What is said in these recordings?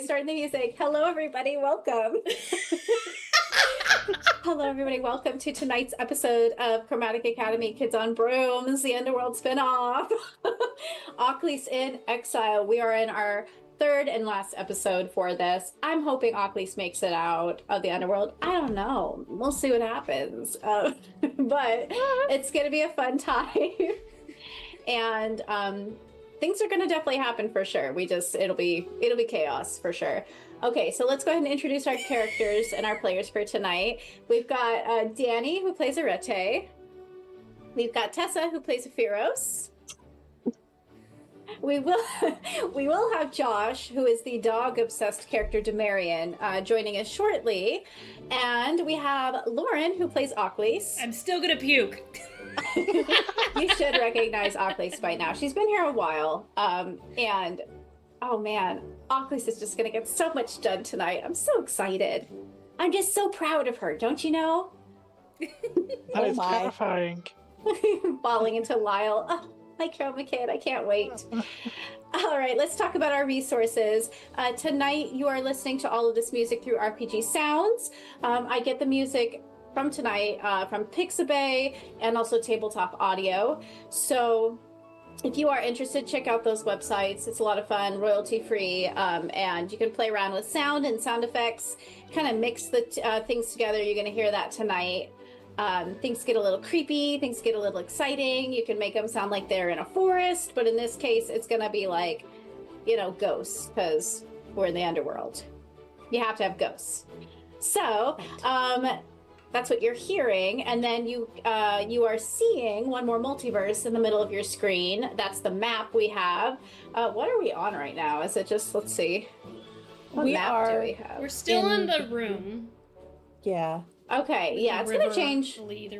start the music. Hello, everybody. Welcome. Hello, everybody. Welcome to tonight's episode of Chromatic Academy Kids on Brooms, the Underworld spinoff. Achlys in Exile. We are in our third and last episode for this. I'm hoping Achlys makes it out of the Underworld. I don't know. We'll see what happens. But it's going to be a fun time. And things are going to definitely happen for sure. It'll be chaos for sure. Okay, so let's go ahead and introduce our characters and our players for tonight. We've got Danny, who plays Arete. We've got Tessa, who plays Aphiros. We will have Josh, who is the dog-obsessed character Demarion, joining us shortly. And we have Lauren, who plays Achlys. I'm still gonna puke. You should recognize Achlys by now. She's been here a while. And, oh man, Achlys is just gonna get so much done tonight. I'm so excited. I'm just so proud of her, don't you know? That is terrifying. Falling into Lyle. Oh, my Chroma kid, I can't wait. All right, let's talk about our resources. Tonight, you are listening to all of this music through RPG Sounds. I get the music from tonight from Pixabay and also Tabletop Audio. So if you are interested, check out those websites. It's a lot of fun, royalty-free, and you can play around with sound and sound effects, kind of mix the things together. You're going to hear that tonight. Things get a little creepy, things get a little exciting. You can make them sound like they're in a forest, but in this case, it's going to be like, ghosts, because we're in the underworld. You have to have ghosts. So, that's what you're hearing, and then you are seeing one more multiverse in the middle of your screen. That's the map we have. What are we on right now? Is it just, let's see. What map do we have? We're still in the room. Yeah. Okay, yeah, it's gonna change. The Lethe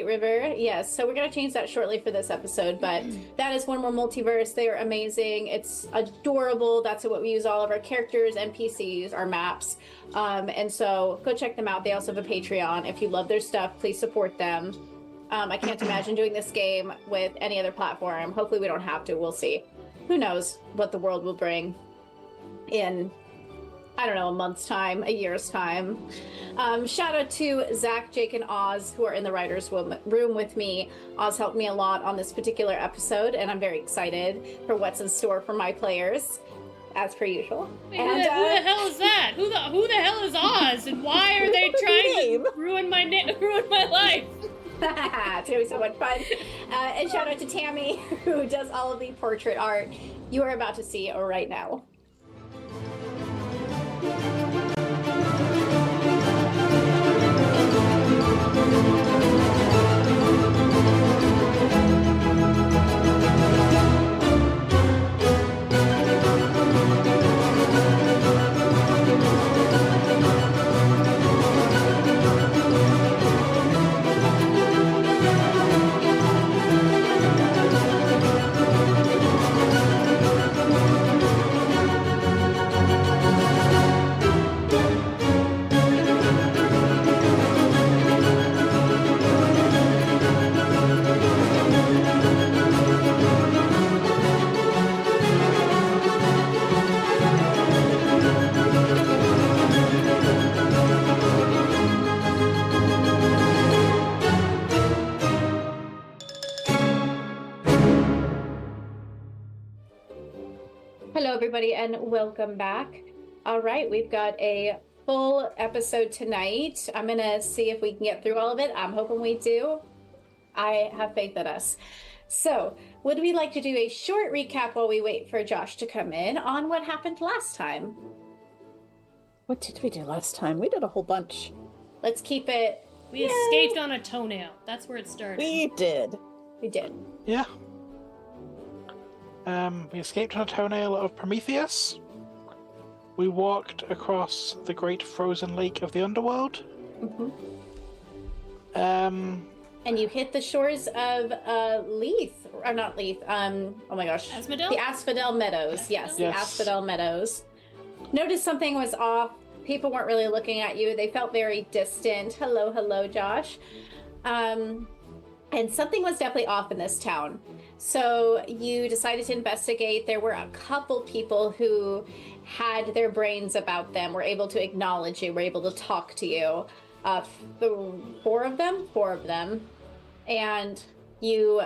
River. Yes, so we're gonna change that shortly for this episode, but that is one more multiverse. They are amazing. It's adorable. That's what we use all of our characters, NPCs, our maps. And so go check them out. They also have a Patreon. If you love their stuff, please support them. I can't imagine doing this game with any other platform. Hopefully we don't have to. We'll see. Who knows what the world will bring in, I don't know, a month's time, a year's time. Shout out to Zach, Jake, and Oz, who are in the writer's room with me. Oz helped me a lot on this particular episode, and I'm very excited for what's in store for my players, as per usual. Wait, who the hell is that? Who the hell is Oz? And why are they trying to ruin my life? It's gonna be so much fun. And shout out to Tammy, who does all of the portrait art you are about to see right now. Hello, everybody, and welcome back. All right, we've got a full episode tonight. I'm going to see if we can get through all of it. I'm hoping we do. I have faith in us. So, would we like to do a short recap while we wait for Josh to come in on what happened last time? What did we do last time? We did a whole bunch. Let's keep it... We escaped on a toenail. That's where it started. We did. We did. Yeah. We escaped on a toenail of Prometheus. We walked across the great frozen lake of the underworld. Mm-hmm. And you hit the shores of Leith, or not Leith, oh my gosh. Asphodel? The Asphodel Meadows, yes, the Asphodel Meadows. Noticed something was off. People weren't really looking at you. They felt very distant. Hello, Josh. And something was definitely off in this town. So you decided to investigate. There were a couple people who had their brains about them, were able to acknowledge you, were able to talk to you. Four of them. And you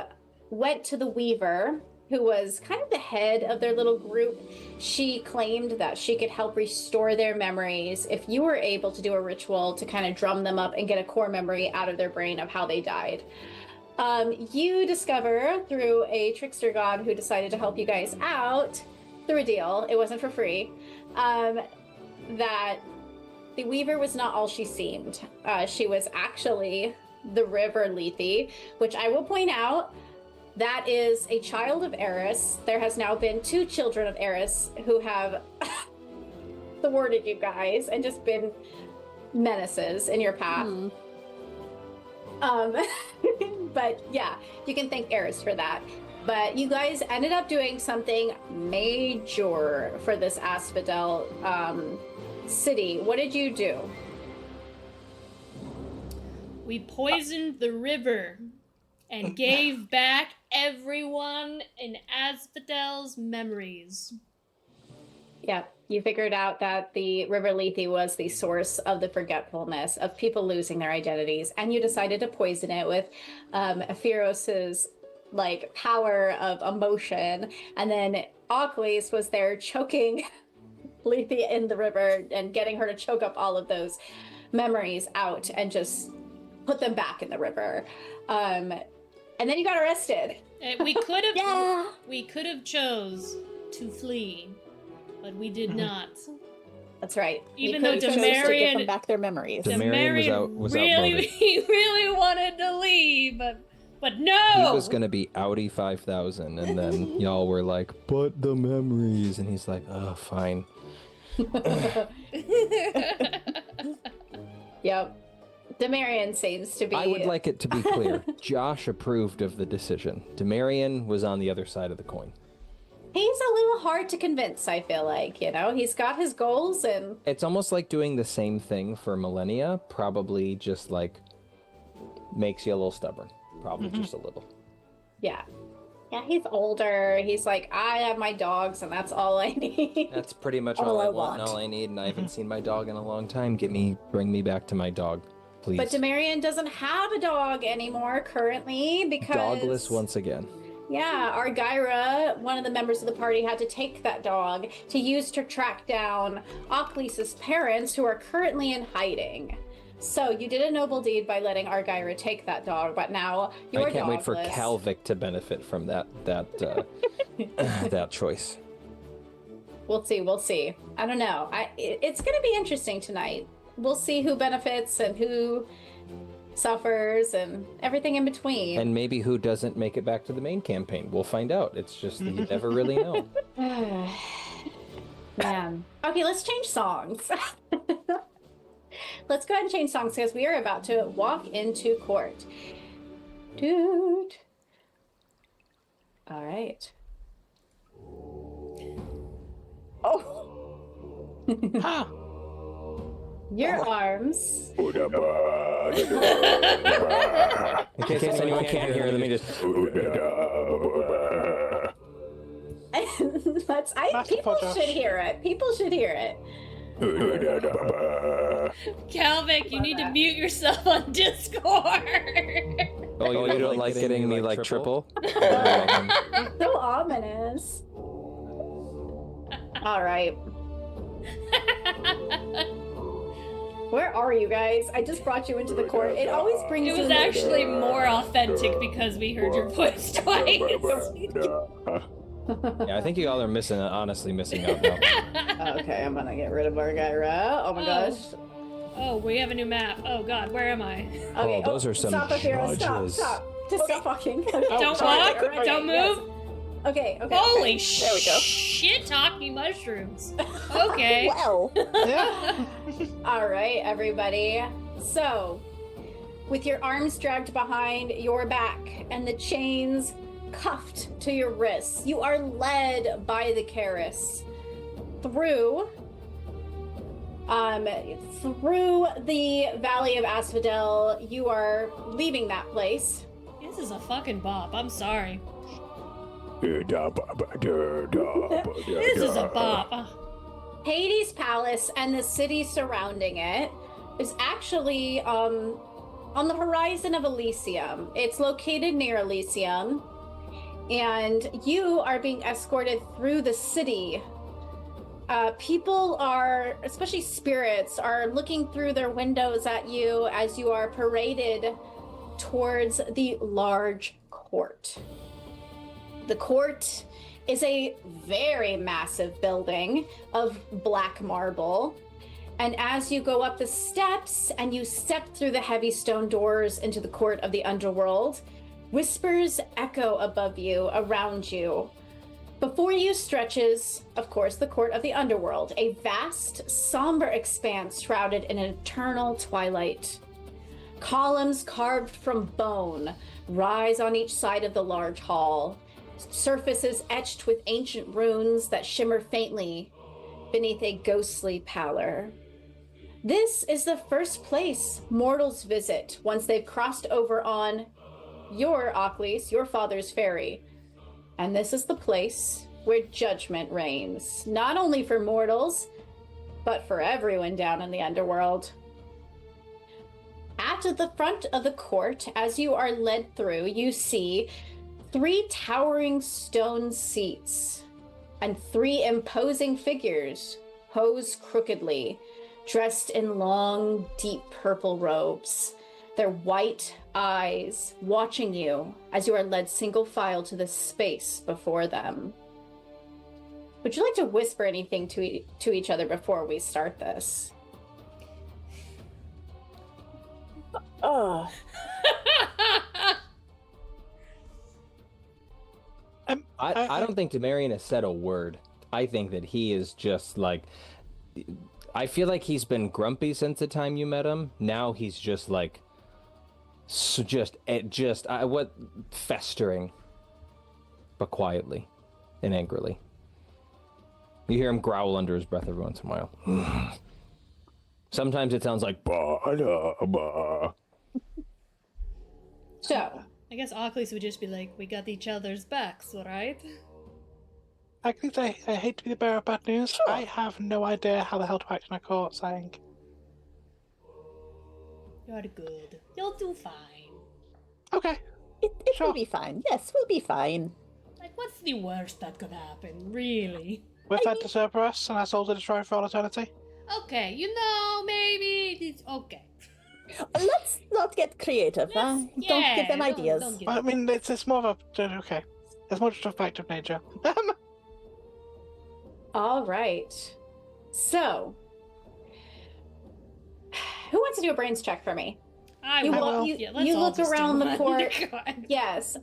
went to the Weaver, who was kind of the head of their little group. She claimed that she could help restore their memories if you were able to do a ritual to kind of drum them up and get a core memory out of their brain of how they died. You discover through a trickster god who decided to help you guys out through a deal, it wasn't for free, that the Weaver was not all she seemed. She was actually the River Lethe, which I will point out, that is a child of Eris. There has now been 2 children of Eris who have thwarted you guys and just been menaces in your path. But yeah, you can thank Eris for that. But you guys ended up doing something major for this Asphodel city. What did you do? We poisoned the river and gave back everyone in Asphodel's memories. Yeah, you figured out that the River Lethe was the source of the forgetfulness of people losing their identities, and you decided to poison it with Aphiros's like power of emotion, and then Achlys was there choking Lethe in the river and getting her to choke up all of those memories out and just put them back in the river. And then you got arrested. We could have we could have chose to flee, but we did not. That's right. Even though chose to give Demarion them back their memories. Demarion was really outvoted. he really wanted to leave, but no. He was gonna be Audi 5000, and then y'all were like, "But the memories," and he's like, "Oh, fine." Yep. Demarion seems to be... I would like it to be clear. Josh approved of the decision. Demarion was on the other side of the coin. He's a little hard to convince, I feel like, you know? He's got his goals and... It's almost like doing the same thing for millennia, probably just like makes you a little stubborn. Probably just a little. Yeah. Yeah, he's older. He's like, I have my dogs and that's all I need. That's pretty much All all I I want and want. all I need, and I haven't seen my dog in a long time. Bring me back to my dog, please. But Demarion doesn't have a dog anymore currently because... Dogless once again. Yeah, Argyra, one of the members of the party, had to take that dog to use to track down Achlys's parents, who are currently in hiding. So you did a noble deed by letting Argyra take that dog, but now you're I can't wait for dogless. Calvic to benefit from that that choice. We'll see. I don't know. It's going to be interesting tonight. We'll see who benefits and who suffers and everything in between. And maybe who doesn't make it back to the main campaign. We'll find out. It's just that you never really know. Man. Okay, let's change songs. Let's go ahead and change songs because we are about to walk into court. Dude. All right. Oh, Ha! Your arms. In case anyone can't hear, let me just... People Josh. should hear it. People should hear it. Calvic, you need to mute yourself on Discord. Oh, you don't like getting me like triple? So ominous. All right. Where are you guys? I just brought you into the court. It always brings It was you... actually more authentic because we heard your voice twice. Yeah, I think you all are honestly missing out now. Okay, I'm gonna get rid of Argyra. Oh my gosh. Oh, we have a new map. Oh god, where am I? Okay, those are some stop, Aphira, judges. Stop. Just stop walking. Don't sorry, walk, right, don't yes. move. Okay. Holy There we go. shit talking mushrooms. Okay. well. Yeah. All right, everybody. So, with your arms dragged behind your back and the chains cuffed to your wrists, you are led by the Karis through the Valley of Asphodel. You are leaving that place. This is a fucking bop. I'm sorry. This is a bop. Hades Palace and the city surrounding it is actually on the horizon of Elysium. It's located near Elysium, and you are being escorted through the city. People are, especially spirits, are looking through their windows at you as you are paraded towards the large court. The court is a very massive building of black marble. And as you go up the steps and you step through the heavy stone doors into the court of the underworld, whispers echo above you, around you. Before you stretches, of course, the court of the underworld, a vast, somber expanse shrouded in an eternal twilight. Columns carved from bone rise on each side of the large hall, surfaces etched with ancient runes that shimmer faintly beneath a ghostly pallor. This is the first place mortals visit once they've crossed over on your Achlys, your father's ferry. And this is the place where judgment reigns, not only for mortals, but for everyone down in the underworld. At the front of the court, as you are led through, you see 3 towering stone seats and 3 imposing figures posed crookedly, dressed in long, deep purple robes, their white eyes watching you as you are led single file to the space before them. Would you like to whisper anything to each other before we start this? Oh, I don't think Demarion has said a word. I think that he is just like... I feel like he's been grumpy since the time you met him. Now he's just like... festering. But quietly and angrily. You hear him growl under his breath every once in a while. Sometimes it sounds like... bah. So, I guess Achlys would just be like, we got each other's backs, right? Achlys, I hate to be the bearer of bad news. Sure. I have no idea how the hell to act in a court saying. You're good. You'll do fine. Okay. it Sure. will be fine. Yes, we'll be fine. Like, what's the worst that could happen, really? We've had to Cerberus, and our souls are destroyed for all eternity. Okay, maybe it's okay. Let's not get creative. Don't give them ideas. Don't give I them- mean, it's more of a... Okay. It's more just a fact of nature. all right. So, who wants to do a brains check for me? I You will. look- Yeah, let's you all look just do around the one. court. God. Yes.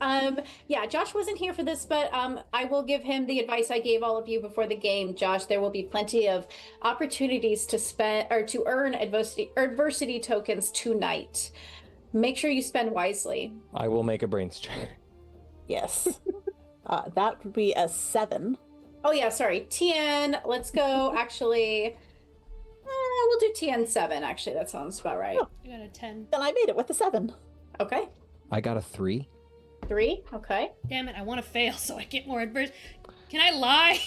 Yeah, Josh wasn't here for this, but I will give him the advice I gave all of you before the game. Josh, there will be plenty of opportunities to spend or to earn adversity tokens tonight. Make sure you spend wisely. I will make a brains check. Yes. That would be a 7. Oh yeah, sorry. TN, let's go. Actually, we'll do TN 7. Actually, that sounds about right. Oh. I got a 10. Then I made it with a 7. Okay. I got a 3. 3. Okay. Damn it, I want to fail so I get more adversity. Can I lie?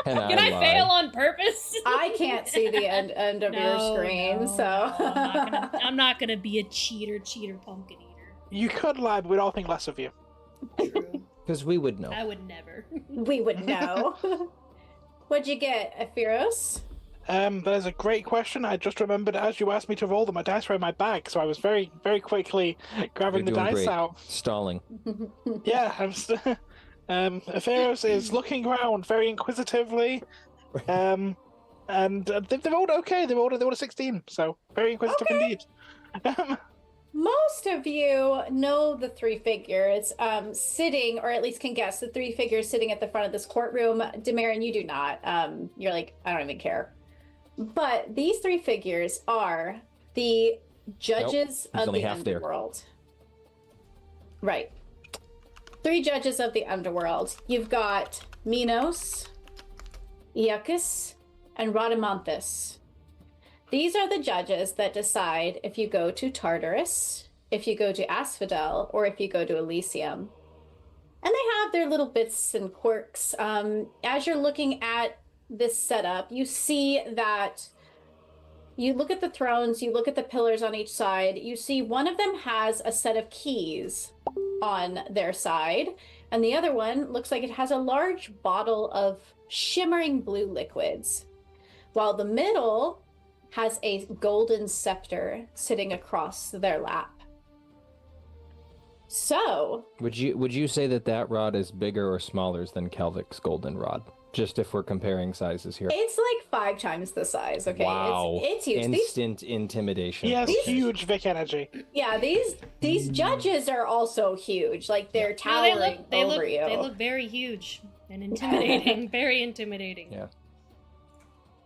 Can Can I lie? fail on purpose? I can't see the end of your screen, so I'm not gonna be a cheater pumpkin eater. You could lie, but we'd all think less of you. True. Because we would know. I would never. we would know. What'd you get, Aphiros? That is a great question. I just remembered as you asked me to roll them, my dice were in my bag, so I was very, very quickly grabbing You're the doing dice great. out. Stalling. Yeah, Aphiros is looking around very inquisitively, and they've rolled okay. They rolled a 16, so very inquisitive Okay. indeed. Most of you know the 3 figures sitting, or at least can guess the 3 figures sitting at the front of this courtroom. Demarin, you do not. You're like, I don't even care. But these 3 figures are the judges He's of only the half there. underworld. Right. 3 judges of the underworld. You've got Minos, Iacchus, and Rhadamanthus. These are the judges that decide if you go to Tartarus, if you go to Asphodel, or if you go to Elysium. And they have their little bits and quirks. As you're looking at this setup, you see that you look at the thrones, you look at the pillars on each side, you see one of them has a set of keys on their side, and the other one looks like it has a large bottle of shimmering blue liquids, while the middle has a golden scepter sitting across their lap. So, would you say that rod is bigger or smaller than Kelvic's golden rod? Just if we're comparing sizes here. it's like 5 times the size, okay? Wow. It's huge. Instant intimidation. He has huge Vic energy. Yeah, these judges are also huge. Like, they're towering over you. They look very huge and intimidating. Very intimidating. Yeah.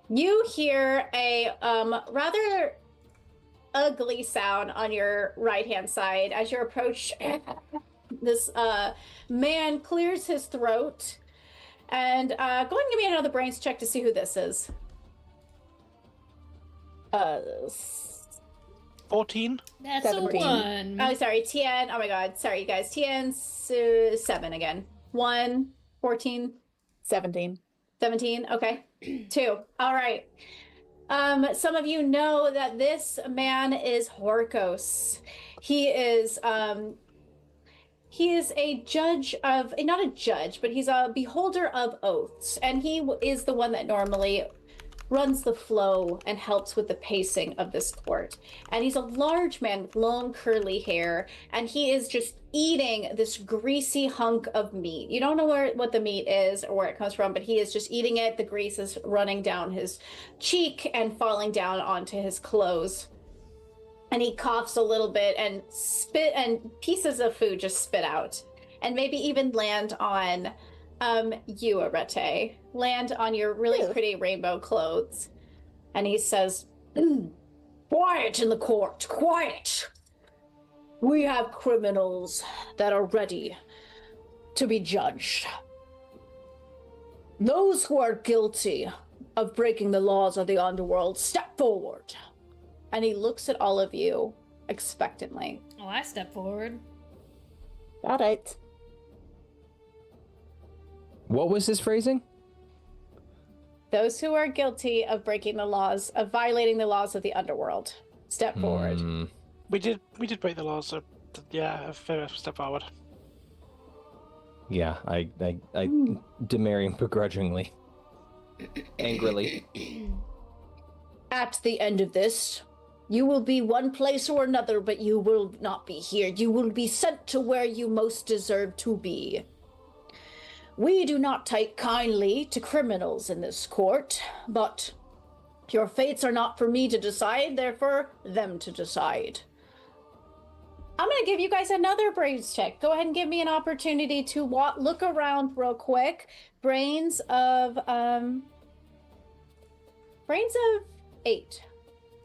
You hear a rather ugly sound on your right-hand side as you approach. This man clears his throat. And go ahead and give me another brains check to see who this is. 14? That's 17. a 1. Oh, sorry, Tien. Oh my god, sorry, you guys. Tien's 7 again. 1, 14, 17. 17. Okay. 2. All right. Some of you know that this man is Horkos. He is a judge of, not a judge, but he's a beholder of oaths. And he is the one that normally runs the flow and helps with the pacing of this court. And he's a large man with long curly hair, and he is just eating this greasy hunk of meat. You don't know what the meat is or where it comes from, but he is just eating it. The grease is running down his cheek and falling down onto his clothes. And he coughs a little bit, and spit and pieces of food just spit out, and maybe even land on you, Arete. Land on your really pretty rainbow clothes. And he says, "Quiet in the court, quiet. We have criminals that are ready to be judged. Those who are guilty of breaking the laws of the underworld, step forward." And he looks at all of you expectantly. Oh, I step forward. All right. What was his phrasing? Those who are guilty of breaking the laws, of violating the laws of the underworld, step forward. We did break the laws, so yeah, fair step forward. Yeah, I demur begrudgingly. Angrily. At the end of this, you will be one place or another, but you will not be here. You will be sent to where you most deserve to be. We do not take kindly to criminals in this court, but your fates are not for me to decide, they're for them to decide. I'm going to give you guys another brains check. Go ahead and give me an opportunity to look around real quick. Brains of 8.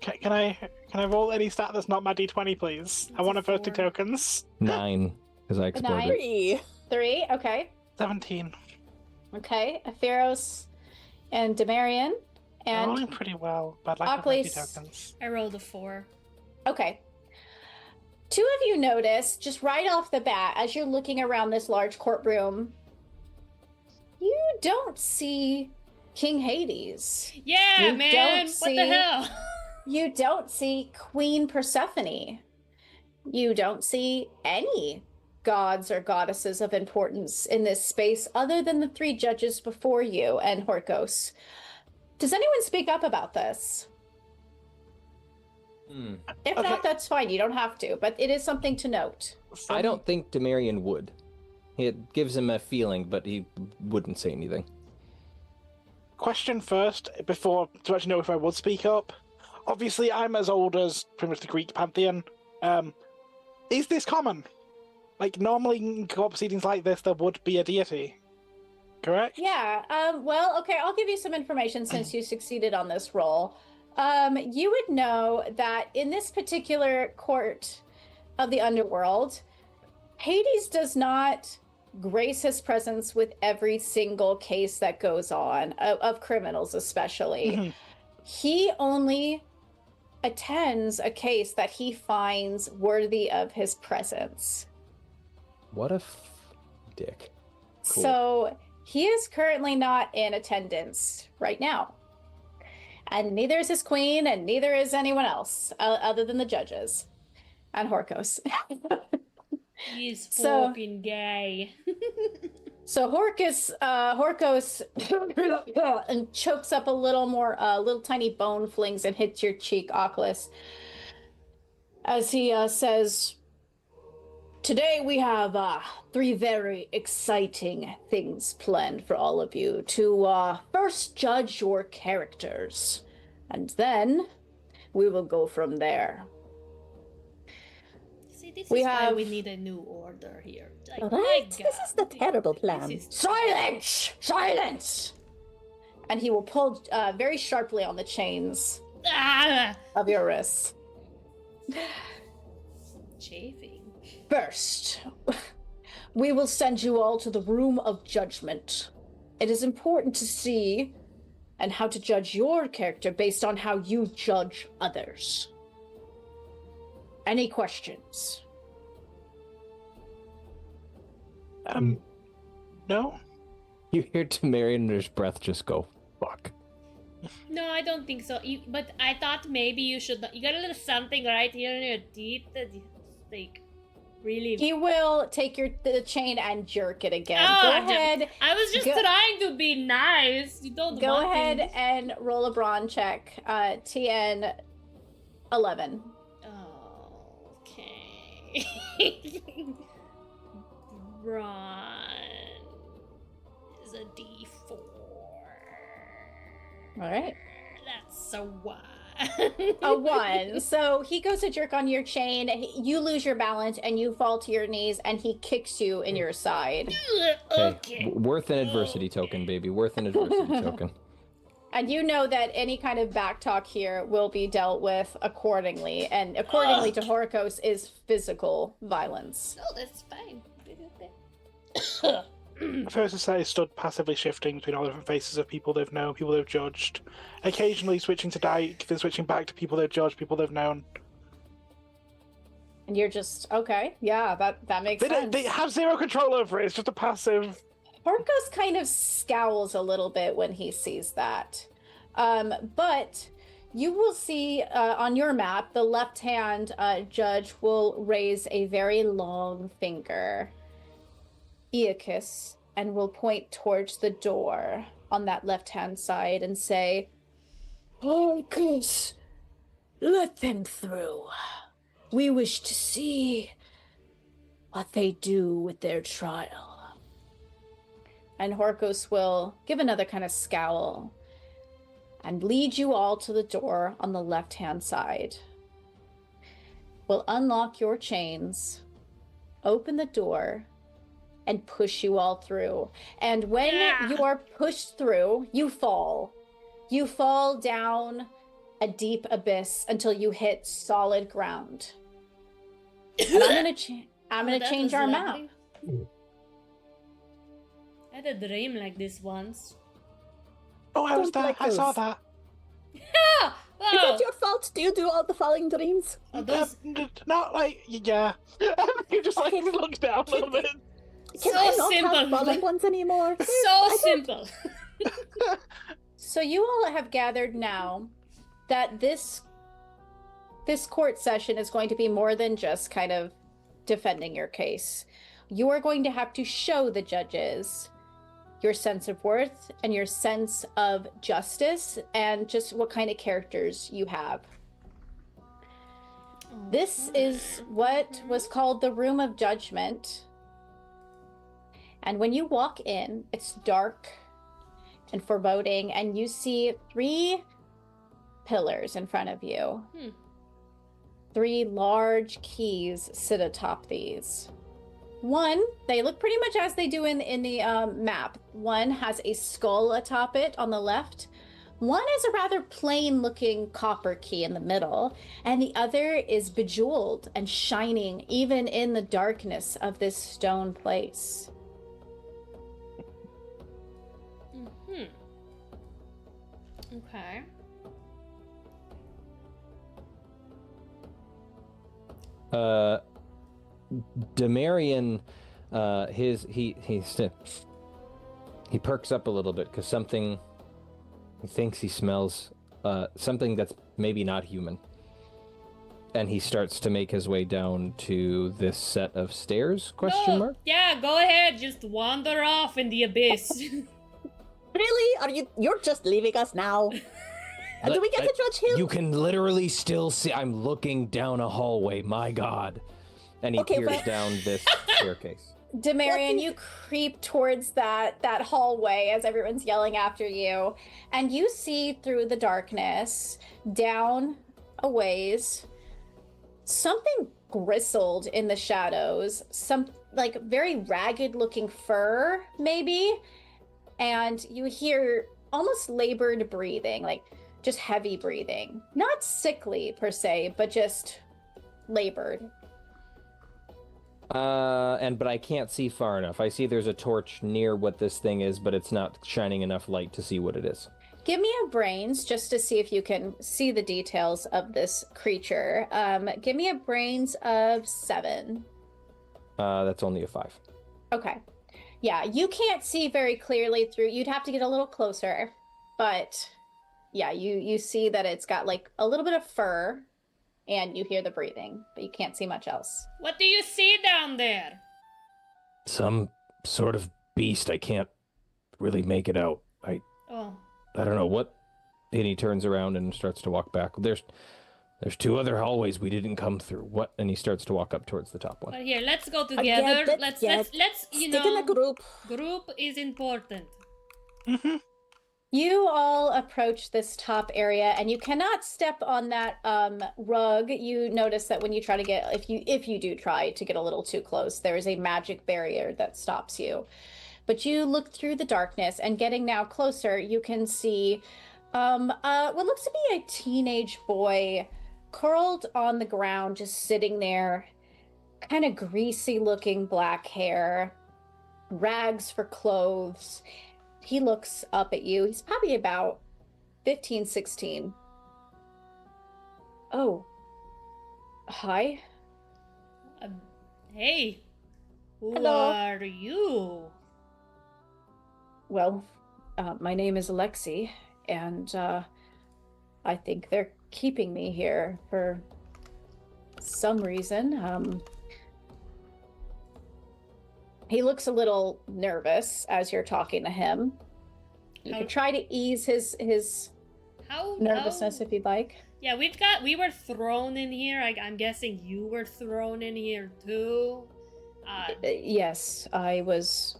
Can I roll any stat that's not my d20, please? I want to first 2 tokens. 9, because I exploded. 3, okay. 17. Okay, Apheros and Demarion. I'm And rolling pretty well, but I'd like to have 2 Achlys. tokens. I rolled a 4. okay. 2 of you notice, just right off the bat, as you're looking around this large courtroom, you don't see King Hades. Yeah, You man. don't What see- the hell? You don't see Queen Persephone. You don't see any gods or goddesses of importance in this space other than the 3 judges before you and Horkos. Does anyone speak up about this? If Okay. not, that's fine. You don't have to, but it is something to note. I don't think Demarion would. It gives him a feeling, but he wouldn't say anything. Question first, before to actually know if I would speak up. Obviously, I'm as old as pretty much the Greek pantheon. Is this common? Like, normally in court proceedings like this, there would be a deity. Correct? Yeah, well, okay, I'll give you some information since you succeeded on this roll. You would know that in this particular court of the underworld, Hades does not grace his presence with every single case that goes on, of criminals especially. He only attends a case that he finds worthy of his presence. What if dick. Cool. So he is currently not in attendance right now. And neither is his queen, and neither is anyone else, other than the judges and Horkos. He's So- fucking gay. So Horkos and chokes up a little more, little tiny bone flings and hits your cheek, Achlys, as he says, "Today we have 3 very exciting things planned for all of you to first judge your characters, and then we will go from there." See, this We is why have- we need a new order here. Like, Right? my This God, is the terrible plan. this is- Silence! Silence! And he will pull very sharply on the chains Ah! of your wrists. Chafing. First, we will send you all to the room of judgment. It is important to see and how to judge your character based on how you judge others. Any questions? No? You hear Temerian under his breath just go, fuck. No, I don't think so. But I thought maybe you should. You got a little something right here in your teeth that you, like, really. He will take the chain and jerk it again. Oh, Go damn. ahead. I was just trying to be nice. You don't Go want ahead things. and roll a brawn check. TN 11. Okay. Brawn is a D4. All right. That's a 1. A 1. So he goes to jerk on your chain. You lose your balance and you fall to your knees, and he kicks you in your side. Okay. Hey, worth an adversity token, baby. Worth an adversity token. And you know that any kind of backtalk here will be dealt with accordingly. And accordingly to Horkos is physical violence. Oh, that's fine. First to say, stood passively shifting between all different faces of people they've known, people they've judged. Occasionally switching to Dyke, then switching back to people they've judged, people they've known. And you're just, okay, yeah, that makes sense. They have zero control over it, it's just a passive... Horkos kind of scowls a little bit when he sees that. But you will see on your map, the left-hand judge will raise a very long finger, Iacus, and will point towards the door on that left-hand side and say, "Horkos, let them through. We wish to see what they do with their trial." And Horkos will give another kind of scowl and lead you all to the door on the left-hand side. Will unlock your chains, open the door, and push you all through. And when you are pushed through, you fall. You fall down a deep abyss until you hit solid ground. And I'm gonna change our map. I had a dream like this once. Oh, I was Don't there, like I saw those. that. Yeah! Is Oh, it your fault? Do you do all the falling dreams? those Not like, yeah. You just like looked down a little bit. Can So I not simple. have falling ones anymore? so simple. So you all have gathered now that this court session is going to be more than just kind of defending your case. You are going to have to show the judges your sense of worth and your sense of justice and just what kind of characters you have. This is what was called the Room of Judgment. And when you walk in, it's dark and foreboding, and you see 3 pillars in front of you. 3 large keys sit atop these. One, they look pretty much as they do in the map. One has a skull atop it on the left. One is a rather plain looking copper key in the middle, and the other is bejeweled and shining even in the darkness of this stone place. Okay. Demarian He perks up a little bit because something he thinks he smells something that's maybe not human. And he starts to make his way down to this set of stairs, question mark? Yeah, go ahead, just wander off in the abyss. Really? You're just leaving us now? And do we get to judge him? You can literally still see. I'm looking down a hallway. My God! And he peers down this staircase. Demarion, you creep towards that hallway as everyone's yelling after you, and you see through the darkness, down a ways, something bristled in the shadows. Some like very ragged-looking fur, maybe, and you hear almost labored breathing, like. Just heavy breathing. Not sickly per se, but just labored. But I can't see far enough. I see there's a torch near what this thing is, but it's not shining enough light to see what it is. Give me a brains just to see if you can see the details of this creature. Give me a brains of 7. That's only a 5. Okay. Yeah, you can't see very clearly through. You'd have to get a little closer, but... Yeah, you see that it's got like a little bit of fur, and you hear the breathing, but you can't see much else. What do you see down there? Some sort of beast. I can't really make it out. I don't know what. And he turns around and starts to walk back. There's 2 other hallways we didn't come through. What? And he starts to walk up towards the top one. But here, let's go together. Let's you stick in a group. Group is important. Mm-hmm. You all approach this top area, and you cannot step on that rug. You notice that when you try to get, if you do try to get a little too close, there is a magic barrier that stops you. But you look through the darkness, and getting now closer, you can see what looks to be a teenage boy curled on the ground, just sitting there, kind of greasy-looking black hair, rags for clothes. He looks up at you. He's probably about 15, 16. Oh. Hi. Hey. Who Hello. are you? Well, my name is Alexi, and I think they're keeping me here for some reason. He looks a little nervous as you're talking to him. You could try to ease his nervousness if you'd like. Yeah, we were thrown in here. I'm guessing you were thrown in here too. Yes, I was.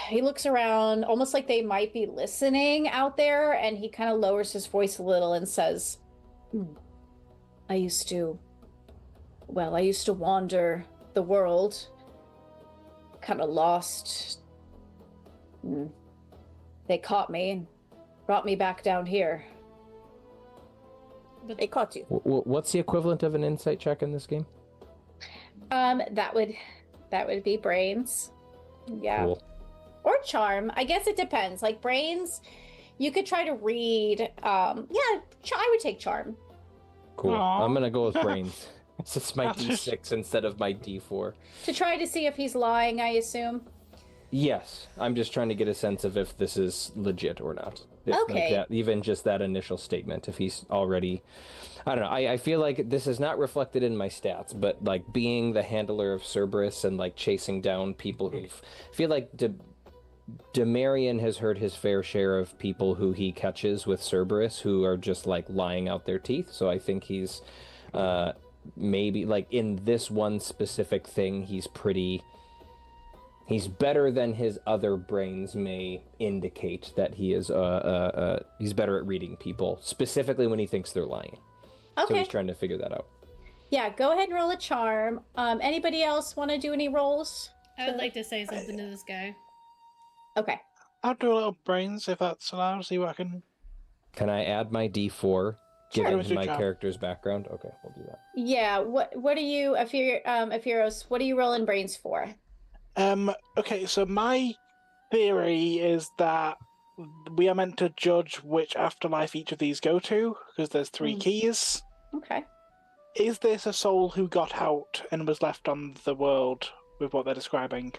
He looks around, almost like they might be listening out there, and he kind of lowers his voice a little and says, I used to wander the world. Kind of lost. They caught me and brought me back down here. They caught you. What's the equivalent of an insight check in this game? That would be brains. Yeah. Cool. Or charm. I guess it depends. Like brains, you could try to read. I would take charm. Cool. Aww. I'm gonna go with brains. It's my D6 instead of my D4. To try to see if he's lying, I assume. Yes, I'm just trying to get a sense of if this is legit or not. If, Okay. Like that, even just that initial statement, if he's already... I don't know, I feel like this is not reflected in my stats, but like being the handler of Cerberus and like chasing down people who... I feel like Demarion has heard his fair share of people who he catches with Cerberus who are just like lying out their teeth, so I think he's... maybe like in this one specific thing he's better than his other brains may indicate that he is he's better at reading people, specifically when he thinks they're lying. Okay. So he's trying to figure that out. Yeah, go ahead and roll a charm. Anybody else want to do any rolls? I would like to say something to this guy. Okay. I'll do a little brains if that's allowed. See what I can. Can I add my D4 given Sure. my character's background? Okay, we'll do that. Yeah, what are you, Aphiros, what are you rolling brains for? Okay, so my theory is that we are meant to judge which afterlife each of these go to, because there's 3 keys. Okay. Is this a soul who got out and was left on the world, with what they're describing.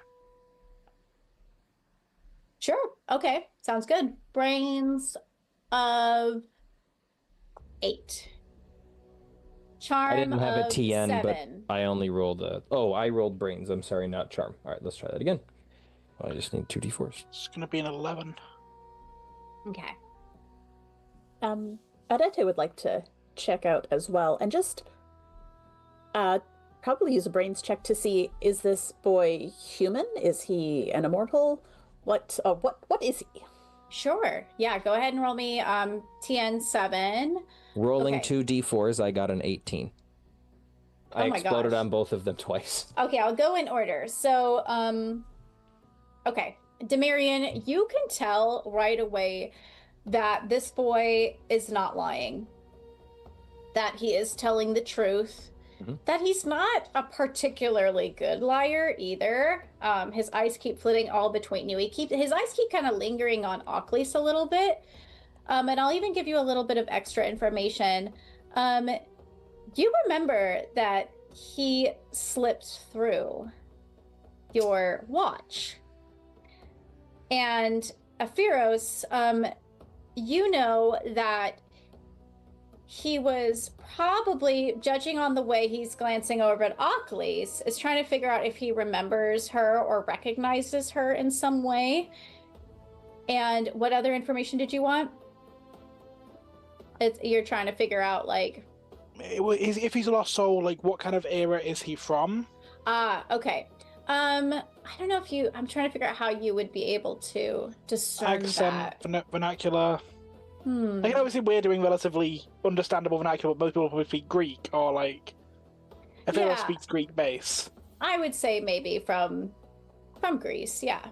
Sure. Okay. Sounds good. Brains of 8. Charm I didn't have a of TN, 7. but I only rolled a... Oh, I rolled brains. I'm sorry, not charm. All right, let's try that again. I just need 2d4s. It's going to be an 11. Okay. Arete would like to check out as well, and just probably use a brains check to see, is this boy human? Is he an immortal? What is he? Sure. Yeah, go ahead and roll me TN 7. Rolling Okay. 2d4s, I got an 18. I Oh my exploded gosh. on both of them twice. Okay, I'll go in order. So, okay. Demarion, you can tell right away that this boy is not lying. That he is telling the truth. Mhm. That he's not a particularly good liar either. His eyes keep flitting all between you. His eyes keep kind of lingering on Achlys a little bit. And I'll even give you a little bit of extra information. You remember that he slipped through your watch. And Aphiros, you know that he was probably, judging on the way he's glancing over at Achlys, is trying to figure out if he remembers her or recognizes her in some way. And what other information did you want? You're trying to figure out, like... If he's a lost soul, like, what kind of era is he from? Okay. I don't know if you... I'm trying to figure out how you would be able to discern Accent, that. vernacular. Like, obviously we're doing relatively understandable vernacular, but most people probably speak Greek, or, like... If anyone Yeah. speaks Greek base. I would say maybe from Greece, yeah.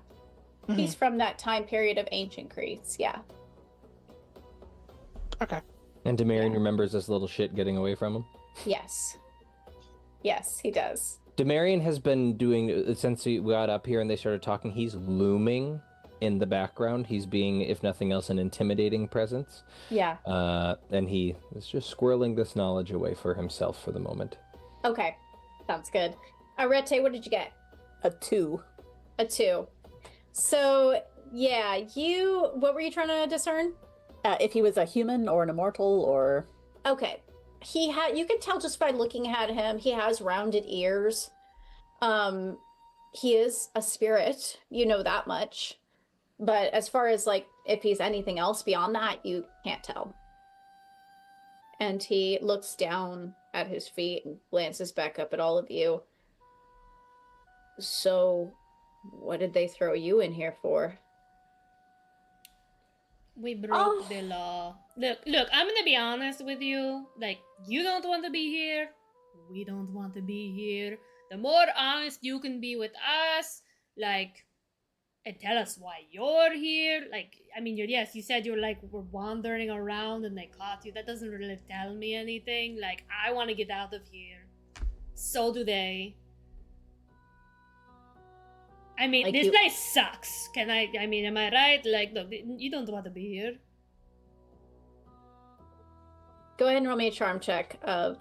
Mhm. He's from that time period of ancient Greece, yeah. Okay. And Demarion remembers this little shit getting away from him. Yes. Yes, he does. Demarion has been doing, since we got up here and they started talking, he's looming in the background. He's being, if nothing else, an intimidating presence. Yeah. And he is just squirreling this knowledge away for himself for the moment. Okay. Sounds good. Arete, what did you get? A 2. A 2. So, yeah, what were you trying to discern? If he was a human or an immortal or... Okay. You can tell just by looking at him, he has rounded ears. He is a spirit, you know that much. But as far as, like, if he's anything else beyond that, you can't tell. And he looks down at his feet and glances back up at all of you. So, what did they throw you in here for? We broke the law. Look, I'm gonna be honest with you. Like, you don't want to be here. We don't want to be here. The more honest you can be with us, like, and tell us why you're here. Like, I mean, yes, you said we're wandering around and they caught you. That doesn't really tell me anything. Like, I want to get out of here. So do they. I mean, Like this you- place sucks. Am I right? Like, look, you don't want to be here. Go ahead and roll me a charm check of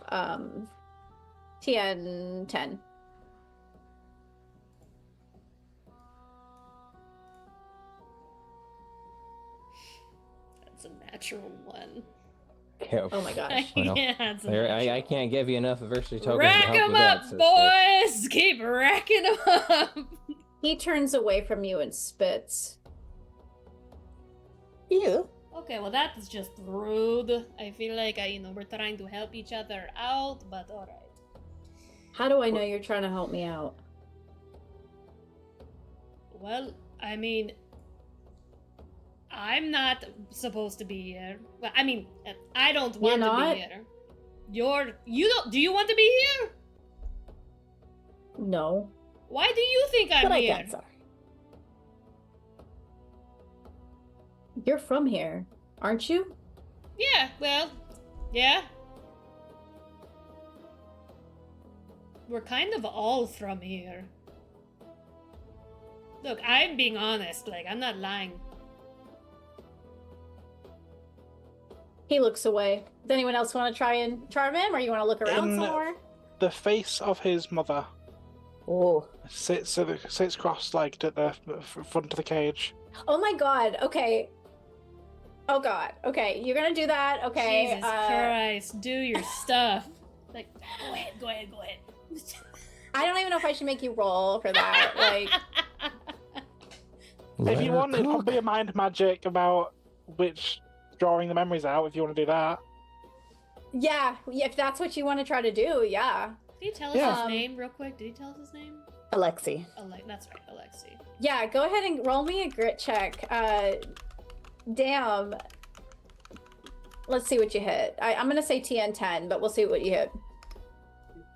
TN 10. That's a natural one. Yeah, Oh my gosh. Well, Yeah, that's a I natural. can't give you enough adversity tokens Rack to help them with that, up, sister. boys! Keep racking them up! He turns away from you and spits. Ew. Okay, well that is just rude. I feel like we're trying to help each other out, but alright. How do I know you're trying to help me out? Well, I mean, I'm not supposed to be here. Well, I mean, I don't want to not? be here. Do you want to be here? No. Why do you think I'm But I here? guess so. You're from here, aren't you? Yeah, well, yeah. We're kind of all from here. Look, I'm being honest, like, I'm not lying. He looks away. Does anyone else want to try and charm him, or you want to look around In- some more? The face of his mother. Oh, Sits cross-legged at the front of the cage. Oh my god. Okay. Oh god. Okay, you're gonna do that. Okay. Jesus Christ, do your stuff. Like, go ahead. I don't even know if I should make you roll for that. Like, If you want, it'd probably be a mind magic about which drawing the memories out. If you want to do that. yeah, if that's what you want to try to do, yeah. Did he tell us Yeah. his name real quick? Did he tell us his name? Alexi. That's right, Alexi. Yeah, go ahead and roll me a grit check. Damn. Let's see what you hit. I'm gonna say TN 10, but we'll see what you hit.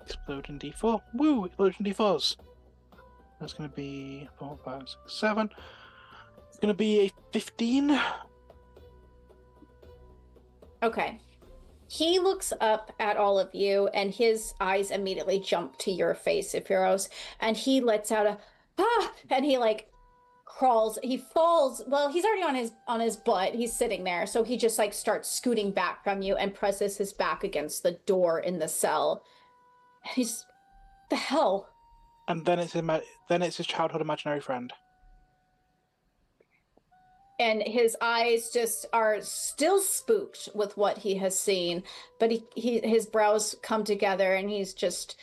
Exploding D4. Woo! Exploding D4s. That's going to be 4, 5, 6, 7. It's going to be a 15. Okay. He looks up at all of you, and his eyes immediately jump to your face, Ephiros, and he lets out a and he like crawls. He falls. Well, he's already on his butt. He's sitting there, so he just like starts scooting back from you and presses his back against the door in the cell. He's the hell. And then it's his childhood imaginary friend. And his eyes just are still spooked with what he has seen, but his brows come together, and he's just,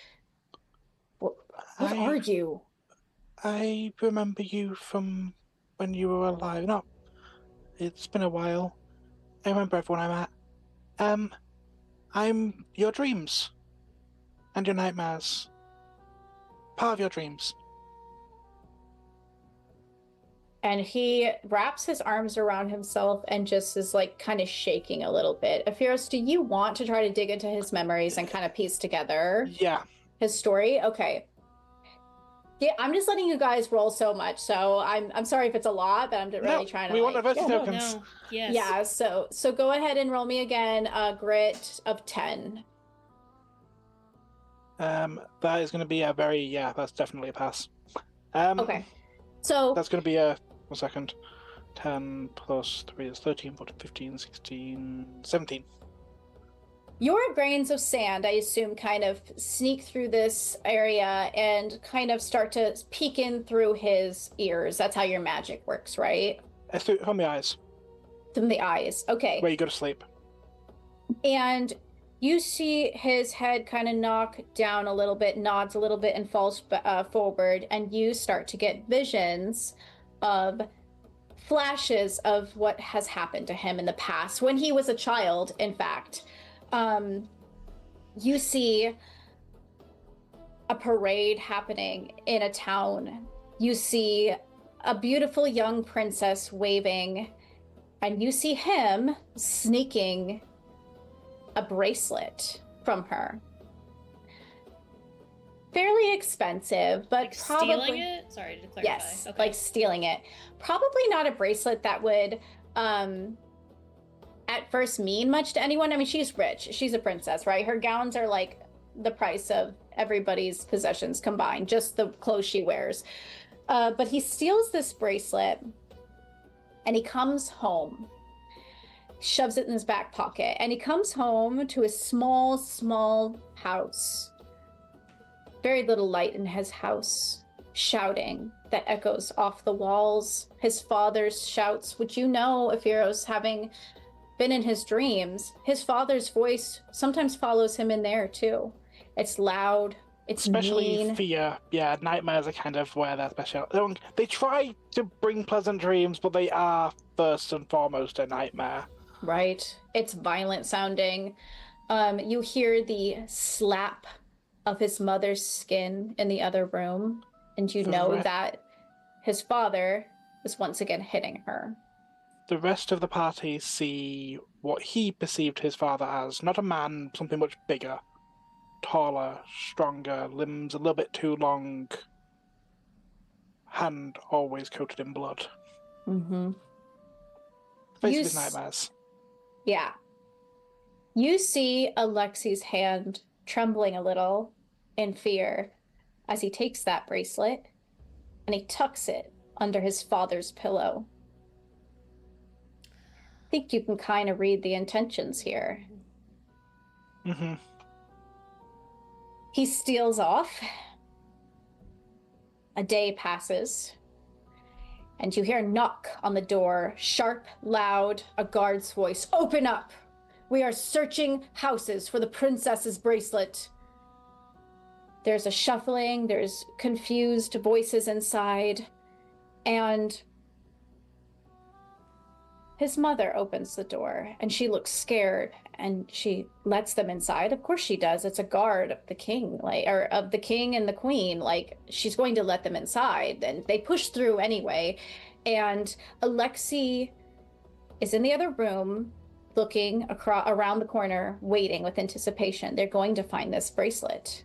what are you? I remember you from when you were alive. No, it's been a while. I remember everyone I met. I'm your dreams. And your nightmares. Part of your dreams. And he wraps his arms around himself and just is like kind of shaking a little bit. Ephiros, do you want to try to dig into his memories and kind of piece together Yeah. his story? Okay. Yeah, I'm just letting you guys roll so much, so I'm sorry if it's a lot, but I'm really trying to. We want adversity yeah, tokens. No, yes. Yeah, so go ahead and roll me again a grit of 10. That is going to be a that's definitely a pass. Okay. So That's going to be a 10 plus 3 is 13, 14, 15, 16, 17. your grains of sand, I assume, kind of sneak through this area and kind of start to peek in through his ears. That's how your magic works, right? It's from the eyes, From the eyes. Okay. where you go to sleep. And you see his head kind of knock down a little bit, nods a little bit, and falls forward. And you start to get visions of flashes of what has happened to him in the past, when he was a child, in fact. You see a parade happening in a town. You see a beautiful young princess waving, and you see him sneaking a bracelet from her. Fairly expensive, but Like probably stealing it? Sorry to clarify. yes, Okay. like stealing it. Probably not a bracelet that would at first mean much to anyone. I mean, she's rich. She's a princess, right? Her gowns are like the price of everybody's possessions combined, just the clothes she wears. But he steals this bracelet and he comes home, shoves it in his back pocket, and he comes home to a small house. Very little light in his house, shouting that echoes off the walls. His father's shouts, which you know, Ephiros, having been in his dreams, his father's voice sometimes follows him in there too. It's loud, it's Especially mean. fear. Yeah, nightmares are kind of where they're special. They try to bring pleasant dreams, but they are first and foremost a nightmare. Right. It's violent sounding. You hear the slap of his mother's skin in the other room, and you know Right. that his father is once again hitting her. The rest of the party see what he perceived his father as. Not a man, something much bigger. Taller, stronger, limbs a little bit too long. Hand always coated in blood. Mm-hmm. Face You of his s- nightmares. Yeah. You see Alexi's hand trembling a little in fear as he takes that bracelet and he tucks it under his father's pillow. I think you can kind of read the intentions here. Mm-hmm. He steals off A day passes, and you hear a knock on the door, sharp, loud, a guard's voice. Open up! We are searching houses for the princess's bracelet. There's a shuffling, there's confused voices inside, and his mother opens the door, and she looks scared, and she lets them inside. Of course she does. It's a guard of the king, or of the king and the queen. She's going to let them inside, and they push through anyway. And Alexei is in the other room, looking around the corner, waiting with anticipation. They're going to find this bracelet.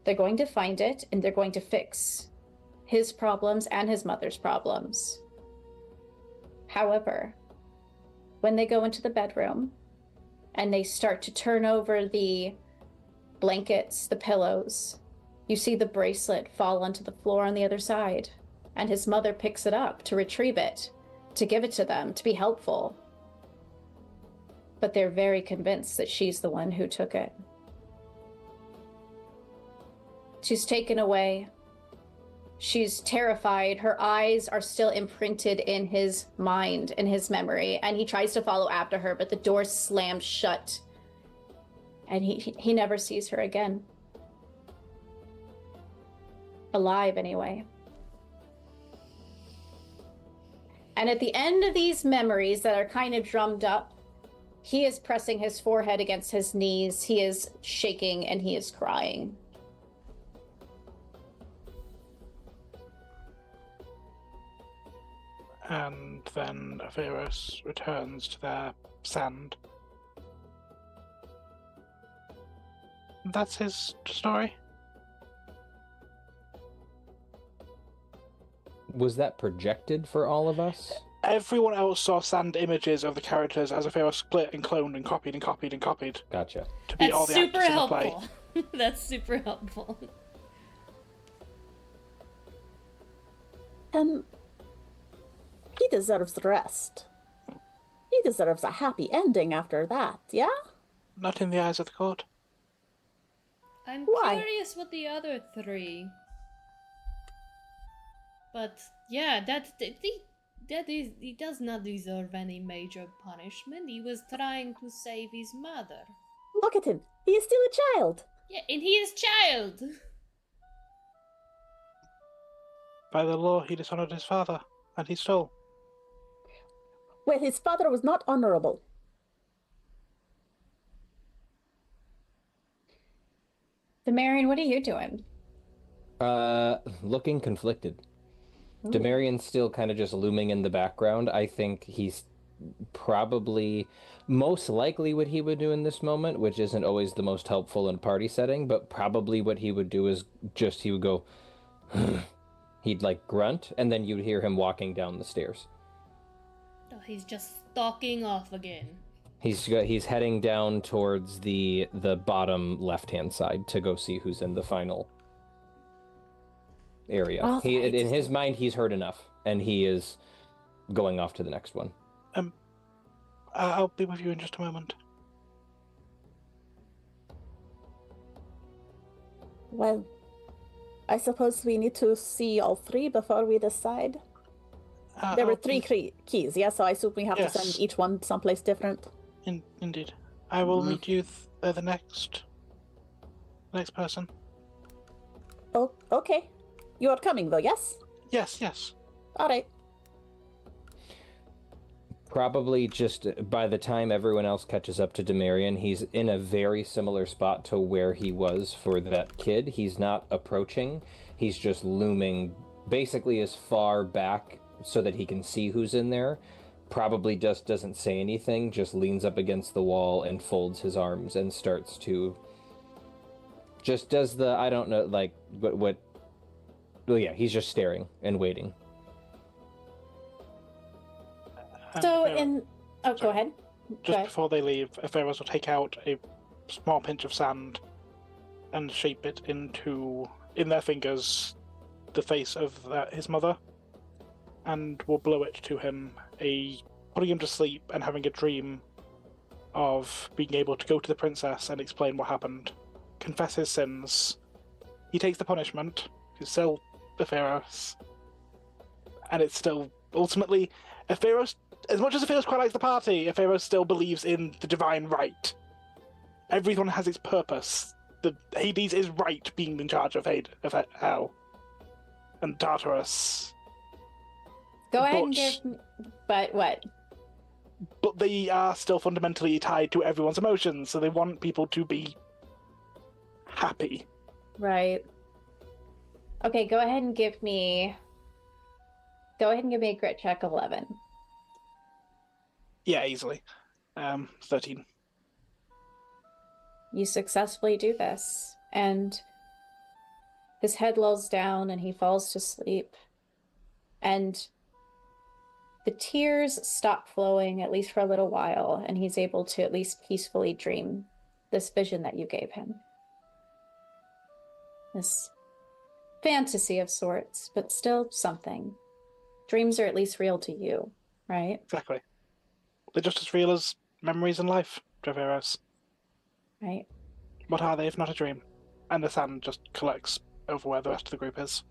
They're going to find it, and they're going to fix his problems and his mother's problems. However, when they go into the bedroom and they start to turn over the blankets, the pillows, you see the bracelet fall onto the floor on the other side, and his mother picks it up to retrieve it, to give it to them, to be helpful. But they're very convinced that she's the one who took it. She's taken away. She's terrified. Her eyes are still imprinted in his mind, in his memory, and he tries to follow after her, but the door slams shut, and he never sees her again. Alive, anyway. And at the end of these memories that are kind of drummed up, he is pressing his forehead against his knees, he is shaking, and he is crying. And then Averos returns to their sand. That's his story? Was that projected for all of us? Everyone else saw sand images of the characters as Averos split and cloned and copied and copied and copied. Gotcha. To be That's all the super actors in the play. helpful. That's super helpful. He deserves rest. He deserves a happy ending after that, yeah? Not in the eyes of the court. I'm Why? curious with the other three. But yeah, he does not deserve any major punishment. He was trying to save his mother. Look at him. He is still a child. Yeah, and he is child. By the law, he dishonored his father, and he stole. Well, his father was not honorable. Demarion, what are you doing? Looking conflicted. Demarion's still kind of just looming in the background. I think he's probably most likely what he would do in this moment, which isn't always the most helpful in a party setting, but probably what he would do is just he would go, he'd like grunt, and then you'd hear him walking down the stairs. Oh, he's just stalking off again. He's heading down towards the bottom left-hand side to go see who's in the final area. All He right. in his mind he's heard enough, and he is going off to the next one. I'll be with you in just a moment. Well, I suppose we need to see all three before we decide. There were I'll three be- keys, yeah, so I assume we have Yes. to send each one someplace different. Indeed. I will meet you the next person. Oh, okay. You are coming though, yes? Yes. All right. Probably just by the time everyone else catches up to Demarion, he's in a very similar spot to where he was for that kid. He's not approaching. He's just looming basically as far back so that he can see who's in there. Probably just doesn't say anything, just leans up against the wall and folds his arms and starts to... Just does the, I don't know, like, what... Well, yeah, he's just staring and waiting. So And Averos- go ahead. Go Just ahead. before they leave, Averos will take out a small pinch of sand and shape it into, in their fingers, the face of his mother, and will blow it to him, putting him to sleep and having a dream of being able to go to the princess and explain what happened, confess his sins. He takes the punishment. He's still Epheros. And it's still, ultimately, Epheros, as much as Epheros quite likes the party, Epheros still believes in the divine right. Everyone has its purpose. The Hades is right being in charge of Hell. And Tartarus. Go ahead and But- give me... But what? But they are still fundamentally tied to everyone's emotions, so they want people to be happy. Right. Okay, go ahead and give me... Go ahead and give me a grit check of 11. Yeah, easily. 13. You successfully do this, and his head lulls down and he falls to sleep. And the tears stop flowing, at least for a little while, and he's able to at least peacefully dream this vision that you gave him. This fantasy of sorts, but still something. Dreams are at least real to you, right? Exactly. They're just as real as memories in life, Epheros. Right. What are they if not a dream? And the sand just collects over where the rest of the group is.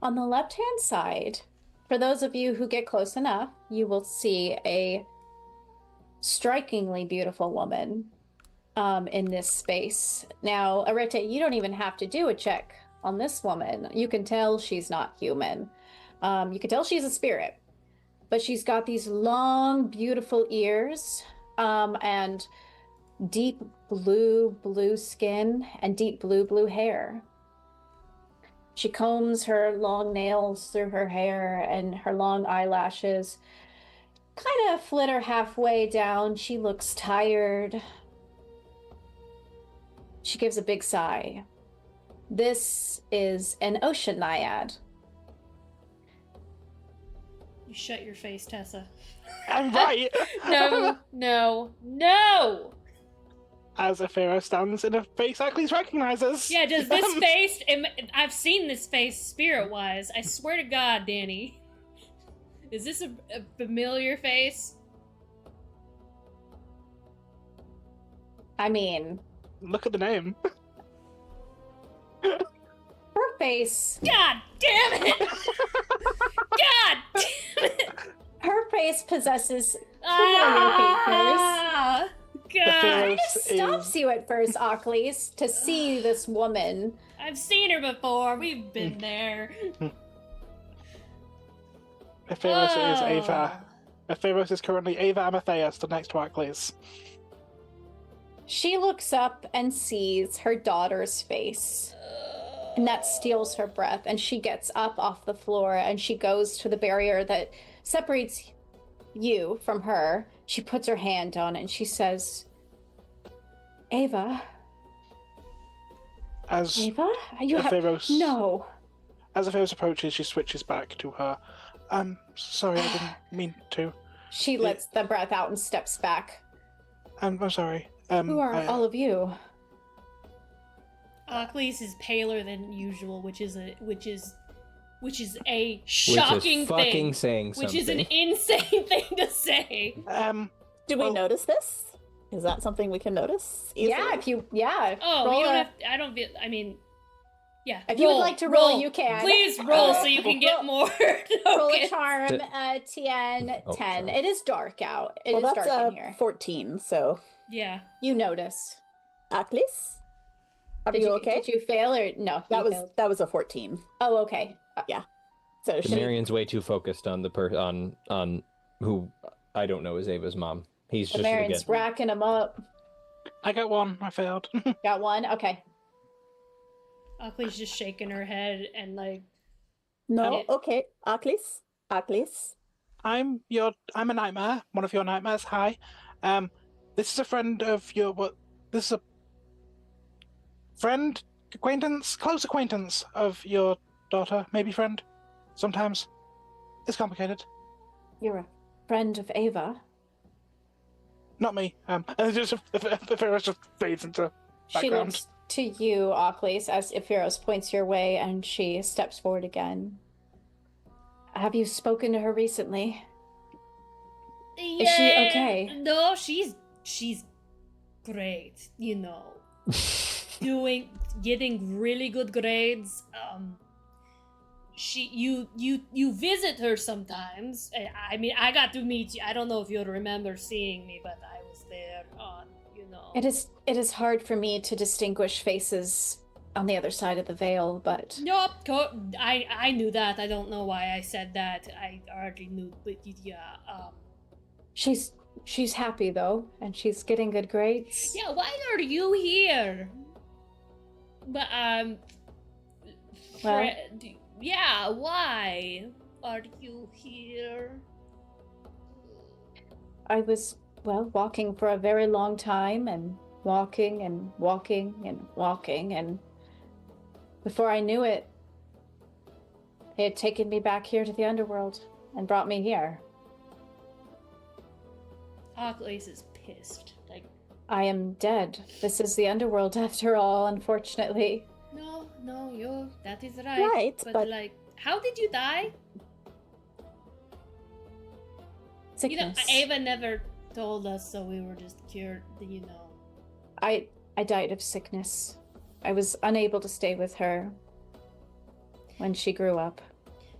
On the left-hand side, for those of you who get close enough, you will see a strikingly beautiful woman in this space. Now, Arete, you don't even have to do a check on this woman. You can tell she's not human. You can tell she's a spirit. But she's got these long, beautiful ears, and deep blue skin, and deep blue hair. She combs her long nails through her hair, and her long eyelashes kind of flitter halfway down. She looks tired. She gives a big sigh. This is an ocean naiad. You shut your face, Tessa. I'm right! No! As Epheros stands in a face Achlys recognizes. Yeah, does this face... I've seen this face spirit-wise. I swear to God, Danny. Is this a familiar face? I mean, Look at the name. her face... God damn it! God damn it! Her face possesses Ah! God! kind of Epheros stops you at first, Achlys, to see this woman. I've seen her before. We've been there. Epheros is Oh. Ava. Epheros is currently Ava Amatheus, the next to Achlys. She looks up and sees her daughter's face, and that steals her breath, and she gets up off the floor and she goes to the barrier that separates you from her. She puts her hand on it and she says, Ava? As Ava? You have... Epheros, No. as Epheros approaches, she switches back to her. I'm sorry, I didn't mean to. She lets the breath out and steps back. I'm sorry. Who are all of you? Achlys is paler than usual, which is a Which shocking is fucking thing. saying something. Which is an insane thing to say. Do we Well- notice this? Is that something we can notice? easily? Yeah, if you... Yeah. Oh, roll you don't a- have. I don't feel. I mean, yeah. If you would like to roll, you can. Please roll so you can get more. Roll a tokens. charm, D- TN, Oh, 10. sorry. It is dark out. It is Well, dark that's in here. 14, so... Yeah. You notice. Achlys? Are Did you okay? Did you fail or no? That you failed. was a 14. Oh, okay. So she... Marion's way too focused on the on who I don't know is Ava's mom. He's just Marin's again. racking them up. I got one. I failed. Got one? Okay. Achlys just shaking her head and like. No, okay. Achlys? I'm a nightmare. One of your nightmares. Hi. This is a friend of your. What? This is a friend, acquaintance, close acquaintance of your daughter. Maybe friend. Sometimes. It's complicated. You're a friend of Ava. Not me. And just Epheros just fades into She background. looks to you, Achlys, as Epheros points your way, and she steps forward again. Have you spoken to her recently? Is she okay? No, she's great. You know, doing getting really good grades. You visit her sometimes. I mean, I got to meet you. I don't know if you'll remember seeing me, but I was there on, It is hard for me to distinguish faces on the other side of the veil, but Nope, I knew that. I don't know why I said that. I already knew, but yeah. she's happy though, and she's getting good grades. Yeah, why are you here? But Well, yeah, why are you here? I was, walking for a very long time and walking and walking and walking, and before I knew it, they had taken me back here to the underworld and brought me here. Achlys is pissed. Like, I am dead. This is the underworld after all, unfortunately. no, that is right. Right, but like, how did you die? Sickness. Ava never told us, so we were just cured, I died of sickness. I was unable to stay with her when she grew up.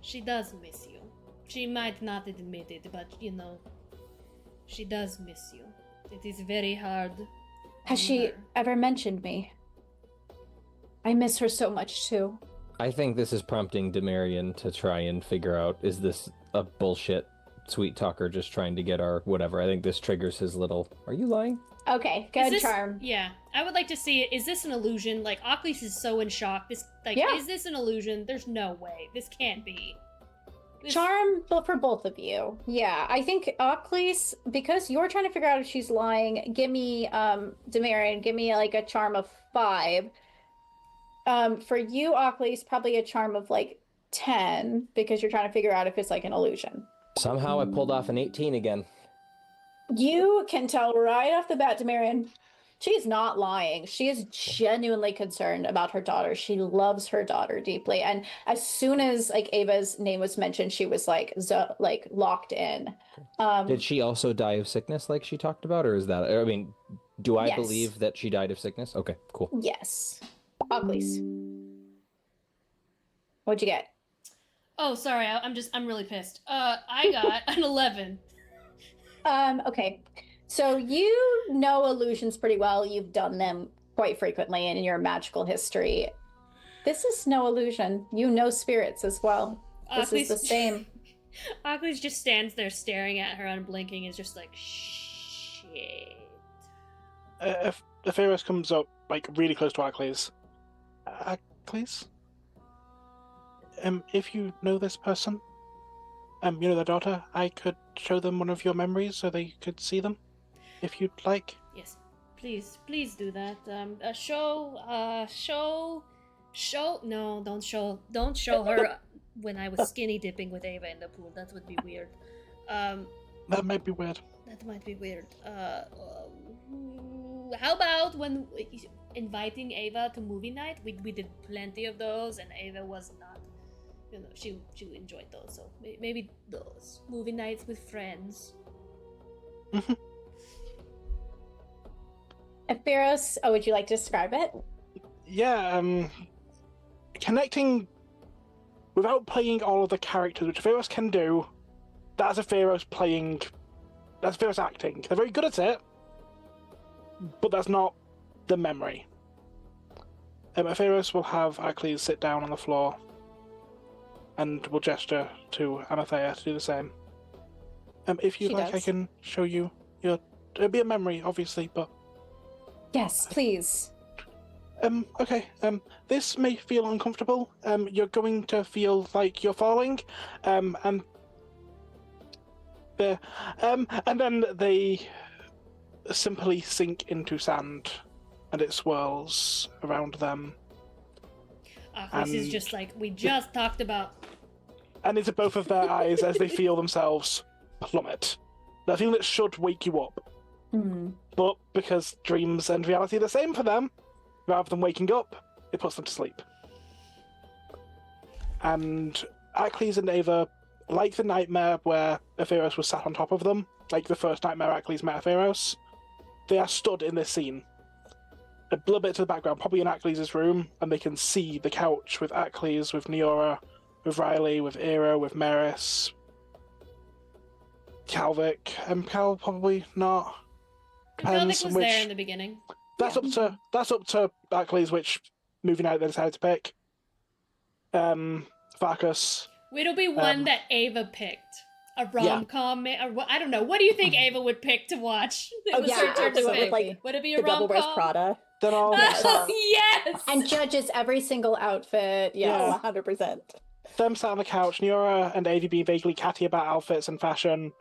She does miss you. She might not admit it, but she does miss you. It is very hard. Has she ever mentioned me? I miss her so much too. I think this is prompting Demarion to try and figure out, is this a bullshit sweet talker just trying to get our whatever? I think this triggers his little, are you lying? Okay, good charm. Yeah, I would like to see it. Is this an illusion? Like, Achlys is so in shock. Yeah. Is this an illusion? There's no way. This can't be. Charm for both of you. Yeah, I think Achlys, because you're trying to figure out if she's lying, give me, Demarion, give me like a charm of 5. For you, Achlys, probably a charm of like 10, because you're trying to figure out if it's like an illusion. Somehow I pulled off an 18 again. You can tell right off the bat, Demarion, she's not lying. She is genuinely concerned about her daughter. She loves her daughter deeply. And as soon as like Ava's name was mentioned, she was like locked in. Did she also die of sickness like she talked about? Or is that, I mean, do I Yes. believe that she died of sickness? Okay, cool. Yes. Achlys. What'd you get? Oh, sorry. I'm really pissed. I got an 11. Okay. So you know illusions pretty well. You've done them quite frequently in your magical history. This is no illusion. You know spirits as well. This is the same. Achlys just stands there staring at her, unblinking, is just like, shit. If Ephirus comes up like really close to Achlys, Achlys, if you know this person, you know their daughter, I could show them one of your memories so they could see them, if you'd like. Yes, please do that. No, don't show her when I was skinny dipping with Ava in the pool. That would be weird. That might be weird. That might be weird. How about when inviting Ava to movie night? We did plenty of those, and Ava was not. She enjoyed those. So maybe those movie nights with friends. Ephirus, would you like to describe it? Yeah, connecting without playing all of the characters, which Ephirus can do. That's Ephirus playing. That's Ephirus acting. They're very good at it, but that's not the memory. Ephirus will have Achlys sit down on the floor and will gesture to Amathea to do the same. If you'd She like, does. I can show you your. It'll be a memory, obviously, but Yes, please. okay. This may feel uncomfortable. You're going to feel like you're falling. And there. And then they simply sink into sand, and it swirls around them. Achlys is just like, we just talked about. And into both of their eyes as they feel themselves plummet. That feeling that should wake you up. But because dreams and reality are the same for them, rather than waking up, it puts them to sleep. And Achlys and Ava, like the nightmare where Ephirus was sat on top of them, like the first nightmare Achlys met Ephirus, they are stood in this scene. a little bit to the background, probably in Achlys' room, and they can see the couch with Achlys, with Neora, with Riley, with Era, with Maris, Calvic, and Cal probably not. Velvic was there in the beginning. That's up to Achlys which movie night they decided to pick. Farkas. It'll be one that Ava picked. A rom-com, or I don't know. What do you think Ava would pick to watch? Oh yeah, absolutely. Like would it be a the rom-com? Devil Wears Prada. Then all yes! And judges every single outfit. Yeah, 100%. Them sat on the couch, Neora and Avi being vaguely catty about outfits and fashion.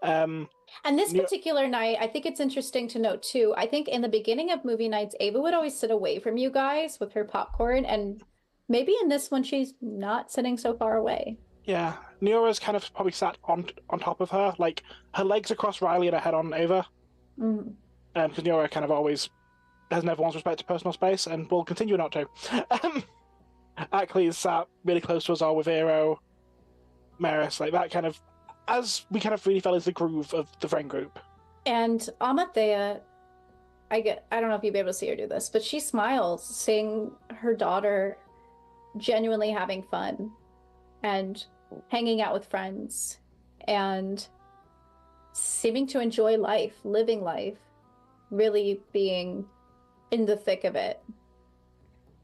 And this particular night, I think it's interesting to note too. I think in the beginning of movie nights, Ava would always sit away from you guys with her popcorn, and maybe in this one she's not sitting so far away. Yeah, Neora's kind of probably sat on top of her, like her legs across Riley and her head on Ava. Because Neora kind of always has everyone's respect to personal space, and will continue not to. Achlys sat really close to us all with Aero, Maris, like that kind of, as we kind of really fell into the groove of the friend group. And Amathea, I don't know if you'll be able to see her do this, but she smiles seeing her daughter genuinely having fun and hanging out with friends and seeming to enjoy life, living life, really being in the thick of it.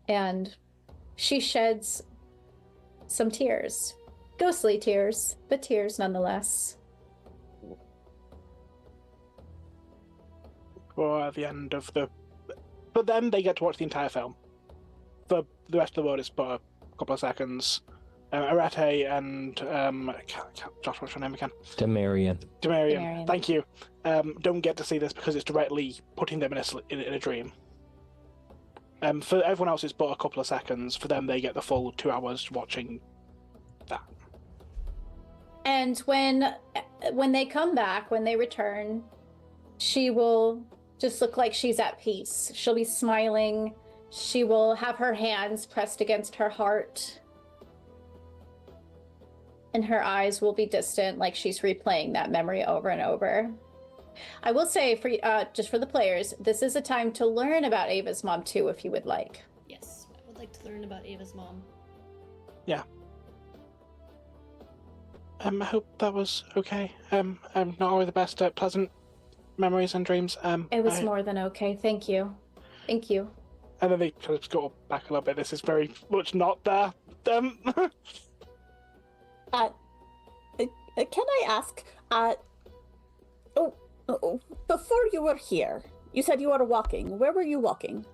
And she sheds some tears, ghostly tears, but tears nonetheless. For the end of the... But then they get to watch the entire film. For the rest of the world, it's but a couple of seconds. Arete and... Josh, what's your name again? Demarian. Thank you. Don't get to see this because it's directly putting them in a dream. For everyone else, it's but a couple of seconds. For them, they get the full 2 hours watching that. And when they come back, when they return, she will just look like she's at peace. She'll be smiling. She will have her hands pressed against her heart. And her eyes will be distant, like she's replaying that memory over and over. I will say, for just for the players, this is a time to learn about Ava's mom too, if you would like. Yes, I would like to learn about Ava's mom. Yeah. I hope that was okay. Not always the best pleasant memories and dreams. It was more than okay. Thank you. Thank you. And then they kind of go back a little bit. This is very much not there. Can I ask, before you were here, you said you were walking. Where were you walking?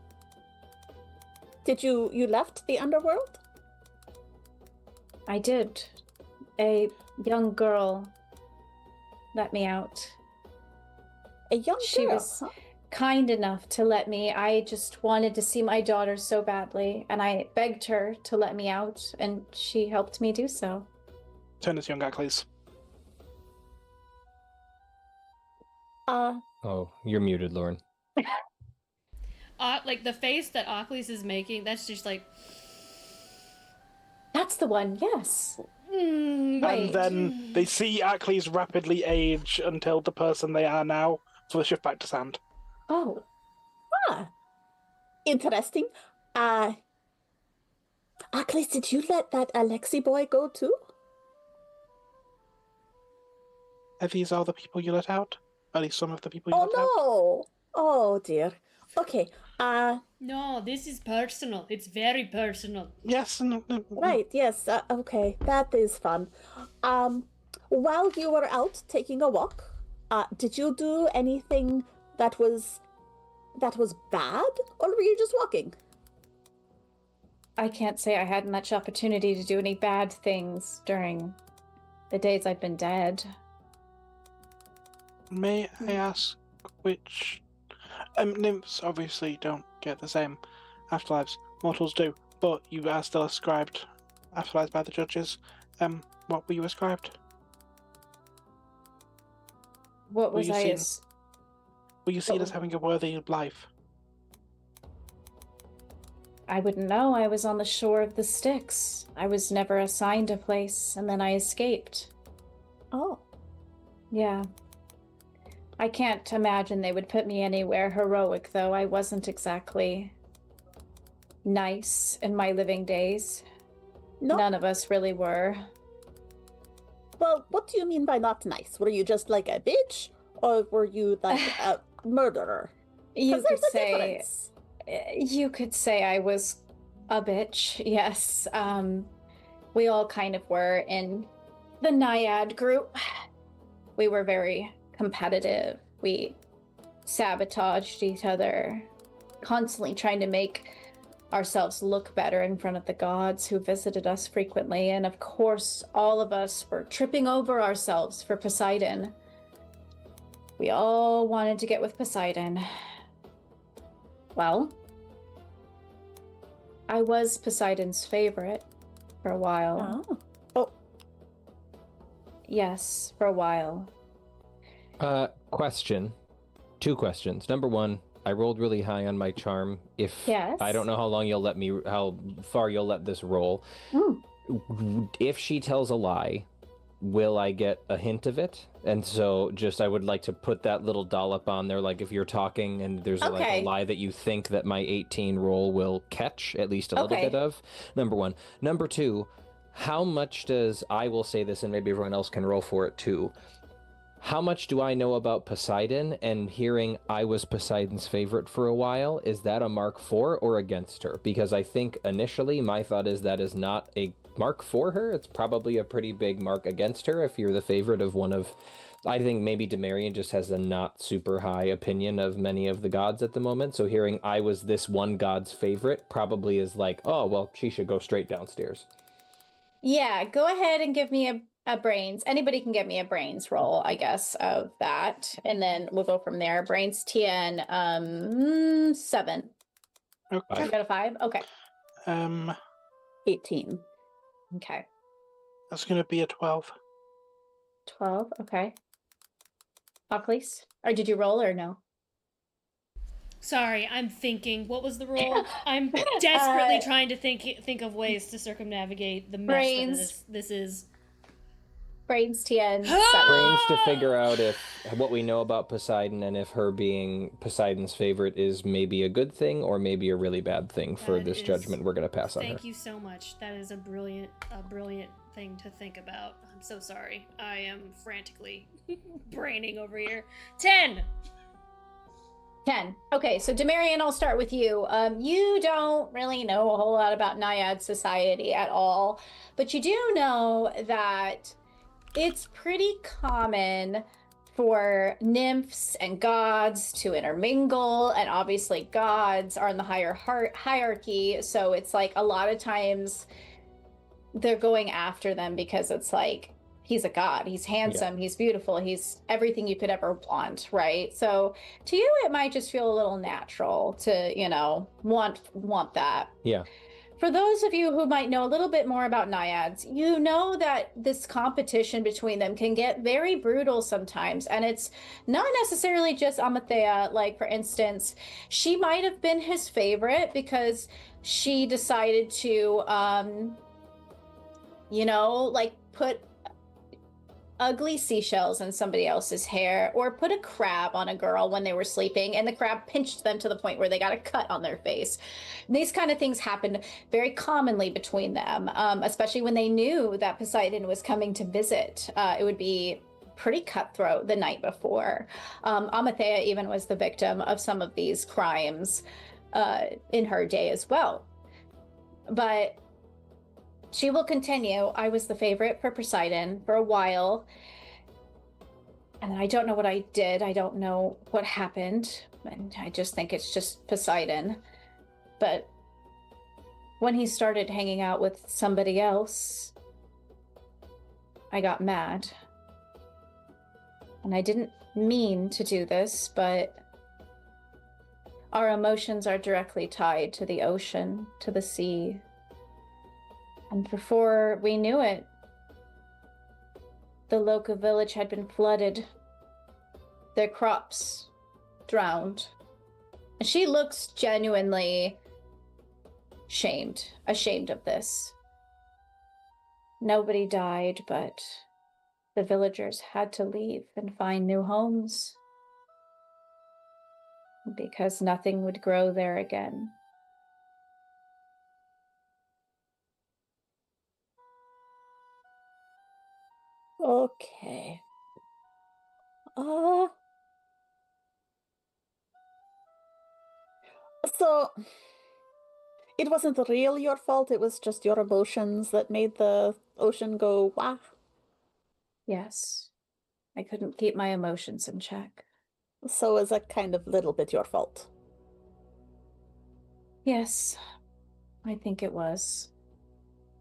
Did you left the underworld? I did. A young girl let me out. A young girl? She was kind enough to let me. I just wanted to see my daughter so badly, and I begged her to let me out, and she helped me do so. Turn this young guy, please. Oh, you're muted, Lauren. Like the face that Achlys is making, that's just like... That's the one, yes. And then they see Achlys rapidly age until the person they are now, so they shift back to sand. Oh. Interesting. Achlys, did you let that Alexi boy go too? Are these all the people you let out? At least some of the people you let out? Oh, no! Oh, dear. Okay, No, this is personal. It's very personal. Yes. Right, yes, okay, that is fun. While you were out taking a walk, did you do anything that was bad, or were you just walking? I can't say I had much opportunity to do any bad things during the days I've been dead. May I ask which... nymphs obviously don't get the same afterlives mortals do, but you are still ascribed afterlives by the judges. What were you ascribed? What was I Were you seen as having a worthy life? I wouldn't know. I was on the shore of the Styx. I was never assigned a place, and then I escaped. Oh. Yeah. I can't imagine they would put me anywhere heroic, though. I wasn't exactly nice in my living days. No. None of us really were. Well, what do you mean by not nice? Were you just like a bitch, or were you like a murderer? You 'Cause could there's a say difference. you could say I was a bitch. Yes. We all kind of were in the Naiad group. We were very competitive. We sabotaged each other, constantly trying to make ourselves look better in front of the gods who visited us frequently. And of course, all of us were tripping over ourselves for Poseidon. We all wanted to get with Poseidon. Well, I was Poseidon's favorite for a while. Oh, Yes, for a while. Question. 2 questions. Number 1, I rolled really high on my charm. Yes. I don't know how far you'll let this roll. If she tells a lie, will I get a hint of it? And so I would like to put that little dollop on there, like if you're talking and there's like a lie that you think that my 18 roll will catch at least a little bit of. Number 1. Number 2, how much does, I will say this and maybe everyone else can roll for it too, how much do I know about Poseidon, and hearing I was Poseidon's favorite for a while, is that a mark for or against her? Because I think initially my thought is that is not a mark for her. It's probably a pretty big mark against her if you're the favorite of one of, I think maybe Demarion just has a not super high opinion of many of the gods at the moment. So hearing I was this one god's favorite probably is like, oh, well, she should go straight downstairs. Yeah, go ahead and give me a brains. Anybody can give me a brains roll, I guess, of that. And then we'll go from there. Brains TN 7. Okay. You got a 5? Okay. 18. Okay. That's going to be a 12. 12. Okay. Achlys? Or did you roll or no? Sorry, I'm thinking. What was the roll? I'm desperately trying to think of ways to circumnavigate the mess Brains. that this is. Brains TN 7. Brains to figure out if what we know about Poseidon and if her being Poseidon's favorite is maybe a good thing or maybe a really bad thing for That this is- judgment we're going to pass on her. Thank you so much. That is a brilliant thing to think about. I'm so sorry. I am frantically braining over here. 10. 10. Okay, so Demarion, I'll start with you. You don't really know a whole lot about Naiad society at all, but you do know that it's pretty common for nymphs and gods to intermingle, and obviously gods are in the higher hierarchy, so it's like a lot of times they're going after them because it's like, he's a god, he's handsome, he's beautiful, he's everything you could ever want, right? So to you it might just feel a little natural to, want that. Yeah. For those of you who might know a little bit more about naiads, you know that this competition between them can get very brutal sometimes. And it's not necessarily just Amathea. Like, for instance, she might have been his favorite because she decided to, put ugly seashells in somebody else's hair, or put a crab on a girl when they were sleeping and the crab pinched them to the point where they got a cut on their face. These kind of things happened very commonly between them, especially when they knew that Poseidon was coming to visit. It would be pretty cutthroat the night before. Amathea even was the victim of some of these crimes in her day as well. But she will continue. I was the favorite for Poseidon for a while. And I don't know what I did. I don't know what happened. And I just think it's just Poseidon. But when he started hanging out with somebody else, I got mad. And I didn't mean to do this, but our emotions are directly tied to the ocean, to the sea. And before we knew it, the local village had been flooded. Their crops drowned. And she looks genuinely ashamed of this. Nobody died, but the villagers had to leave and find new homes. because nothing would grow there again. Okay. So it wasn't really your fault, it was just your emotions that made the ocean go wah. Yes. I couldn't keep my emotions in check. So it's a kind of little bit your fault. Yes, I think it was.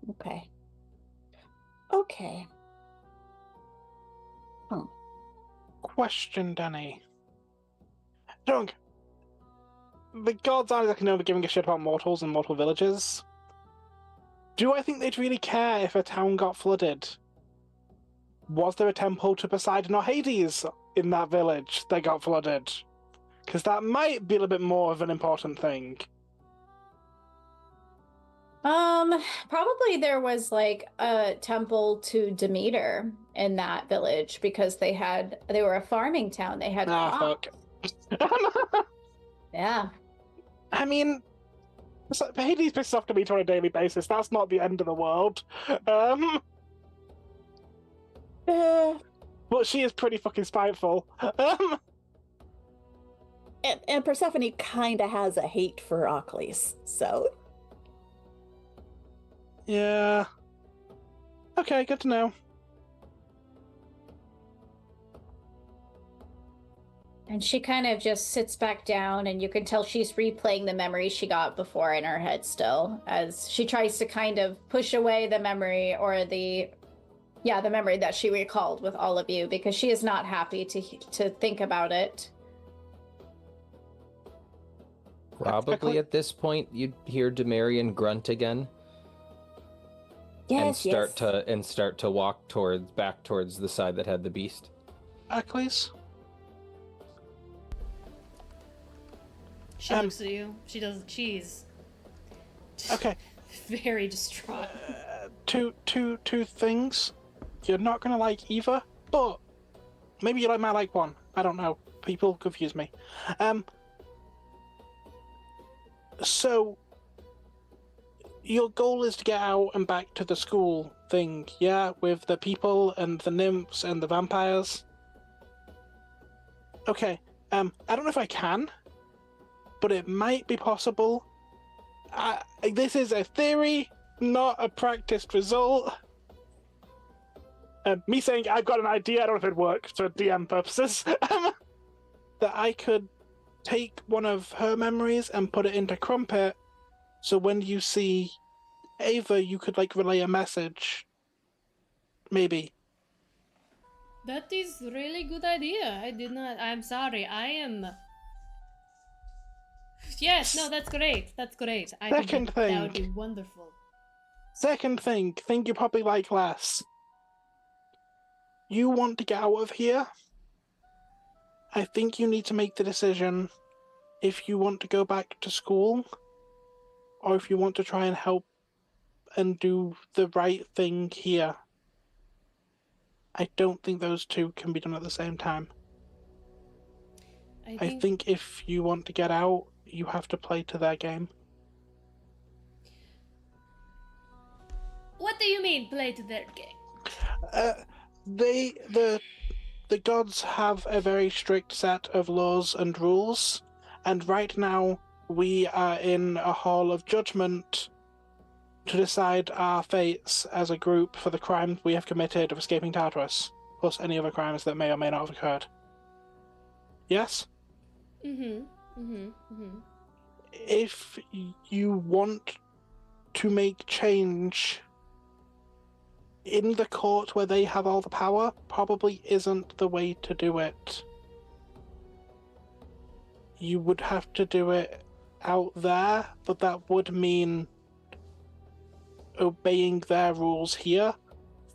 Okay. Okay. Huh. Question, Danny. Drunk. The gods aren't exactly known for giving a shit about mortals and mortal villages. Do I think they'd really care if a town got flooded? Was there a temple to Poseidon or Hades in that village that got flooded? Because that might be a little bit more of an important thing. Probably there was like a temple to Demeter in that village because they were a farming town. They had crops. Fuck. Yeah. I mean, Hades pisses off Demeter on a daily basis. That's not the end of the world. But she is pretty fucking spiteful. And Persephone kind of has a hate for Achlys, so. Yeah. Okay, good to know. And she kind of just sits back down, and you can tell she's replaying the memories she got before in her head still, as she tries to kind of push away the memory or the memory that she recalled with all of you, because she is not happy to think about it. Probably at this point, you'd hear Demarian grunt again. Yes, and start to walk back towards the side that had the beast. Achlys? She looks at you. She's Okay. very distraught. Two things. You're not gonna like either, but maybe you might like one. I don't know. People confuse me. So your goal is to get out and back to the school thing, yeah? With the people and the nymphs and the vampires? Okay, I don't know if I can, but it might be possible. This is a theory, not a practiced result. Me saying I've got an idea, I don't know if it works for DM purposes, that I could take one of her memories and put it into Crumpet, so when you see Ava, you could relay a message. Maybe. That is really good idea. I'm sorry. Yes, no, that's great. That's great. I think that would be wonderful. Second thing you probably like less. You want to get out of here? I think you need to make the decision if you want to go back to school or if you want to try and help and do the right thing here. I don't think those two can be done at the same time. I think if you want to get out, you have to play to their game. What do you mean, play to their game? The gods have a very strict set of laws and rules, and right now we are in a hall of judgment to decide our fates as a group for the crime we have committed of escaping Tartarus, plus any other crimes that may or may not have occurred. Yes? If you want to make change in the court where they have all the power, probably isn't the way to do it. You would have to do it out there, but that would mean obeying their rules here.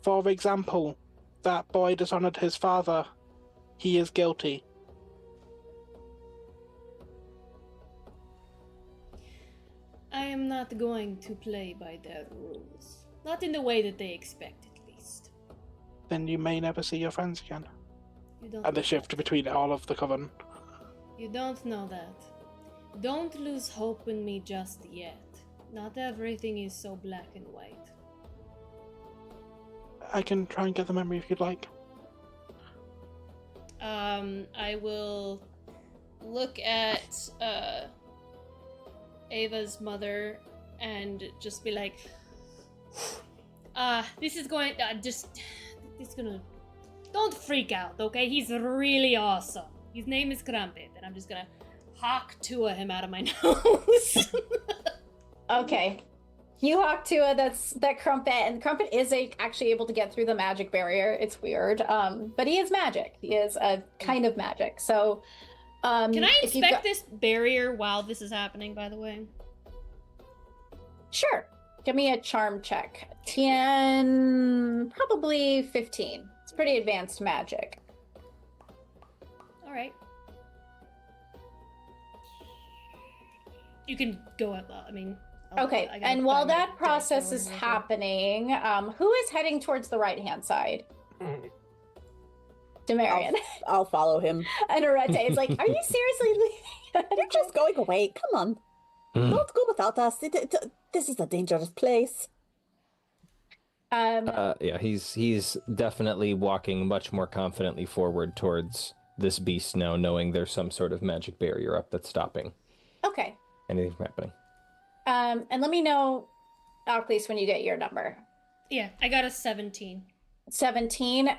For example, that boy dishonored his father. He is guilty. I am not going to play by their rules. Not in the way that they expect, at least. Then you may never see your friends again. You don't. And the shift between all of the coven. You don't know that. Don't lose hope in me just yet. Not everything is so black and white. I can try and get the memory if you'd like. I will look at Ava's mother and just be like, this is going, it's gonna, don't freak out, okay? He's really awesome. His name is Crumpet, and I'm just gonna hawk Tua him out of my nose. Okay. You hawk Tua, that Crumpet, and Crumpet is actually able to get through the magic barrier. It's weird. But he is magic. He is a kind of magic. So, Can I inspect this barrier while this is happening, by the way? Sure. Give me a charm check. 10, probably 15. It's pretty advanced magic. All right. You can go up. I mean. Okay, and while that process is happening, who is heading towards the right-hand side? Demarion. I'll follow him. And Arete is like, are you seriously leaving? You're just going away. Come on. Don't go without us. This is a dangerous place. Yeah, he's definitely walking much more confidently forward towards this beast now, knowing there's some sort of magic barrier up that's stopping Okay. anything from happening. And let me know, Achlys, when you get your number. Yeah, I got a 17. 17.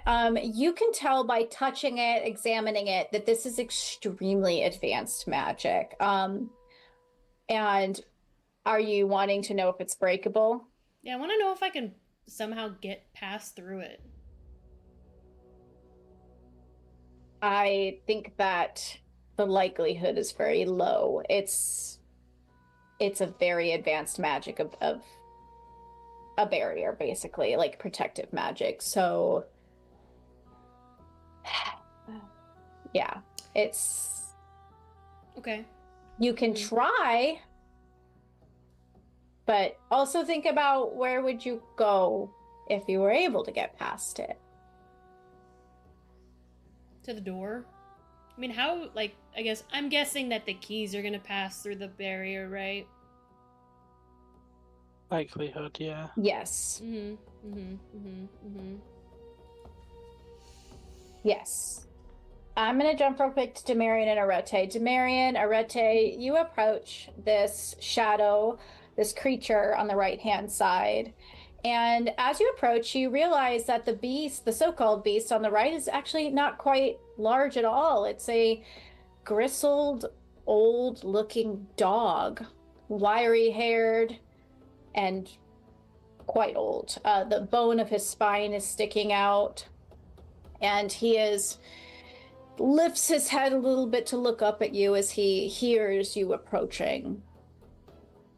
You can tell by touching it, examining it, that this is extremely advanced magic. And are you wanting to know if it's breakable? Yeah, I want to know if I can somehow get past through it. I think that the likelihood is very low. It's a very advanced magic of a barrier, basically, like protective magic. So, yeah, it's... Okay. You can try, but also think about where would you go if you were able to get past it. To the door? I mean, how, like, I guess, I'm guessing that the keys are gonna pass through the barrier, right? Likelihood, yeah. Yes. Yes. I'm going to jump real quick to Demarion and Arete. Demarion, Arete, you approach this shadow, this creature on the right-hand side. And as you approach, you realize that the beast, the so-called beast on the right, is actually not quite large at all. It's a grizzled, old-looking dog, wiry-haired, and quite old. The bone of his spine is sticking out, and he lifts his head a little bit to look up at you as he hears you approaching.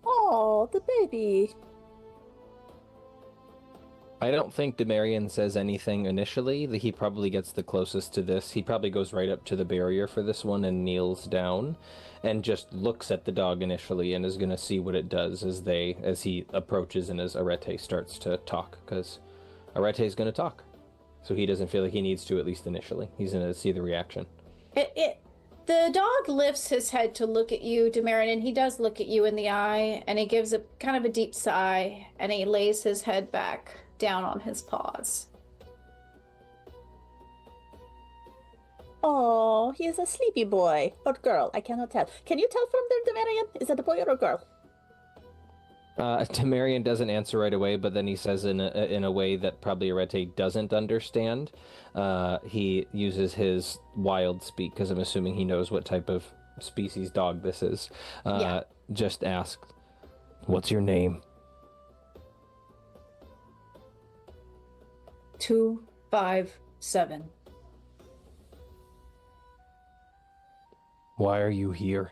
Oh, the baby. I don't think Demarion says anything initially. He probably gets the closest to this. He probably goes right up to the barrier for this one and kneels down and just looks at the dog initially and is going to see what it does as he approaches and as Arete starts to talk, because Arete is going to talk. So he doesn't feel like he needs to, at least initially. He's going to see the reaction. The dog lifts his head to look at you, Demarion, and he does look at you in the eye, and he gives a kind of a deep sigh, and he lays his head back down on his paws. Oh, he is a sleepy boy or girl. I cannot tell. Can you tell from there, Demarion? Is that a boy or a girl? Temerian doesn't answer right away, but then he says in a way that probably Arete doesn't understand. He uses his wild speak, because I'm assuming he knows what type of species dog this is. Yeah. Just asked, "What's your name?" 257. Why are you here?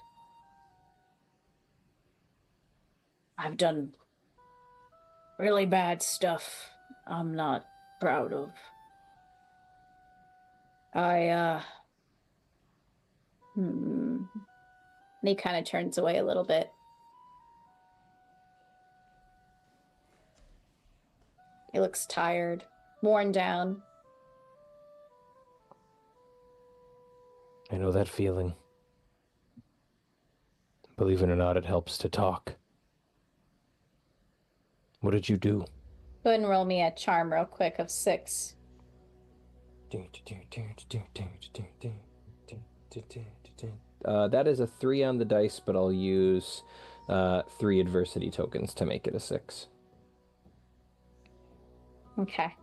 I've done really bad stuff I'm not proud of. And he kind of turns away a little bit. He looks tired, worn down. I know that feeling. Believe it or not, it helps to talk. What did you do? Go ahead and roll me a charm real quick of 6. That is a 3 on the dice, but I'll use 3 adversity tokens to make it a 6. Okay.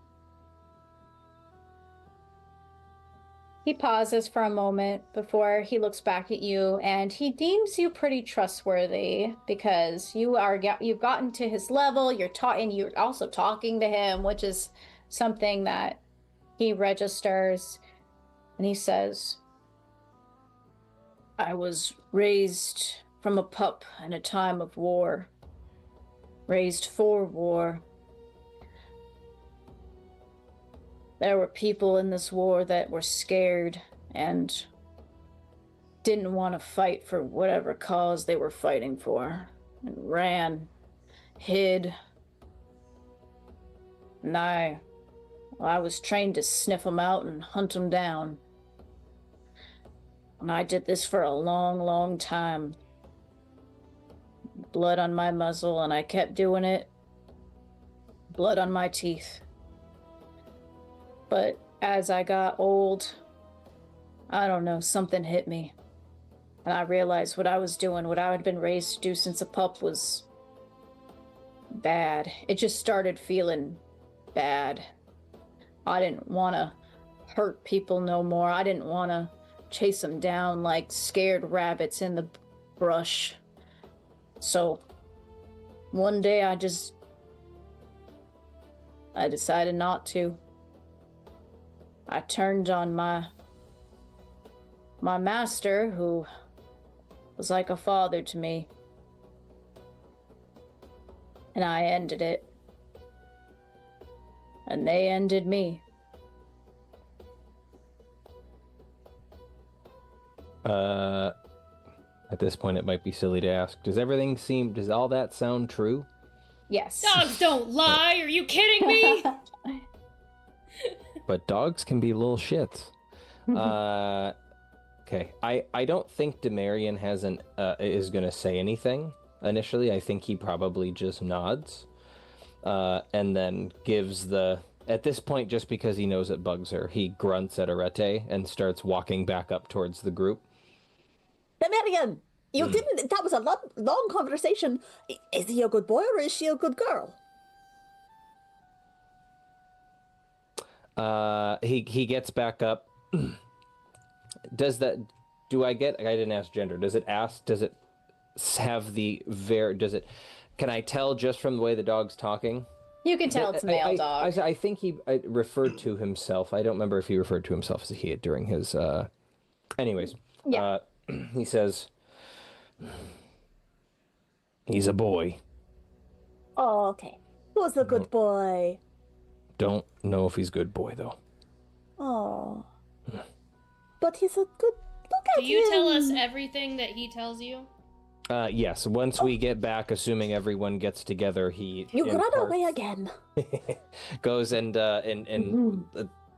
He pauses for a moment before he looks back at you, and he deems you pretty trustworthy because you've gotten to his level. And you're also talking to him, which is something that he registers. And he says, "I was raised from a pup in a time of war, raised for war. There were people in this war that were scared and didn't want to fight for whatever cause they were fighting for, and ran, hid. And I was trained to sniff them out and hunt them down. And I did this for a long, long time. Blood on my muzzle, and I kept doing it. Blood on my teeth. But as I got old, I don't know, something hit me. And I realized what I was doing, what I had been raised to do since a pup, was bad. It just started feeling bad. I didn't want to hurt people no more. I didn't want to chase them down like scared rabbits in the brush. So one day I decided not to. I turned on my master, who was like a father to me. And I ended it. And they ended me. At this point, it might be silly to ask, does all that sound true? Yes. Dogs don't lie. Are you kidding me? But dogs can be little shits. Okay. I don't think Demarion is going to say anything initially. I think he probably just nods. And then gives at this point, just because he knows it bugs her, he grunts at Arete and starts walking back up towards the group. Demarion, you didn't. That was a long conversation. Is he a good boy or is she a good girl? He gets back up. I didn't ask gender. Does it can I tell just from the way the dog's talking? You can tell it's a male dog. I think he referred to himself. I don't remember if he referred to himself as a he during his, anyways. Yeah. He says, he's a boy. Oh, okay. Who's a good boy? Don't know if he's a good boy, though. Oh. But he's a good... Look at Do you him. tell us everything that he tells you? Yes. Once we get back, assuming everyone gets together, You run away again. goes and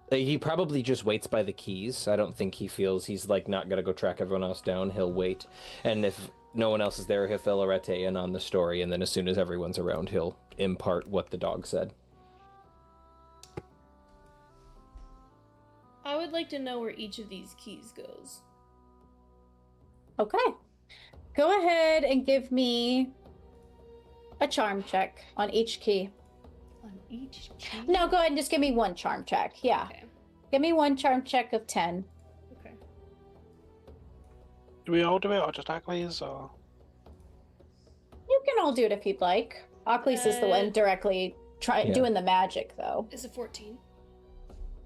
he probably just waits by the keys. I don't think he feels he's like not gonna go track everyone else down. He'll wait, and if no one else is there, he'll fill Arete in on the story, and then as soon as everyone's around, he'll impart what the dog said. I would like to know where each of these keys goes. Okay. Go ahead and give me a charm check on each key. On each key? No, go ahead and just give me one charm check. Yeah. Okay. Give me one charm check of 10. Okay. Do we all do it, or just Achlys, or? You can all do it if you'd like. Achlys is the one directly doing the magic, though. Is it 14?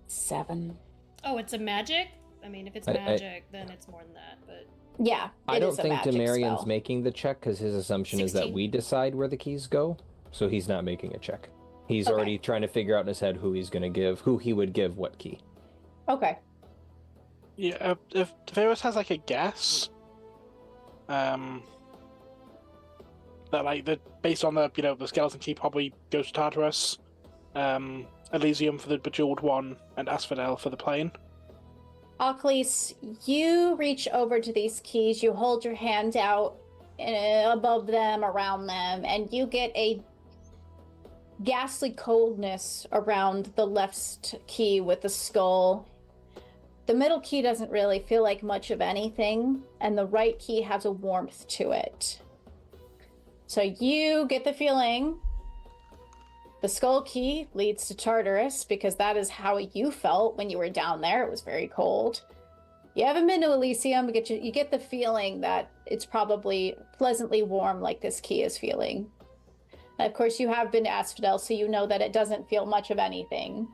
7. Oh, it's a magic? I mean, if it's magic, then it's more than that, but... Yeah, I don't think Demarion's spell. making the check because his assumption is that 16. we decide where the keys go, so he's not making a check. He's already trying to figure out in his head who he would give what key. Okay. Yeah, if Virus has like a guess, that based on the skeleton key probably goes to Tartarus, Elysium for the bejeweled one, and Asphodel for the plane. Achlys, you reach over to these keys, you hold your hand out, above them, around them, and you get a ghastly coldness around the left key with the skull. The middle key doesn't really feel like much of anything, and the right key has a warmth to it. So you get the feeling the skull key leads to Tartarus, because that is how you felt when you were down there. It was very cold. You haven't been to Elysium, but you get the feeling that it's probably pleasantly warm like this key is feeling. Of course, you have been to Asphodel, so you know that it doesn't feel much of anything.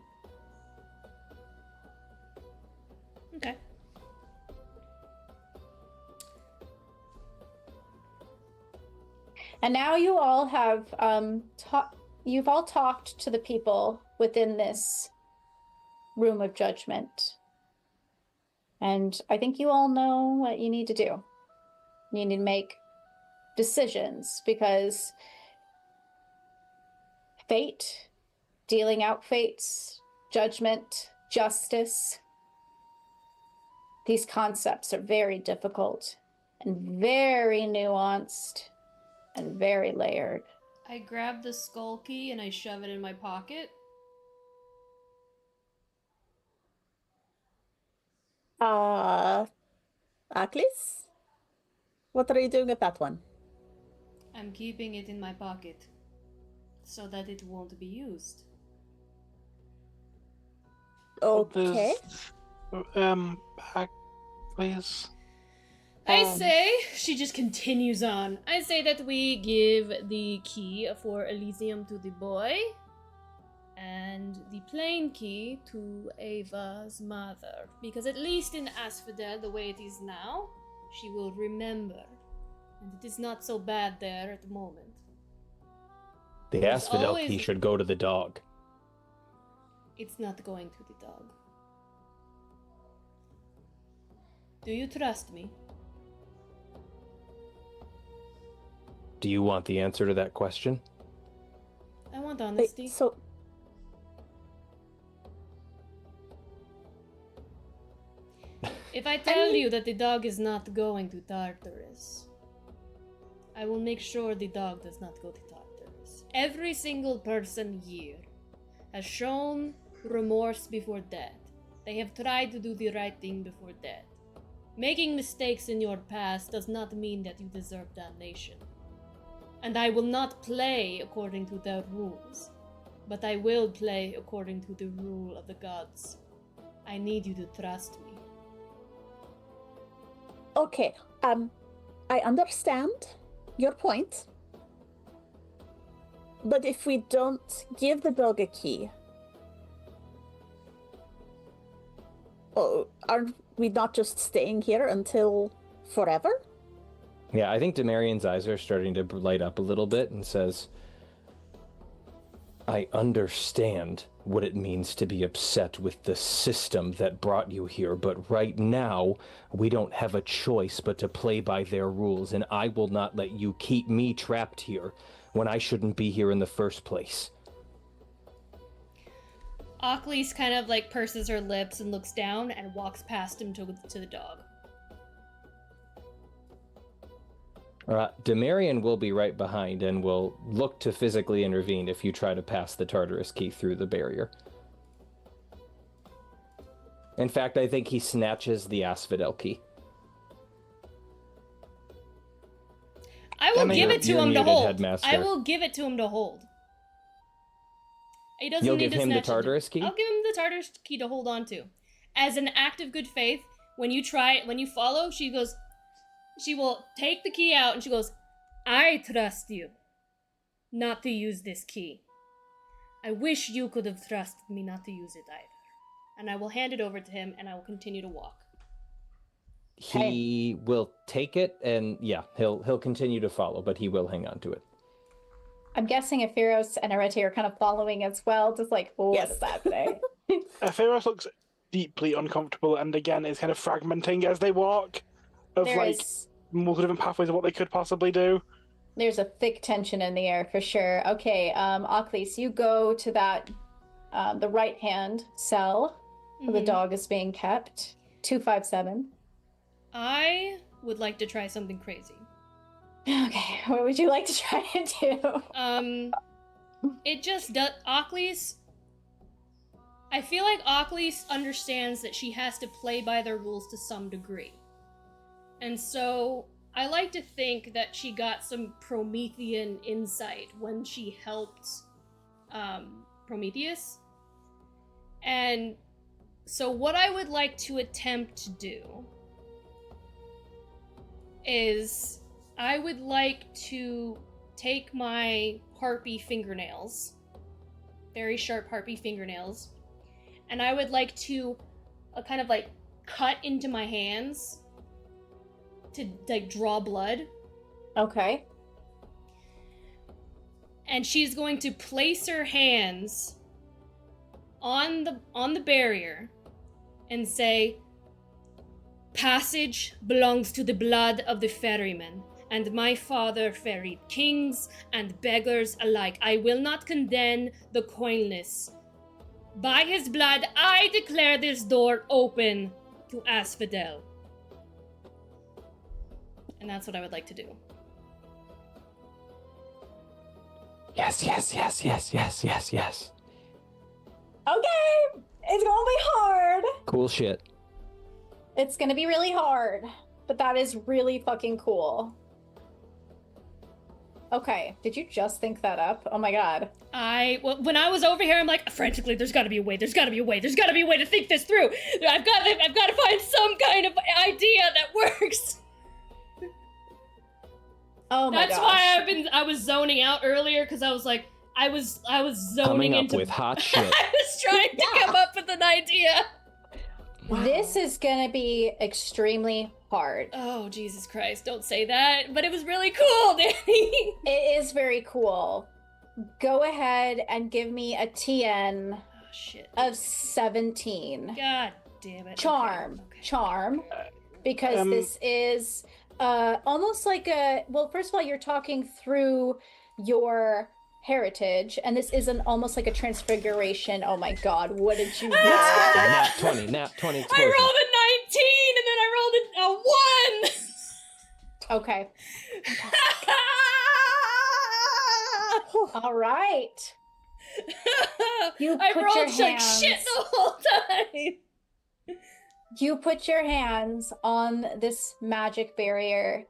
Okay. And now you all have you've all talked to the people within this room of judgment. And I think you all know what you need to do. You need to make decisions, because fate, dealing out fates, judgment, justice, these concepts are very difficult and very nuanced and very layered. I grab the skull key and I shove it in my pocket. Achlys? What are you doing with that one? I'm keeping it in my pocket so that it won't be used. Okay. Back, please. I say, she just continues on. I say that we give the key for Elysium to the boy, and the plain key to Ava's mother. Because at least in Asphodel, the way it is now, she will remember. And it is not so bad there at the moment. The There's Asphodel always- key should go to the dog. It's not going to the dog. Do you trust me? Do you want the answer to that question? I want Wait, honesty. so If I tell you that the dog is not going to Tartarus, I will make sure the dog does not go to Tartarus. Every single person here has shown remorse before death. They have tried to do the right thing before death. Making mistakes in your past does not mean that you deserve damnation. And I will not play according to their rules, but I will play according to the rule of the gods. I need you to trust me. okay, I understand your point. But if we don't give the dog a key, are we not just staying here until forever? Yeah, I think Demarian's eyes are starting to light up a little bit and says, I understand what it means to be upset with the system that brought you here, but right now, we don't have a choice but to play by their rules, and I will not let you keep me trapped here when I shouldn't be here in the first place. Achlys kind of like purses her lips and looks down and walks past him to the dog. Demarian will be right behind and will look to physically intervene if you try to pass the Tartarus key through the barrier. In fact, I think he snatches the Asphodel key. I will give it to you're him to muted, hold. Headmaster. I will give it to him to hold. He doesn't You'll need give to him the snatch it. Tartarus key? I'll give him the Tartarus key to hold on to. As an act of good faith, when you follow, she will take the key out and she goes, I trust you not to use this key. I wish you could have trusted me not to use it either. And I will hand it over to him and I will continue to walk. He will take it and he'll continue to follow, but he will hang on to it. I'm guessing Ephiros and Arete are kind of following as well, just like, what Yes. is happening? Ephiros looks deeply uncomfortable, and again is kind of fragmenting as they walk, of multiple different pathways of what they could possibly do. There's a thick tension in the air for sure. Okay, Achlys, you go to that, the right-hand cell where the dog is being kept. 257. I would like to try something crazy. Okay, what would you like to try and do? It just does. Achlys. I feel like Achlys understands that she has to play by their rules to some degree. And so I like to think that she got some Promethean insight when she helped Prometheus. And so what I would like to attempt to do is I would like to take my harpy fingernails, very sharp harpy fingernails, and I would like to kind of like cut into my hands to like draw blood. Okay. And she's going to place her hands on the barrier and say, "Passage belongs to the blood of the ferryman, and my father ferried kings and beggars alike. I will not condemn the coinless. By his blood, I declare this door open to Asphodel." And that's what I would like to do. Yes. Okay, it's gonna be hard. Cool shit. It's gonna be really hard, but that is really fucking cool. Okay, did you just think that up? Oh my god. When I was over here, I'm like, frantically, there's gotta be a way to think this through. I've got to find some kind of idea that works. Oh my That's gosh. why I was zoning out earlier, because I was like, I was zoning Coming up into with hot shit. I was trying to come up with an idea. This is gonna be extremely hard. Oh, Jesus Christ, don't say that. But it was really cool, Danny. It is very cool. Go ahead and give me a TN Oh, shit. of 17. God damn it. Charm. Okay. Charm. Because this is almost like a... Well, first of all, you're talking through your heritage, and this isn't almost like a transfiguration. Oh my god, what did you do? Nat 20 I explosion. rolled a 19 and then I rolled a 1. Okay. All right. You I put rolled your like shit hands- the whole time. You put your hands on this magic barrier,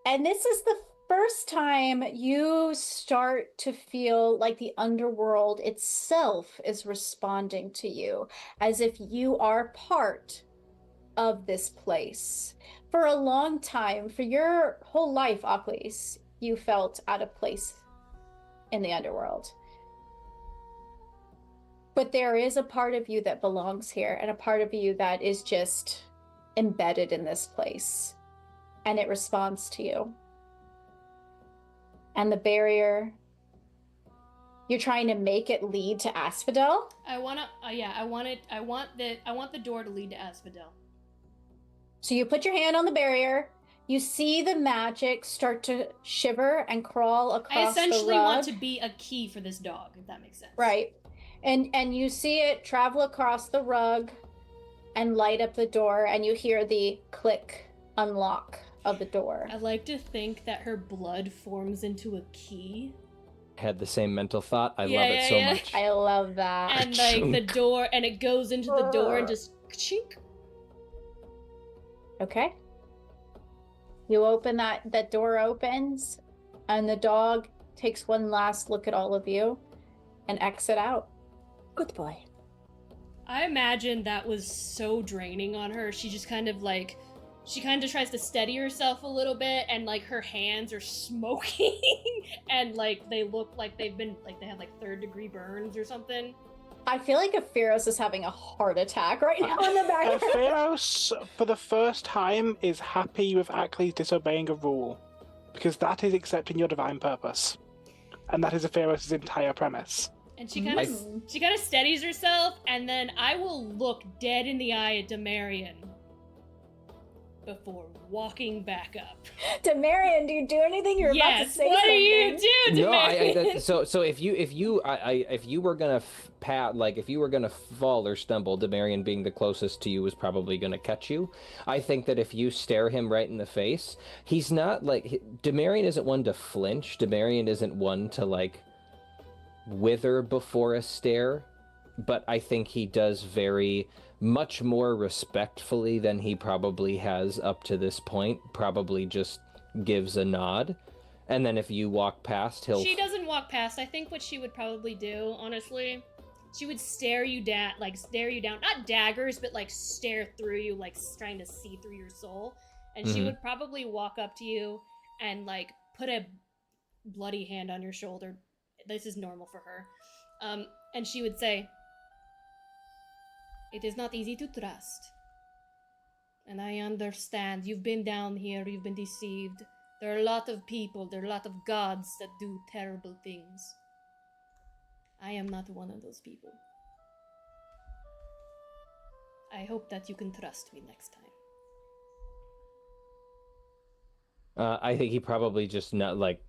and this is the first time you start to feel like the underworld itself is responding to you, as if you are part of this place. For a long time, for your whole life, Achlys, you felt out of place in the underworld. But there is a part of you that belongs here, and a part of you that is just embedded in this place, and it responds to you. And the barrier, you're trying to make it lead to Asphodel? I want the door to lead to Asphodel. So you put your hand on the barrier, you see the magic start to shiver and crawl across the rug. I essentially want to be a key for this dog, if that makes sense. Right. And you see it travel across the rug and light up the door, and you hear the click unlock of the door. I like to think that her blood forms into a key. Had the same mental thought. I love Yeah, it so yeah. much. I love that. And like the door, and it goes into the door and just chink. Okay. You open that door opens, and the dog takes one last look at all of you and exit out. Good boy. I imagine that was so draining on her. She just kind of tries to steady herself a little bit, and like her hands are smoking and like they look like they have like 3rd-degree burns or something. I feel like Aphiros is having a heart attack right now in the back. Aphiros, for the first time, is happy with Achlys disobeying a rule, because that is accepting your divine purpose, and that is Aphiros' entire premise. And she kind of steadies herself, and then I will look dead in the eye at Demarion. before walking back up. Demarian, do you do anything? You're about to Yes, say what do something. you do, No, Demarian? so if you were gonna if you were gonna fall or stumble, Demarian being the closest to you was probably gonna catch you. I think that if you stare him right in the face, he's not like Demarian isn't one to flinch. Demarian isn't one to like wither before a stare, but I think he does very much more respectfully than he probably has up to this point. Probably just gives a nod. And then if you walk past, he'll... She doesn't walk past. I think what she would probably do, honestly, she would stare you down, not daggers, but like stare through you, like trying to see through your soul. And she would probably walk up to you and like put a bloody hand on your shoulder. This is normal for her. And she would say, "It is not easy to trust. And I understand. You've been down here, you've been deceived. There are a lot of people, there are a lot of gods that do terrible things. I am not one of those people. I hope that you can trust me next time." I think he probably just not like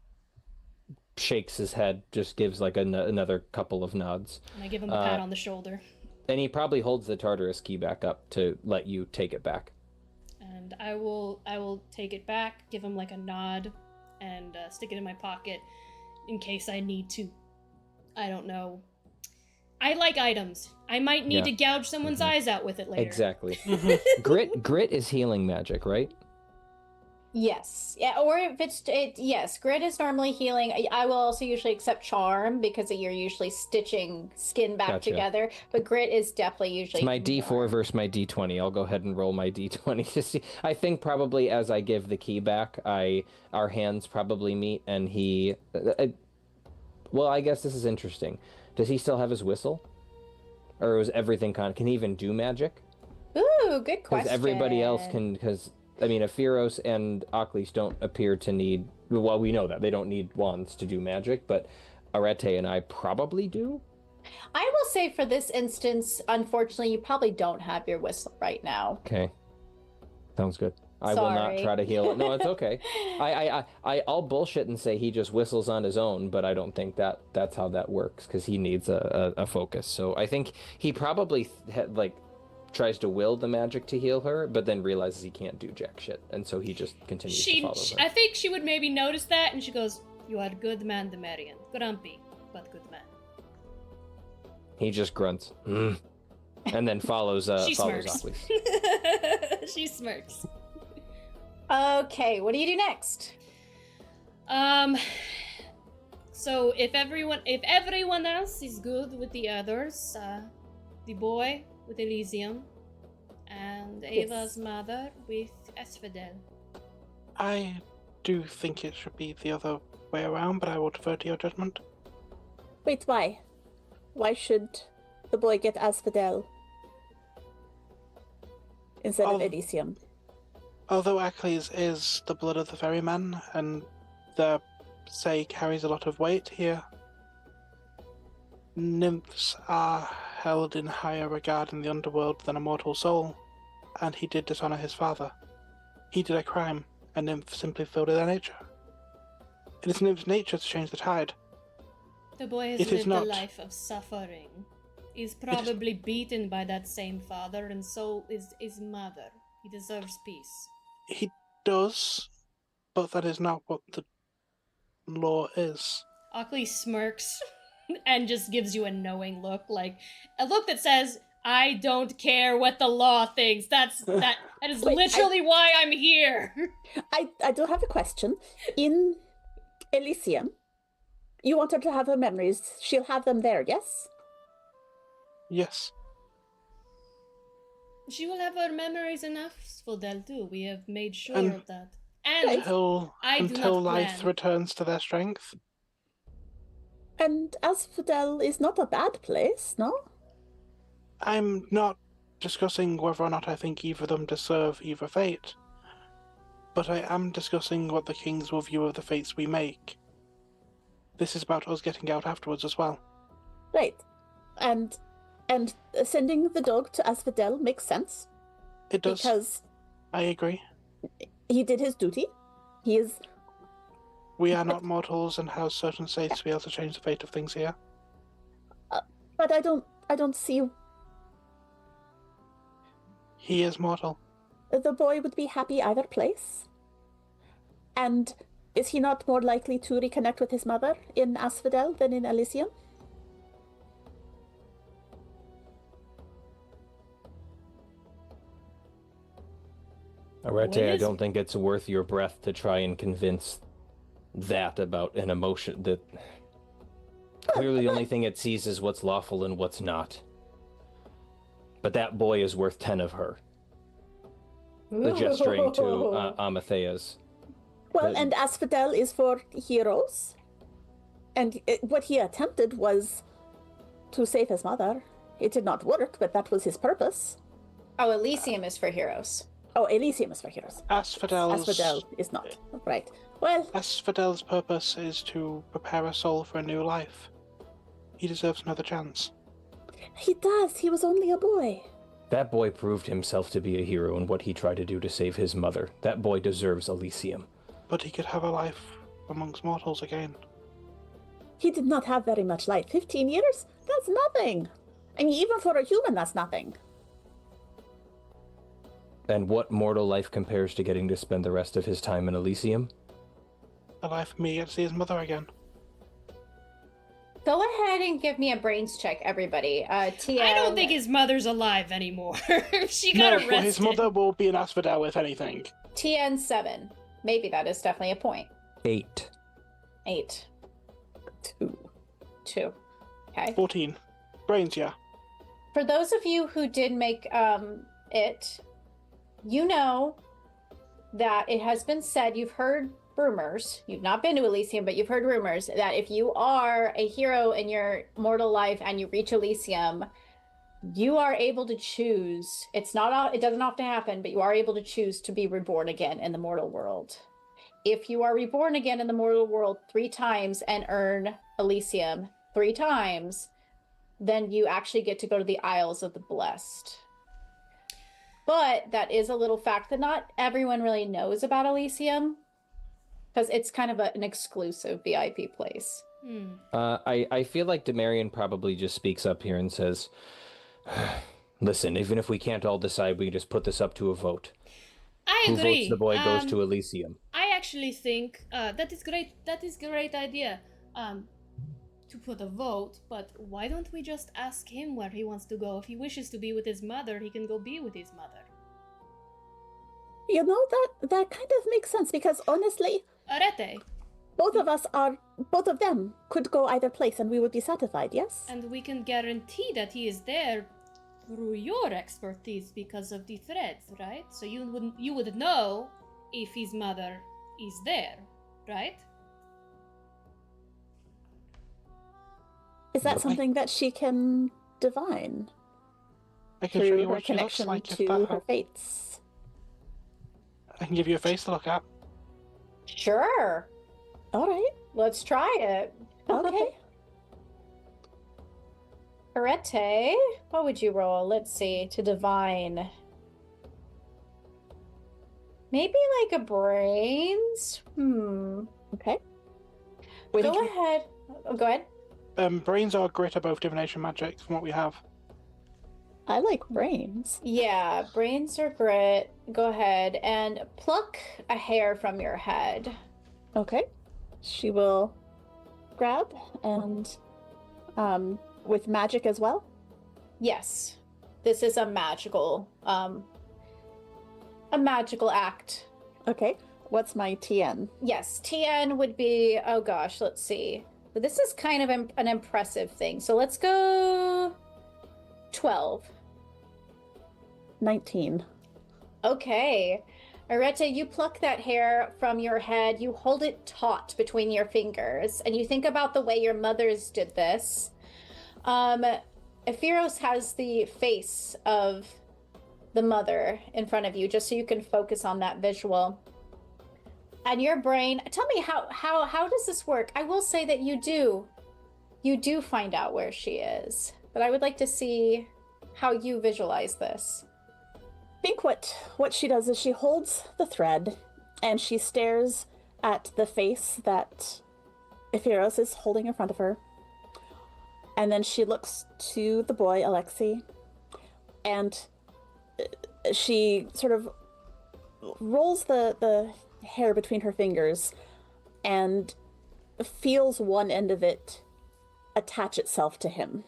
shakes his head, just gives like another couple of nods. And I give him a pat on the shoulder. And he probably holds the Tartarus key back up to let you take it back. And I will take it back, give him like a nod, and stick it in my pocket in case I need to. I don't know. I like items. I might need to gouge someone's eyes out with it later. Exactly. Grit is healing magic, right? Yes. Yeah, or if yes, grit is normally healing. I will also usually accept charm because you're usually stitching skin back together, but grit is definitely usually It's my D4 versus my D20. I'll go ahead and roll my D20 to see. I think probably as I give the key back, our hands probably meet, and he well, I guess this is interesting. Does he still have his whistle? Or is everything can he even do magic? Ooh, good question. Because everybody else can, I mean, Aphiros and Achlys don't appear to need... Well, we know that. They don't need wands to do magic, but Arete and I probably do. I will say for this instance, unfortunately, you probably don't have your whistle right now. Okay. Sounds good. I will not try to heal it. No, it's okay. I'll bullshit and say he just whistles on his own, but I don't think that's how that works, because he needs a focus. So I think he probably tries to will the magic to heal her, but then realizes he can't do jack shit, and so he just continues to follow her. I think she would maybe notice that, and she goes, "You are a good man, Demarian. Grumpy, but good man." He just grunts, and then follows smirks. Achlys. She smirks. Okay, what do you do next? So if everyone else is good with the others, the boy with Elysium, and Ava's mother with Asphodel. I do think it should be the other way around, but I will defer to your judgment. Wait, why? Why should the boy get Asphodel instead of Elysium? Although Achlys is the blood of the ferryman, and the say carries a lot of weight here, nymphs are held in higher regard in the underworld than a mortal soul, and he did dishonor his father. He did a crime, and nymph simply filled with their nature. It is nymph's nature to change the tide. The boy has lived a life of suffering. He's probably beaten by that same father, and so is his mother. He deserves peace. He does, but that is not what the law is. Achlys smirks and just gives you a knowing look, like a look that says, "I don't care what the law thinks. That is literally why I'm here." I do have a question. In Elysium, you want her to have her memories. She'll have them there, yes? Yes. She will have her memories enough, Svodel, too. We have made sure of that. And until life returns to their strength. And Asphodel is not a bad place, no? I'm not discussing whether or not I think either of them deserve either fate, but I am discussing what the kings will view of the fates we make. This is about us getting out afterwards as well. Right. And sending the dog to Asphodel makes sense. It does. Because I agree. he did his duty. He is. We are not mortals and have certain states to be able to change the fate of things here. But I don't see. He is mortal. The boy would be happy either place. And is he not more likely to reconnect with his mother in Asphodel than in Elysium? Arete, I don't think it's worth your breath to try and convince that about an emotion that clearly the only thing it sees is what's lawful and what's not. But that boy is worth 10 of her. The gesturing to Amatheus. Well, and Asphodel is for heroes. And what he attempted was to save his mother. It did not work, but that was his purpose. Oh, Elysium is for heroes. Oh, Elysium is for heroes. Asphodel is not. Right. Well, Asphodel's purpose is to prepare a soul for a new life. He deserves another chance. he does. He was only a boy. That boy proved himself to be a hero in what he tried to do to save his mother. That boy deserves Elysium. But he could have a life amongst mortals again. He did not have very much life. 15 years? That's nothing. I mean, even for a human, that's nothing. And what mortal life compares to getting to spend the rest of his time in Elysium? A life for me to see his mother again. Go ahead and give me a brains check, everybody. TM. I don't think his mother's alive anymore. She got No, arrested. but his mother will be an Asphodel, if anything. TN 7. Maybe that is definitely a point. 8. 8. 2. 2. Okay. 14. Brains, yeah. For those of you who did make it, you know that it has been said, you've heard rumors, you've not been to Elysium, but you've heard rumors that if you are a hero in your mortal life and you reach Elysium, you are able to choose. It doesn't often happen, but you are able to choose to be reborn again in the mortal world. If you are reborn again in the mortal world 3 times and earn Elysium 3 times, then you actually get to go to the Isles of the Blessed. But that is a little fact that not everyone really knows about Elysium, because it's kind of an exclusive VIP place. I feel like Demarion probably just speaks up here and says, listen, even if we can't all decide, we can just put this up to a vote. I Who agree. votes the boy goes to Elysium. I actually think that is great. That is a great idea. To put a vote, but why don't we just ask him where he wants to go? If he wishes to be with his mother, he can go be with his mother. You know, that kind of makes sense, because honestly, Arete, both of them could go either place and we would be satisfied, yes? and we can guarantee that he is there through your expertise because of the threads, right? So you would know if his mother is there, right? Is that Okay. something that she can divine I can show through you her what she looks connection like if to that her helps. fates? I can give you a face to look at. Sure. All right. Let's try it. Okay. Arete, what would you roll? Let's see, to divine. Maybe like a brains? Okay. Go ahead. Oh, go ahead. Brains or grit are both divination magic from what we have. I like brains. Yeah, brains or grit. Go ahead and pluck a hair from your head. Okay. She will grab and with magic as well. Yes, this is a magical act. Okay. What's my TN? Yes, TN would be, oh gosh, let's see. But this is kind of an impressive thing. So let's go 12. 19. Okay. Arete, you pluck that hair from your head, you hold it taut between your fingers, and you think about the way your mothers did this. Ephiros has the face of the mother in front of you, just so you can focus on that visual. And your brain, tell me how does this work? I will say that you do find out where she is, but I would like to see how you visualize this. think what she does is she holds the thread and she stares at the face that Ephiros is holding in front of her. And then she looks to the boy, Alexei, and she sort of rolls the hair between her fingers and feels one end of it attach itself to him.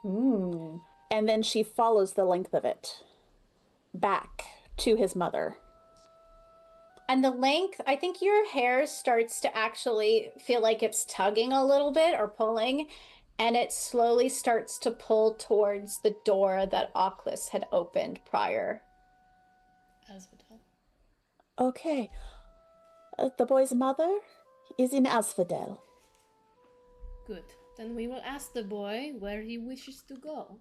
Ooh. And then she follows the length of it back to his mother. And the length, I think your hair starts to actually feel like it's tugging a little bit or pulling, and it slowly starts to pull towards the door that Achlys had opened prior. Asphodel. Okay. The boy's mother is in Asphodel. Good. Then we will ask the boy where he wishes to go.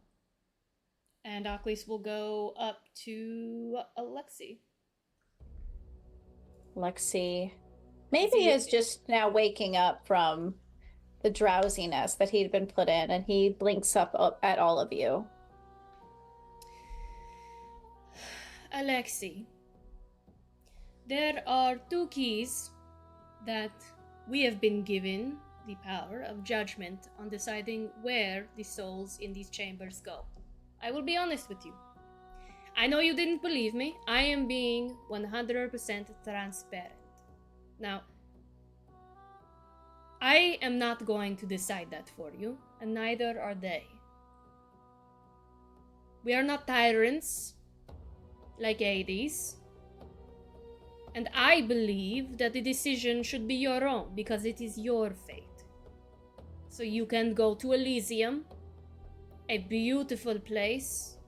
And Achlys will go up to Alexei. Lexi maybe is just now waking up from the drowsiness that he'd been put in, and he blinks up at all of you. Alexei, there are 2 keys that we have been given the power of judgment on deciding where the souls in these chambers go. I will be honest with you. I know you didn't believe me. I am being 100% transparent. Now, I am not going to decide that for you, and neither are they. We are not tyrants like Hades, and I believe that the decision should be your own because it is your fate. So you can go to Elysium, a beautiful place,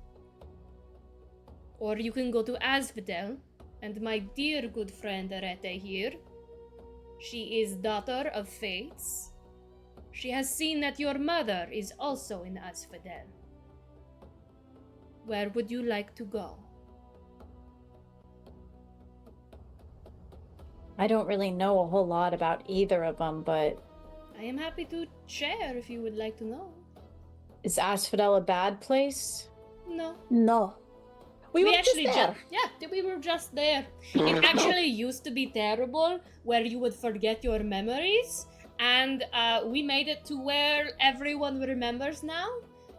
or you can go to Asphodel, and my dear good friend Arete here, she is daughter of Fates. She has seen that your mother is also in Asphodel. Where would you like to go? I don't really know a whole lot about either of them, but I am happy to share if you would like to know. is Asphodel a bad place? No. No. We were actually just there. we were just there. It actually used to be terrible, where you would forget your memories, and we made it to where everyone remembers now,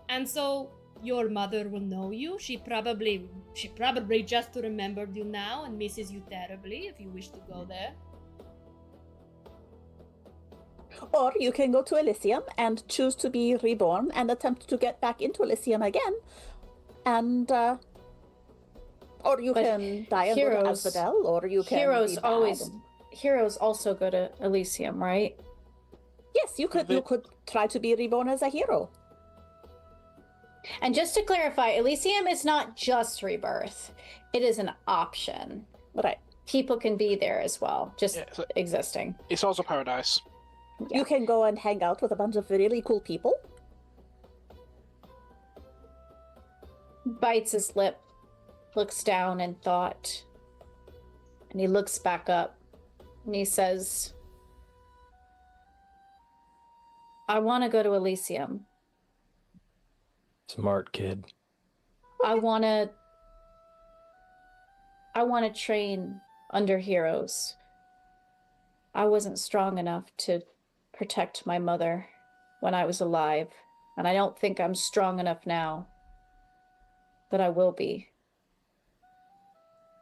and so your mother will know you. She probably just remembered you now and misses you terribly if you wish to go there. Or you can go to Elysium and choose to be reborn and attempt to get back into Elysium again. And, or you can die and go to Asphodel, or you can Heroes also go to Elysium, right? Yes, you could try to be reborn as a hero. And just to clarify, Elysium is not just rebirth. It is an option. Right. People can be there as well, just existing. It's also paradise. Yeah. You can go and hang out with a bunch of really cool people. Bites his lip, looks down in thought, and he looks back up, and he says, I want to go to Elysium. Smart kid. I want to train under heroes. I wasn't strong enough to protect my mother when I was alive, and I don't think I'm strong enough now. But I will be.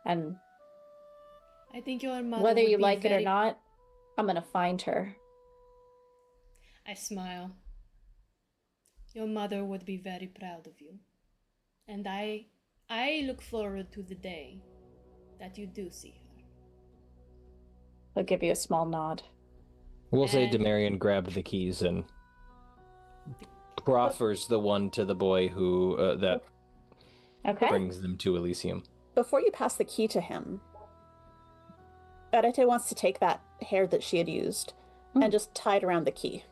And I think your mother whether would you be like it or very... not, I'm gonna find her. I smile. Your mother would be very proud of you. And I look forward to the day that you do see her. I'll give you a small nod. We'll say And- Demarion grabbed the keys and proffers the one to the boy who that Okay. brings them to Elysium. Before you pass the key to him, Arete wants to take that hair that she had used and just tie it around the key.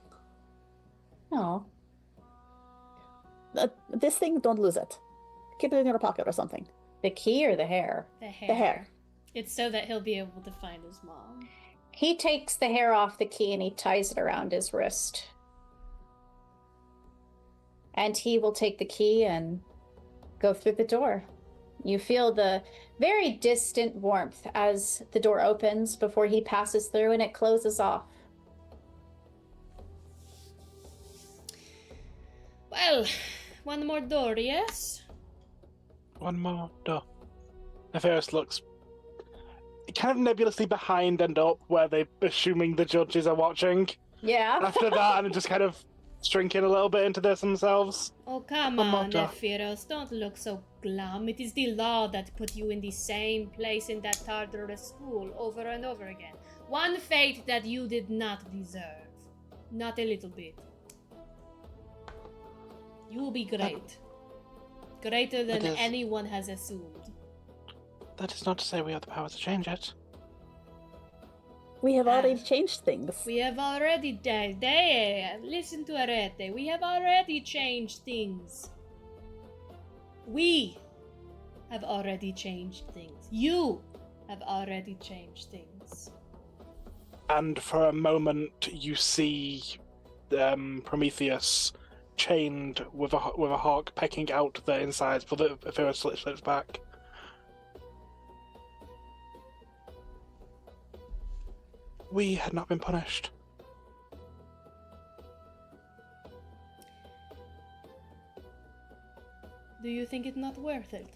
Oh. This thing, don't lose it. Keep it in your pocket or something. The key or the hair? The hair. The hair. It's so that he'll be able to find his mom. He takes the hair off the key and he ties it around his wrist. And he will take the key and go through the door. You feel the very distant warmth as the door opens before he passes through and it closes off. Well, one more door, yes? One more door. Neferus looks kind of nebulously behind and up where they're assuming the judges are watching. Yeah. After that, and just kind of shrinking a little bit into this themselves. Oh, come One more on, door. Nephiros, don't look so glum. It is the law that put you in the same place in that Tartarus school over and over again. One fate that you did not deserve. Not a little bit. You will be great. Greater than is- anyone has assumed. That is not to say we have the power to change it. We have already changed things. We have already listen to Arete. We have already changed things. We have already changed things. You have already changed things. And for a moment, you see Prometheus chained with a hawk pecking out the insides, but the Ephira slips back. We had not been punished. Do you think it not worth it?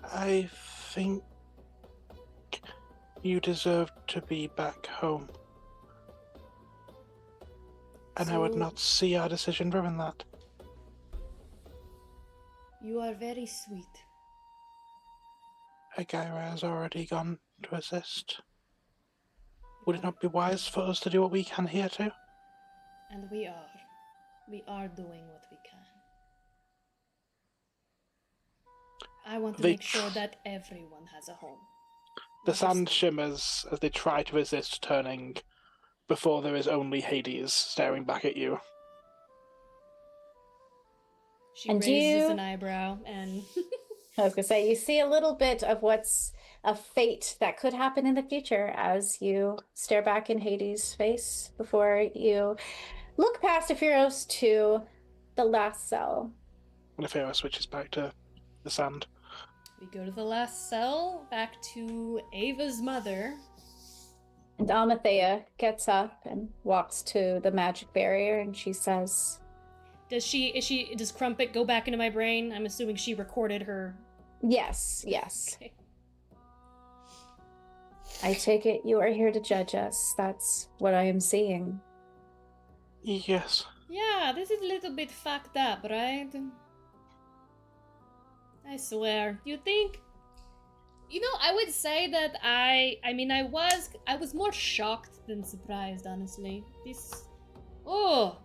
I think you deserve to be back home. And I would So- not see our decision ruin that. You are very sweet. Agyra has already gone to assist. Would it not be wise for us to do what we can here too? And we are. We are doing what we can. I want to They make sure tr- that everyone has a home. The Not sand just- shimmers as they try to resist turning before there is only Hades staring back at you. She And raises you- an eyebrow and I was gonna say, you see a little bit of what's a fate that could happen in the future as you stare back in Hades' face before you look past Ephiros to the last cell. When Ephira switches back to the sand. we go to the last cell, back to Ava's mother. And Amathea gets up and walks to the magic barrier and she says, Does Crumpet go back into my brain? I'm assuming she recorded her. Yes, yes. Okay. I take it you are here to judge us. That's what I am seeing. Yes. Yeah, this is a little bit fucked up, right? I swear. You think? You know, I would say that I was more shocked than surprised, honestly. Oh,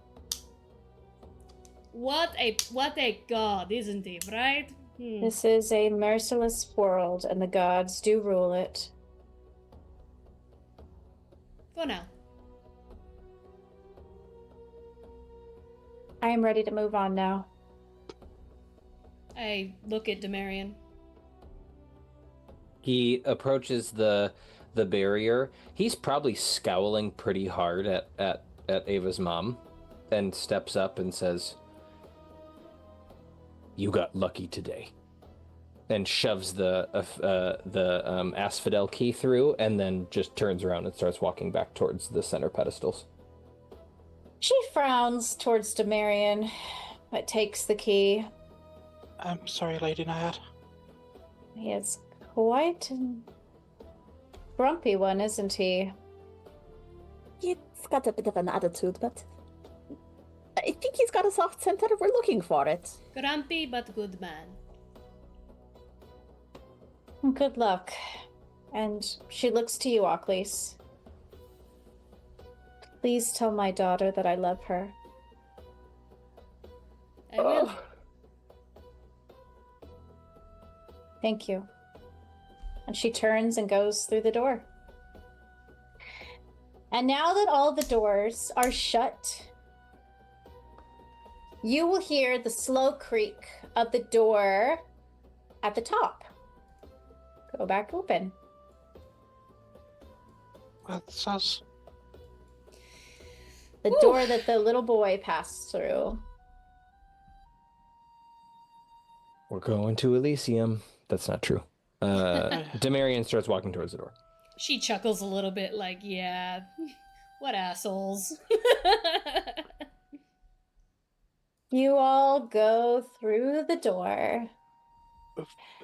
what a god, isn't he? Right? This is a merciless world and the gods do rule it. For now. I am ready to move on now. I look at Demarion. He approaches the barrier. He's probably scowling pretty hard at Ava's mom, and steps up and says, "You got lucky today," and shoves the asphodel key through, and then just turns around and starts walking back towards the center pedestals. She frowns towards Demarion, but takes the key. I'm sorry, Lady Naiad. He is quite a grumpy one, isn't he? He's got a bit of an attitude, but I think he's got a soft center. We're looking for it. Grumpy but good man. Good luck. And she looks to you, Achlys. Please tell my daughter that I love her. I will. Thank you. And she turns and goes through the door. And now that all the doors are shut, you will hear the slow creak of the door at the top go back open. That's us. The door that the little boy passed through. We're going to Elysium. That's not true. Demarion starts walking towards the door. She chuckles a little bit, like, yeah, what assholes. You all go through the door.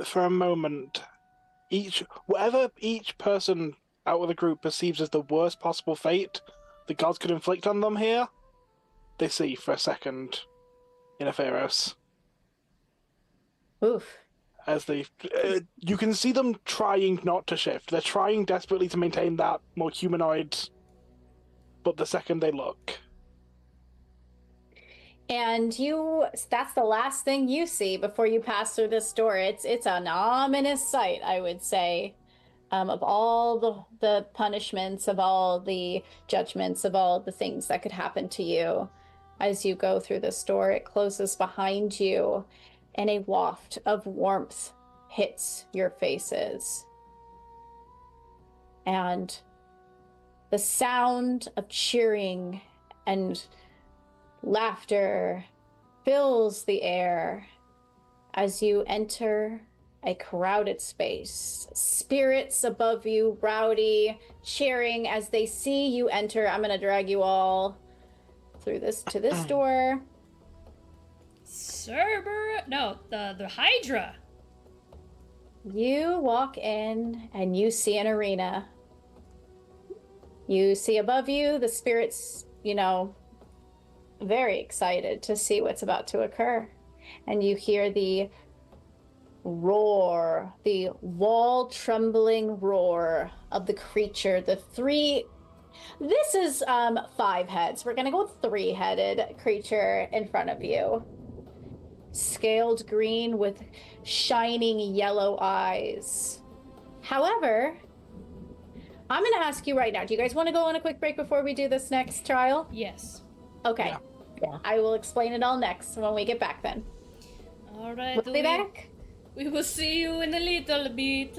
For a moment, whatever each person out of the group perceives as the worst possible fate the gods could inflict on them here, they see for a second in Atheros. Oof. As you can see them trying not to shift. They're trying desperately to maintain that more humanoid, but the second they look. And that's the last thing you see before you pass through this door. It's an ominous sight, I would say, of all the punishments, of all the judgments, of all the things that could happen to you. As you go through this door, it closes behind you, and a waft of warmth hits your faces. And the sound of cheering and laughter fills the air as you enter a crowded space. Spirits above you, rowdy, cheering as they see you enter. I'm gonna drag you all through this to this door. The Hydra. You walk in and you see an arena. You see above you the spirits, very excited to see what's about to occur. And you hear the roar, the wall-trembling roar of the creature. This is 5 heads. We're gonna go with 3-headed creature in front of you. Scaled green with shining yellow eyes. However, I'm gonna ask you right now, do you guys want to go on a quick break before we do this next trial? Yes. Okay. Yeah. I will explain it all next when we get back then. All right. We'll be back. We will see you in a little bit.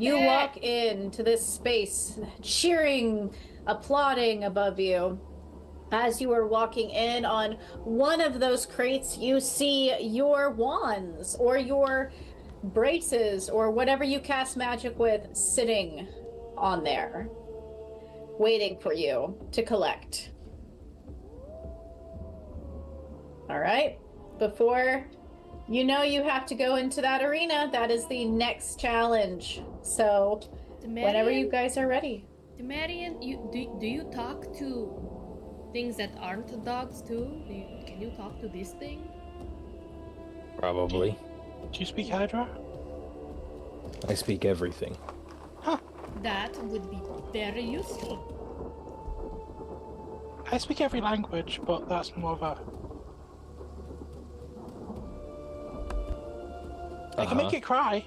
You walk into this space, cheering, applauding above you. As you are walking in on one of those crates, you see your wands or your braces or whatever you cast magic with sitting on there, waiting for you to collect. All right. Before you know you have to go into that arena, that is the next challenge. So whenever you guys are ready. Marion, do you talk to things that aren't dogs too? Can you talk to this thing? Probably. Do you speak Hydra? I speak everything. That would be very useful. I speak every language, but that's more of a... I can make it cry.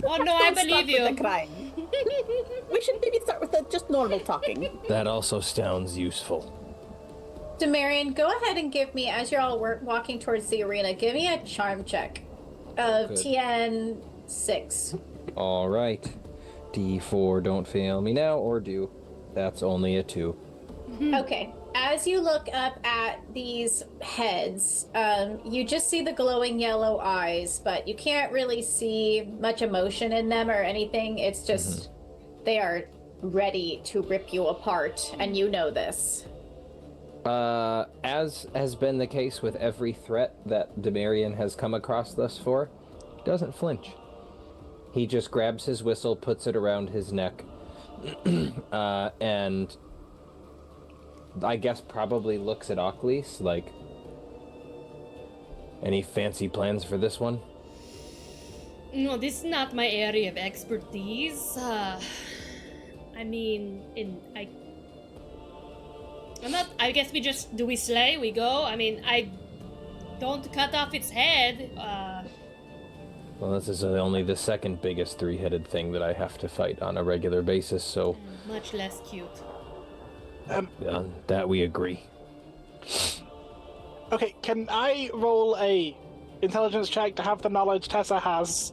Oh no, I Don't start believe with the you. crying. We should maybe start with just normal talking. That also sounds useful. Demarion, go ahead and give me, as you're all walking towards the arena, give me a charm check of Good. TN 6. All right. D4, don't fail me now, or do. That's only a 2. Okay. As you look up at these heads, you just see the glowing yellow eyes, but you can't really see much emotion in them or anything. It's just they are ready to rip you apart, and you know this. As has been the case with every threat that Demarion has come across thus far, he doesn't flinch. He just grabs his whistle, puts it around his neck, and I guess probably looks at Achlys like, any fancy plans for this one? No, this is not my area of expertise. I mean, I guess we just, do we slay? We go? I mean, I don't cut off its head. Well, this is only the second biggest three-headed thing that I have to fight on a regular basis, so Much less cute. on that we agree. Okay, can I roll a intelligence check to have the knowledge Tessa has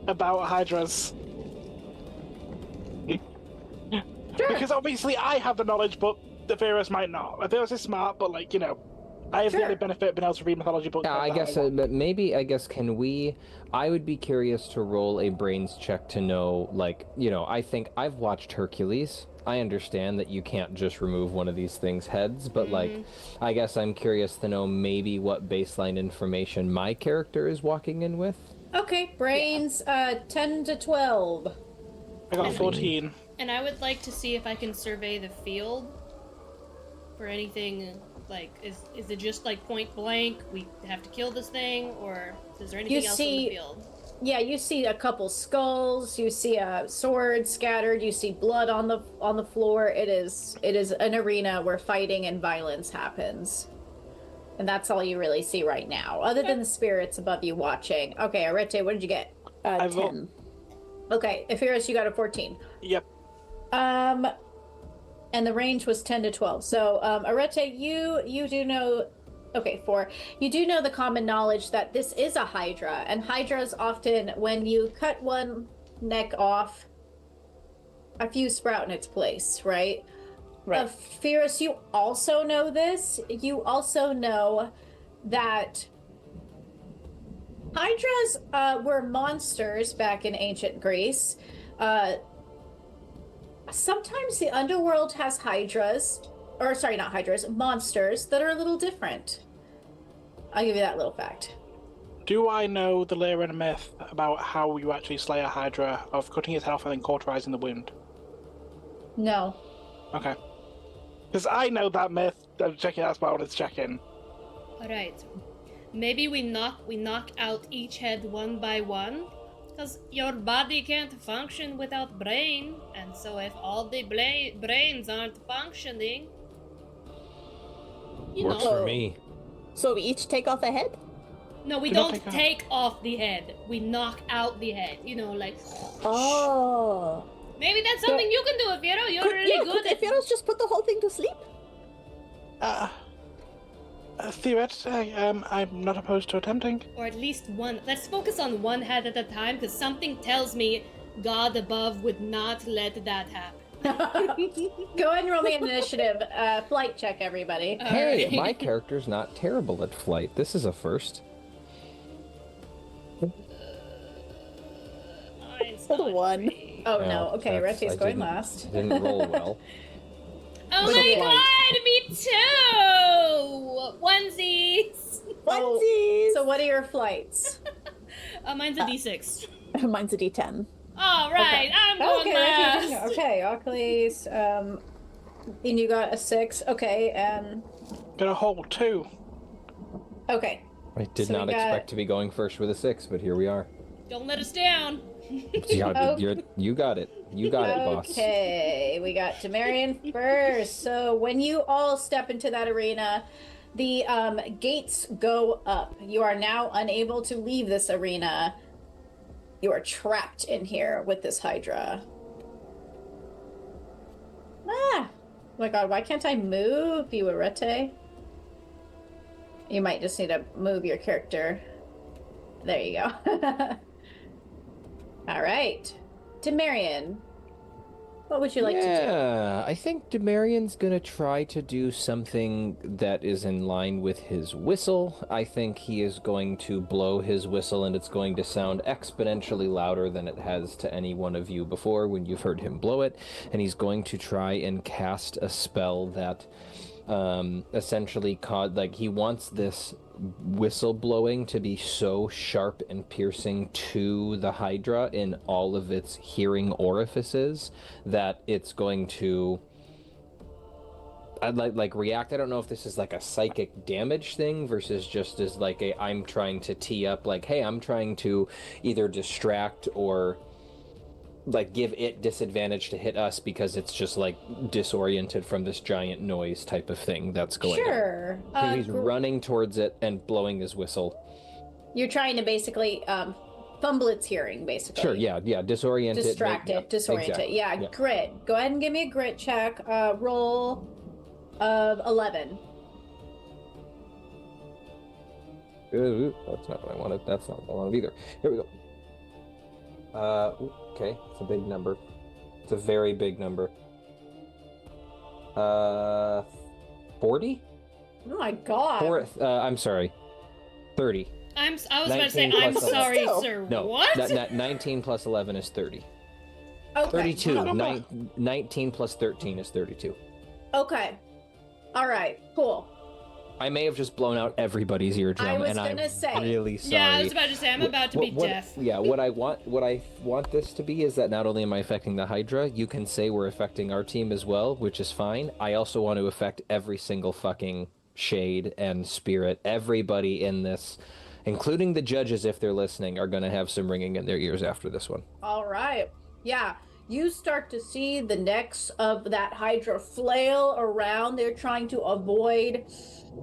about Hydras? Because obviously I have the knowledge, but the Virus might not. The Virus is smart, but like, you know, I have the added benefit of being able to read mythology books. Yeah, I guess, but maybe, can we... I would be curious to roll a brains check to know, like, you know, I think I've watched Hercules. I understand that you can't just remove one of these things' heads, but, like, I guess I'm curious to know maybe what baseline information my character is walking in with. Okay, brains, 10 to 12. I got 14. And I would like to see if I can survey the field for anything, like, is it just like point blank, we have to kill this thing, or is there anything else in the field? Yeah, you see a couple skulls, you see a sword scattered, you see blood on the floor. It is an arena where fighting and violence happens. And that's all you really see right now, other than the spirits above you watching. Okay, Arete, what did you get? 10. Okay, Epheros, you got a 14. Yep. And the range was 10 to 12. So, Arete, you do know... Okay, 4. You do know the common knowledge that this is a Hydra, and Hydras often, when you cut one neck off, a few sprout in its place, right? Right. Epheros, you also know this. You also know that Hydras were monsters back in ancient Greece. Sometimes the underworld has Hydras, or sorry, not Hydras, monsters that are a little different. I'll give you that little fact. Do I know the lore and myth about how you actually slay a Hydra of cutting its head off and then cauterizing the wound? No. Okay. Because I know that myth. I'm checking. That's what I wanted to check in. All right, maybe we knock out each head one by one, because your body can't function without brain, and so if all the brains aren't functioning, Works for me. So we each take off a head? No, we You don't don't take take off the head. We knock out the head. You know, like. Oh. Maybe that's something you can do, Vero. You're really good could at. Epheros just put the whole thing to sleep? Theoretically, I'm not opposed to attempting. Or at least one. Let's focus on one head at a time, because something tells me God above would not let that happen. Go ahead and roll me an initiative. Flight check, everybody. Hey, Alright. my character's not terrible at flight. This is a first. Mine's Hold not one. great. Oh no. Okay, that's- Retti's I going didn't- last. Didn't roll well. Oh So my flight. god, me too! Onesies! Onesies! So what are your flights? Mine's a d6. Mine's a D10. Alright, Okay. I'm going Okay, last! Retty, okay, Achlys, and you got a 6. Okay, Gonna hold 2. okay. I did So we not got- expect to be going first with a 6, but here we are. Don't let us down! Yeah, Okay. you got it. You got it, boss. Okay, we got Demarion first. So when you all step into that arena, the gates go up. You are now unable to leave this arena. You are trapped in here with this Hydra. Ah! Oh my god, why can't I move you, Arete? You might just need to move your character. There you go. Alright. Demarion, what would you like to do? Yeah, I think Demarion's gonna try to do something that is in line with his whistle. I think he is going to blow his whistle, and it's going to sound exponentially louder than it has to any one of you before when you've heard him blow it. And he's going to try and cast a spell that essentially he wants this whistle blowing to be so sharp and piercing to the Hydra in all of its hearing orifices that it's going to react. I don't know if this is like a psychic damage thing versus just as like I'm trying to tee up, like, hey, I'm trying to either distract or like give it disadvantage to hit us because it's just like disoriented from this giant noise type of thing that's going on. Sure. So he's running towards it and blowing his whistle. You're trying to basically fumble its hearing, basically. Sure, yeah, disorient it. Distract it, disorient exactly. it. Yeah, Yeah. grit. Go ahead and give me a grit check. Roll of 11. Ooh, that's not what I wanted. That's not what I wanted either. Here we go. Okay, it's a big number. It's a very big number. 40? Oh my god. I'm sorry. 30. I was about to say, 19 I'm plus sorry, 11. sir. No, What? 19 plus 11 is 30. Okay. 32. 19 plus 13 is 32. Okay. All right. Cool. I may have just blown out everybody's eardrum, I was and I'm gonna say. really sorry. Yeah, I was about to say, I'm about to be deaf. Yeah, what I want this to be is that not only am I affecting the Hydra, you can say we're affecting our team as well, which is fine. I also want to affect every single fucking shade and spirit. Everybody in this, including the judges if they're listening, are going to have some ringing in their ears after this one. All right. Yeah. You start to see the necks of that Hydra flail around. They're trying to avoid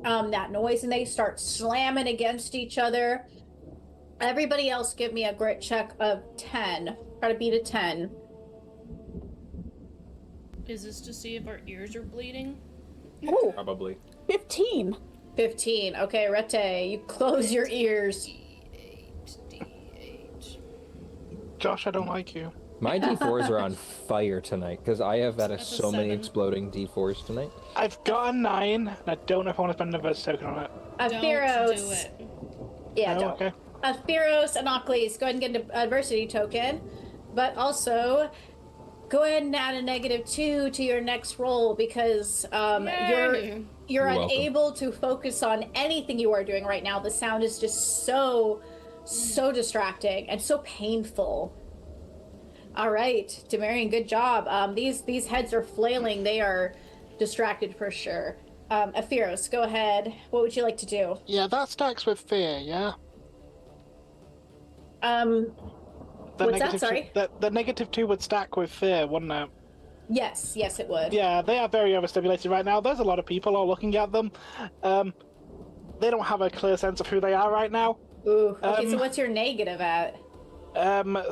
that noise, and they start slamming against each other. Everybody else give me a grit check of 10. Try to beat a 10. Is this to see if our ears are bleeding? Oh, Probably. 15. 15. Okay, Rete, you close your ears. D8. Josh, I don't like you. My D4s are on fire tonight because I have had That's a so many 7. exploding D4s tonight. I've got a 9, and I don't know if I want to spend another token on it. Don't do Aphiros. it. Yeah, No? don't. Okay. Aphiros and Achlys, go ahead and get an adversity token, but also go ahead and add a -2 to your next roll because you're Yay. You're welcome. unable to focus on anything you are doing right now. The sound is just so distracting and so painful. All right, Demarion, good job. These heads are flailing. They are distracted for sure. Aphiros, go ahead. What would you like to do? Yeah, that stacks with fear, yeah? The What's that? negative Sorry? The -2 would stack with fear, wouldn't it? Yes, it would. Yeah, they are very overstimulated right now. There's a lot of people all looking at them. They don't have a clear sense of who they are right now. Ooh. Okay, so Um, what's your negative at?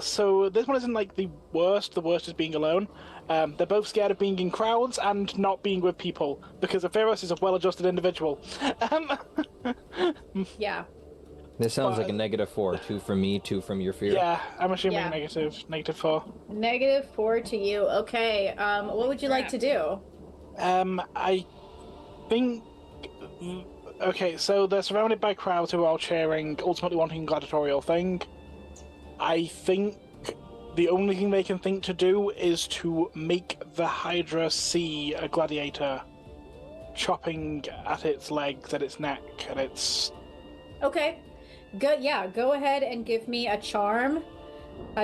So this one isn't like the worst. The worst is being alone. They're both scared of being in crowds and not being with people because Apheros is a well-adjusted individual. Um, Yeah. This sounds like a But- -4. 2 from me, 2 from your fear. yeah, I'm assuming Yeah. -4. -4 to you. Okay. What would you like to do? I think. Okay, so they're surrounded by crowds who are all cheering, ultimately wanting a gladiatorial thing. I think the only thing they can think to do is to make the Hydra see a gladiator chopping at its legs, at its neck, at its. Okay. Go ahead and give me a charm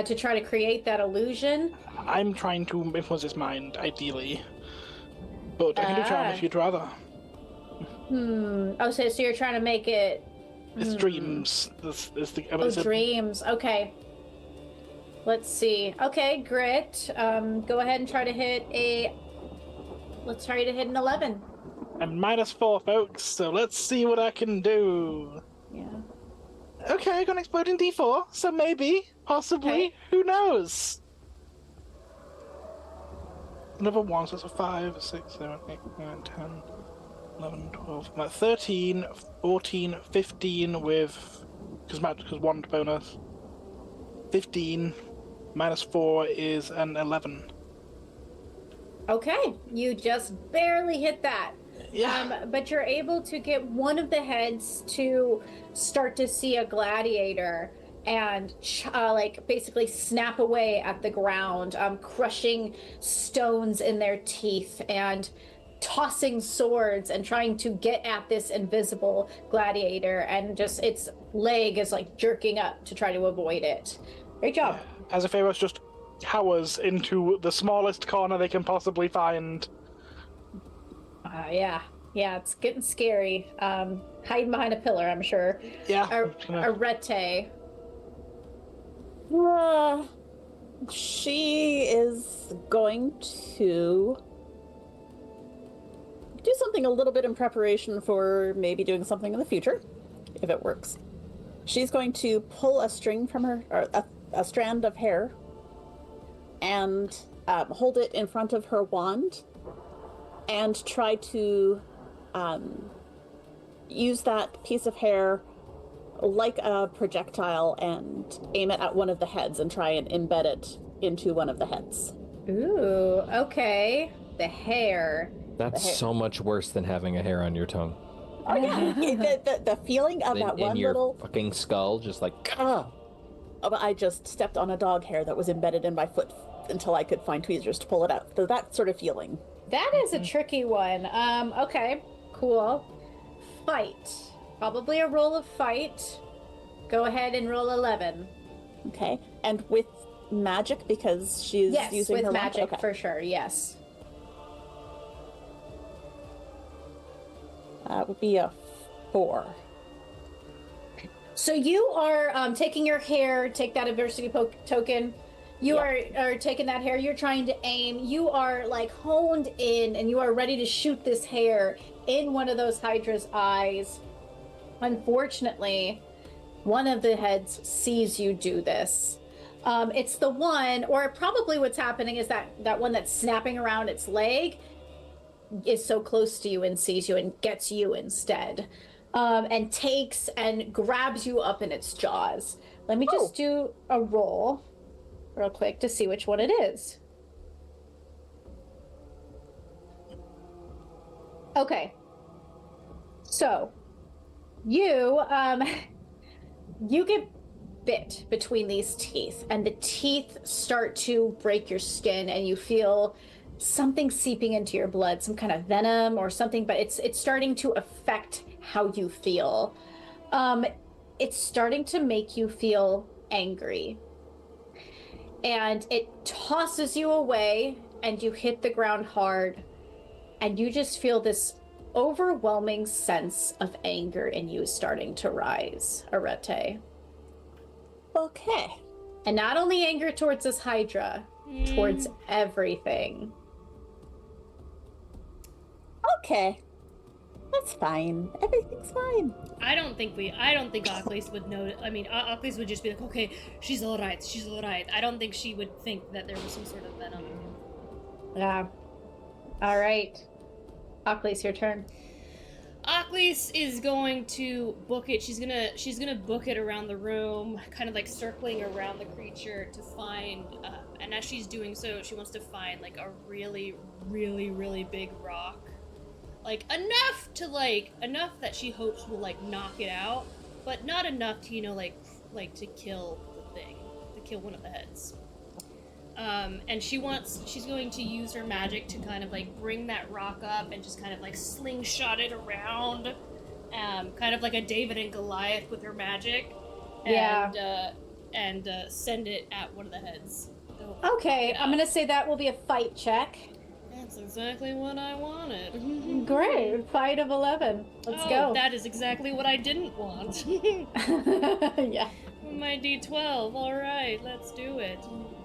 to try to create that illusion. I'm trying to influence its mind, ideally. But I can do charm if you'd rather. Oh, so you're trying to make it It's dreams. It's the, it's a- dreams. Okay. Let's see. Okay, grit. Go ahead and try to hit a. Let's try to hit an 11. I'm -4, folks, so let's see what I can do. Yeah. Okay, I got an exploding D4, so maybe, possibly, Okay. who knows? Another 1, so that's a 5, 6, 7, 8, 9, 10, 11, 12, I'm at 13, 14, 15 with, because 1 bonus. 15 -4 is an 11. Okay, you just barely hit that. Yeah. But you're able to get one of the heads to start to see a gladiator and like basically snap away at the ground, crushing stones in their teeth and tossing swords and trying to get at this invisible gladiator, and just its leg is like jerking up to try to avoid it. Great job. As if Eros just cowers into the smallest corner they can possibly find. Yeah, it's getting scary. Hiding behind a pillar, I'm sure. Yeah. Arete. She is going to do something a little bit in preparation for maybe doing something in the future, if it works. She's going to pull a string from her, or a strand of hair, and hold it in front of her wand, and try to use that piece of hair like a projectile and aim it at one of the heads and try and embed it into one of the heads. Ooh, okay. The hair. That's so much worse than having a hair on your tongue. Oh yeah, the feeling of that In one your little. fucking skull, just like, Oh, but I just stepped on a dog hair that was embedded in my foot until I could find tweezers to pull it out. So that sort of feeling. That is a tricky one. Okay, cool. Fight. Probably a roll of fight. Go ahead and roll 11. Okay, and with magic because she's Yes, using with her magic okay. for sure, yes. That would be a 4. So you are taking your hair, take that adversity token. You are taking that hair, you're trying to aim. You are like honed in and you are ready to shoot this hair in one of those Hydra's eyes. Unfortunately, one of the heads sees you do this. It's the one, or probably what's happening is that one that's snapping around its leg is so close to you and sees you and gets you instead. And takes and grabs you up in its jaws. Let me just do a roll real quick to see which one it is. Okay. So, you get bit between these teeth, and the teeth start to break your skin, and you feel something seeping into your blood, some kind of venom or something, but it's starting to affect how you feel. It's starting to make you feel angry. And it tosses you away, and you hit the ground hard, and you just feel this overwhelming sense of anger in you starting to rise, Arete. Okay. And not only anger towards this Hydra, towards everything. Okay. That's fine. Everything's fine. I don't think Achlys would know. I mean, Achlys would just be like, okay, she's all right. I don't think she would think that there was some sort of venom. Yeah. All right. Achlys, your turn. Achlys is going to book it. She's gonna book it around the room, kind of like circling around the creature to find. And as she's doing so, she wants to find like a really, really, really big rock, like enough that she hopes will like knock it out, but not enough to like to kill the thing, to kill one of the heads. And she's going to use her magic to kind of like bring that rock up and just kind of like slingshot it around, kind of like a David and Goliath with her magic, and send it at one of the heads. Okay, I'm gonna say that will be a fight check. That's exactly what I wanted. Great, fight of 11. Let's go. That is exactly what I didn't want. Yeah. My D12. All right, let's do it.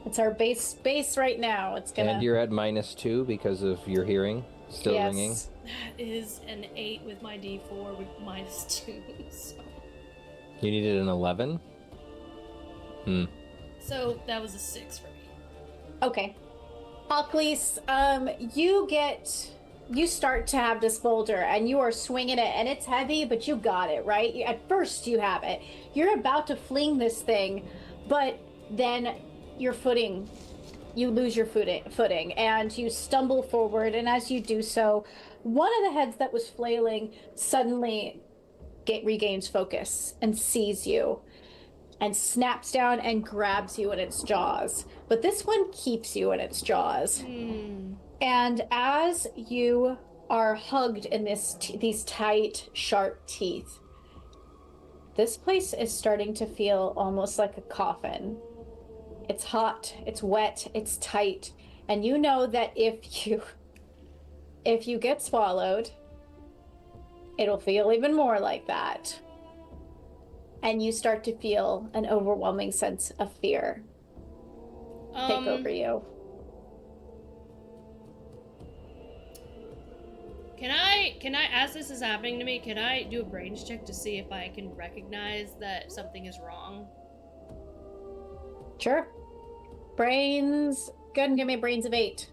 It's our base right now. It's gonna. And you're at -2 because of your hearing still ringing. That is an 8 with my D4 with -2. So. You needed an 11. So that was a 6 for me. Okay. Achlys, you start to have this boulder and you are swinging it and it's heavy, but you got it, right? At first you have it. You're about to fling this thing, but then you lose your footing and you stumble forward, and as you do so, one of the heads that was flailing suddenly regains focus and sees you and snaps down and grabs you in its jaws. But this one keeps you in its jaws. And as you are hugged in these tight, sharp teeth, this place is starting to feel almost like a coffin. It's hot, it's wet, it's tight, and you know that if you get swallowed, it'll feel even more like that. And you start to feel an overwhelming sense of fear take over you. Can I, as this is happening to me, can I do a brains check to see if I can recognize that something is wrong? Sure. Brains. Go ahead and give me a brains of 8.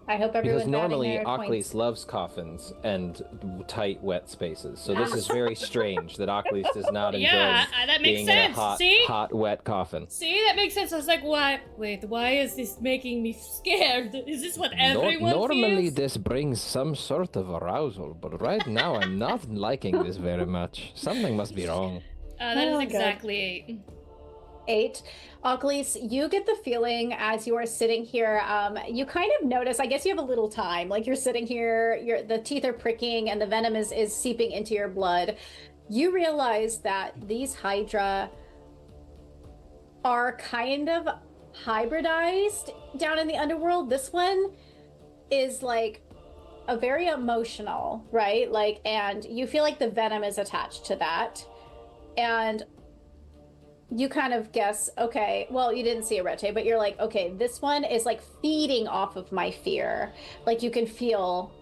I hope everyone's Because normally adding their points. Achlys loves coffins and tight, wet spaces. So this is very strange that Achlys does not enjoy that makes being sense. in a hot, wet coffin. See, that makes sense. I was like, why is this making me scared? Is this what everyone Normally feels? this brings some sort of arousal, but right now I'm not liking this very much. Something must be wrong. That is God. exactly 8. 8. Achlys, you get the feeling as you are sitting here, you kind of notice, I guess you have a little time, like you're sitting here, the teeth are pricking and the venom is seeping into your blood. You realize that these Hydra are kind of hybridized down in the underworld. This one is like a very emotional, right? Like, and you feel like the venom is attached to that. And you kind of guess, okay, well, you didn't see a Rete, but you're like, okay, this one is like feeding off of my fear. Like you can feel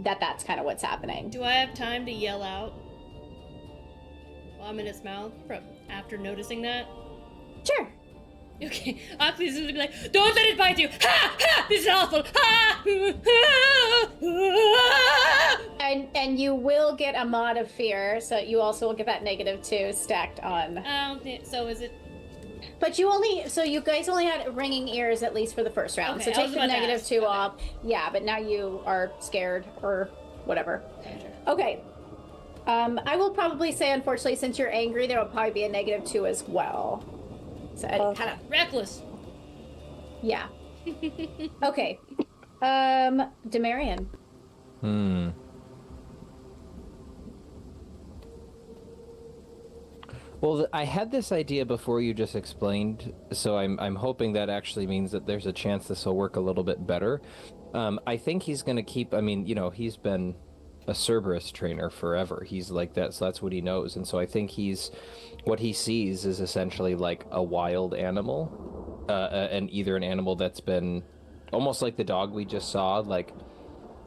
that that's kind of what's happening. Do I have time to yell out while I'm in its mouth after noticing that? Sure. Okay, Achlys is gonna be like, don't let it bite you! Ha! Ha! This is awful! Ha! And you will get a mod of fear, so you also will get that -2 stacked on. So is it... But you guys only had ringing ears at least for the first round. Okay, So I take was the about to ask. -2 Okay. off. Yeah, but now you are scared or whatever. Okay. I will probably say, unfortunately, since you're angry, there will probably be a -2 as well. So kind of, Reckless. yeah. Okay. Demarion. Well, I had this idea before you just explained, so I'm hoping that actually means that there's a chance this will work a little bit better. I think he's going to keep, I mean, he's been a Cerberus trainer forever. He's like that, so that's what he knows. And so I think what he sees is essentially like a wild animal, and either an animal that's been almost like the dog we just saw, like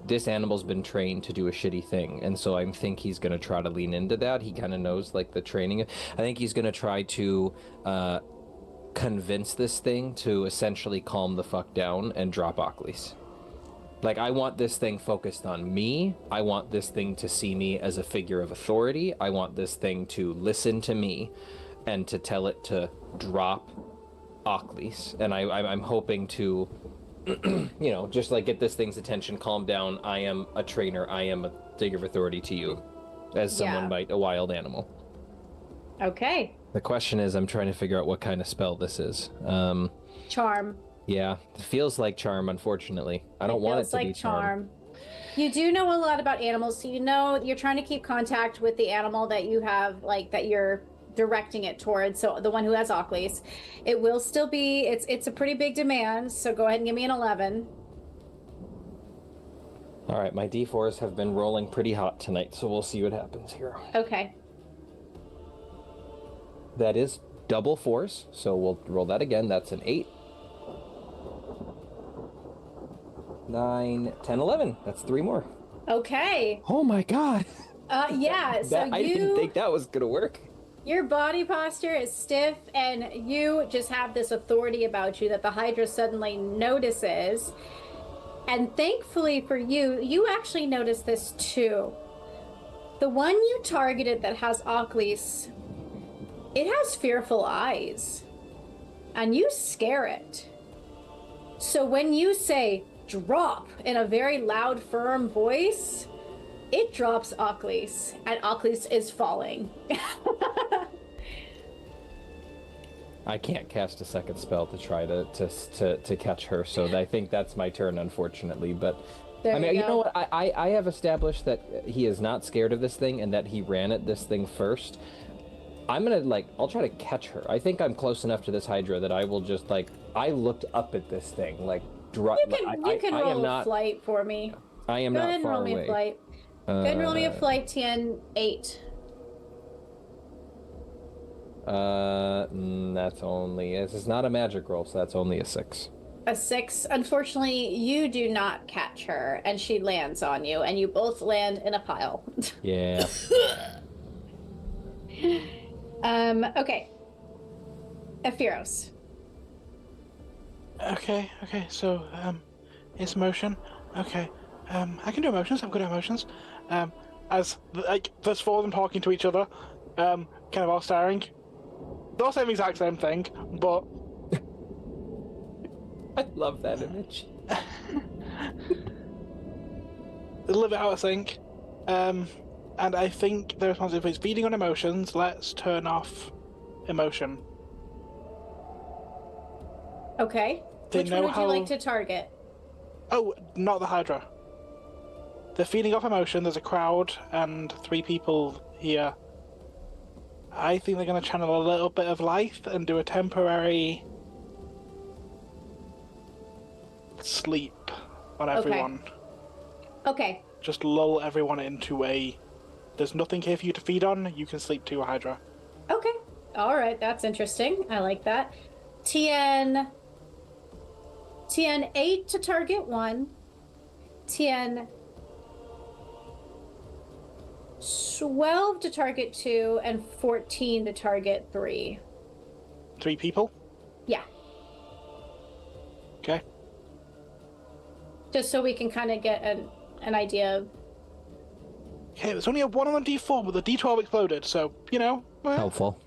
this animal's been trained to do a shitty thing, and so I think he's going to try to lean into that. He kind of knows, like, the training. I think he's going to try to convince this thing to essentially calm the fuck down and drop Achlys. Like, I want this thing focused on me. I want this thing to see me as a figure of authority. I want this thing to listen to me and to tell it to drop Achlys. And I'm hoping to, just like get this thing's attention, calm down. I am a trainer. I am a figure of authority to you, as someone might a wild animal. Okay. The question is, I'm trying to figure out what kind of spell this is. Charm. Yeah, it feels like charm, unfortunately. I don't want it to be charm. You do know a lot about animals, so you know you're trying to keep contact with the animal that you have, like, that you're directing it towards. So the one who has Achlys. It will still be, it's a pretty big demand, so go ahead and give me an 11. All right, my D4s have been rolling pretty hot tonight, so we'll see what happens here. Okay. That is double 4s, so we'll roll that again. That's an 8. 9, 10, 11. That's 3 more. Okay. Oh my god. Yeah, so I didn't think that was gonna work. Your body posture is stiff, and you just have this authority about you that the Hydra suddenly notices. And thankfully for you, you actually notice this too. The one you targeted that has Achlys, it has fearful eyes, and you scare it. So when you say drop in a very loud, firm voice, it drops Achlys, and Achlys is falling. I can't cast a second spell to try to catch her, so I think that's my turn, unfortunately. But There I mean, you you know go. what? I have established that he is not scared of this thing and that he ran at this thing first. I'm gonna, I'll try to catch her. I think I'm close enough to this Hydra that I will just, I looked up at this thing, You can roll a flight for me. I am Go not ahead and far roll me away. a flight. Go ahead and roll me a flight, TN 8. This is not a magic roll, so that's only a 6. A 6. Unfortunately, you do not catch her, and she lands on you, and you both land in a pile. Yeah. Okay. Ephiros. Okay, so, it's motion. Okay, I can do emotions, I'm good at emotions. As, there's 4 of them talking to each other, kind of all staring. They're all saying the exact same thing, but... I love that image. a little bit out of sync. And I think the responsibility is feeding on emotions. Let's turn off emotion. Okay. They Which one know would how- you like to target? Oh, not the Hydra. They're feeding off emotion. There's a crowd and 3 people here. I think they're going to channel a little bit of life and do a temporary sleep on everyone. Okay. Just lull everyone into a... There's nothing here for you to feed on. You can sleep too, Hydra. Okay. All right. That's interesting. I like that. TN 8 to target 1. TN 12 to target 2, and 14 to target 3. 3 people? Yeah. Okay. Just so we can kind of get an idea of... Okay, there's only a 1 on the D4, but the D12 exploded, so, Helpful.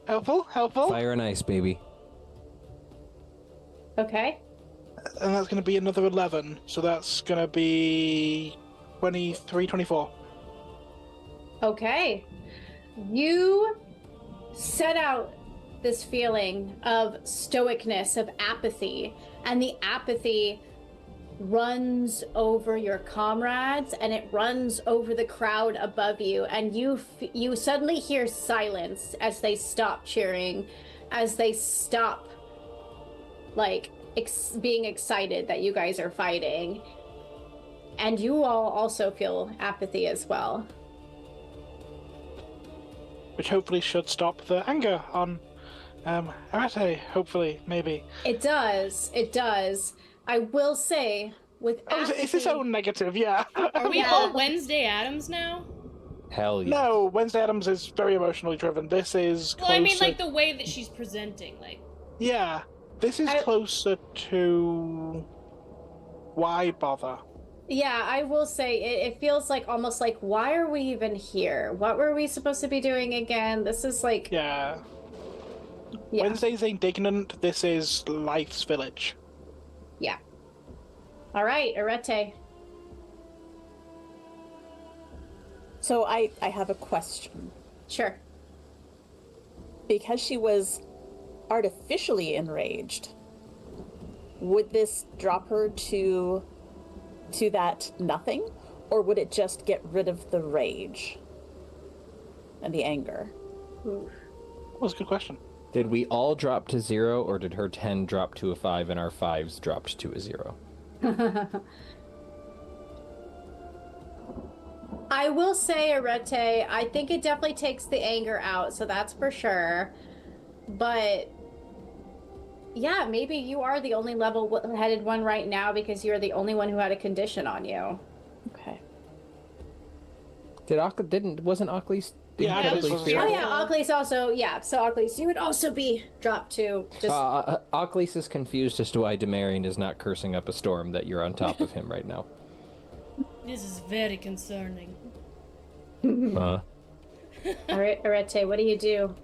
Helpful. Fire and ice, baby. Okay. And that's going to be another 11, so that's going to be 23, 24. Okay. You set out this feeling of stoicness, of apathy, and the apathy runs over your comrades, and it runs over the crowd above you, and you suddenly hear silence as they stop cheering, as they stop being excited that you guys are fighting, and you all also feel apathy as well. Which hopefully should stop the anger on Arete, hopefully, maybe. It does. I will say with Oh, it's its apathy. own negative, yeah. Are we Yeah. all Wednesday Addams now? Hell yeah. No, Wednesday Addams is very emotionally driven. This is Well, closer... I mean, like the way that she's presenting, like. Yeah, this is closer to... Why bother? Yeah, I will say it feels like almost like, why are we even here? What were we supposed to be doing again? This is like, Yeah. yeah. Wednesday's indignant. This is Life's Village. Yeah. All right, Arete. So I have a question. Sure. Because she was artificially enraged, would this drop her to that nothing, or would it just get rid of the rage and the anger? That was a good question. Did we all drop to 0, or did her 10 drop to a 5 and our 5s dropped to a 0? I will say, Arete, I think it definitely takes the anger out, so that's for sure. But yeah, maybe you are the only level-headed one right now because you're the only one who had a condition on you. Okay. Wasn't Achlys Yeah, incredibly Achlys was fearful? Oh yeah, Achlys also, yeah. So Achlys, you would also be dropped to just... Achlys is confused as to why Demarion is not cursing up a storm that you're on top of him right now. This is very concerning. Arete, what do you do?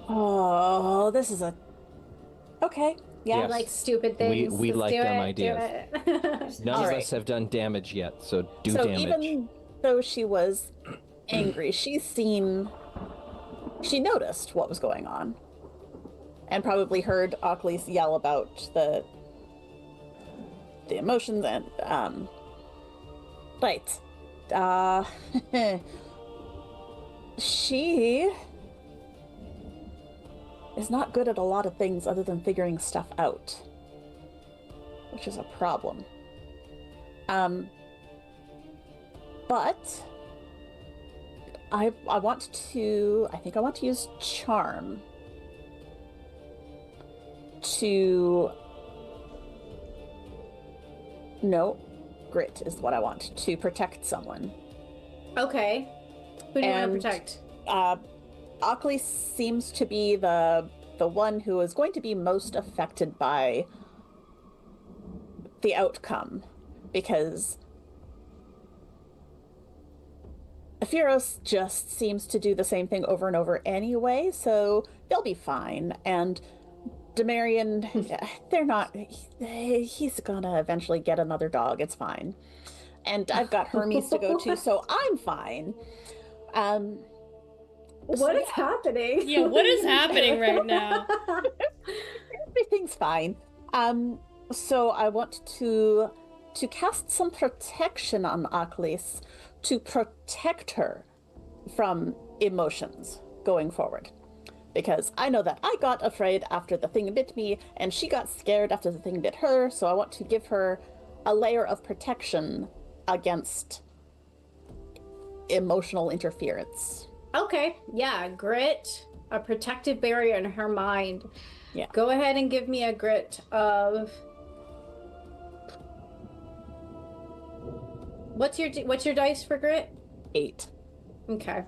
Oh, this is a... Okay, yeah. Yes. Like stupid things. We Let's like do dumb it, ideas. do it. None All of right. us have done damage yet, so do So damage. even though she was angry, she noticed what was going on. And probably heard Achlys yell about the emotions and, right. She is not good at a lot of things other than figuring stuff out, which is a problem. But I think I want to use charm to... No, grit is what I want, to protect someone. Okay. Who do you want to And, protect? Achlys seems to be the one who is going to be most affected by the outcome, because Ephiros just seems to do the same thing over and over anyway, so they'll be fine. And Demarion, they're not... He's gonna eventually get another dog, it's fine. And I've got Hermes to go to, so I'm fine. What is happening? Yeah, what is happening right now? Everything's fine. So I want to cast some protection on Achlys to protect her from emotions going forward. Because I know that I got afraid after the thing bit me, and she got scared after the thing bit her, so I want to give her a layer of protection against emotional interference. Okay, yeah, grit, a protective barrier in her mind. Yeah. Go ahead and give me a grit of... What's your dice for grit? 8. Okay.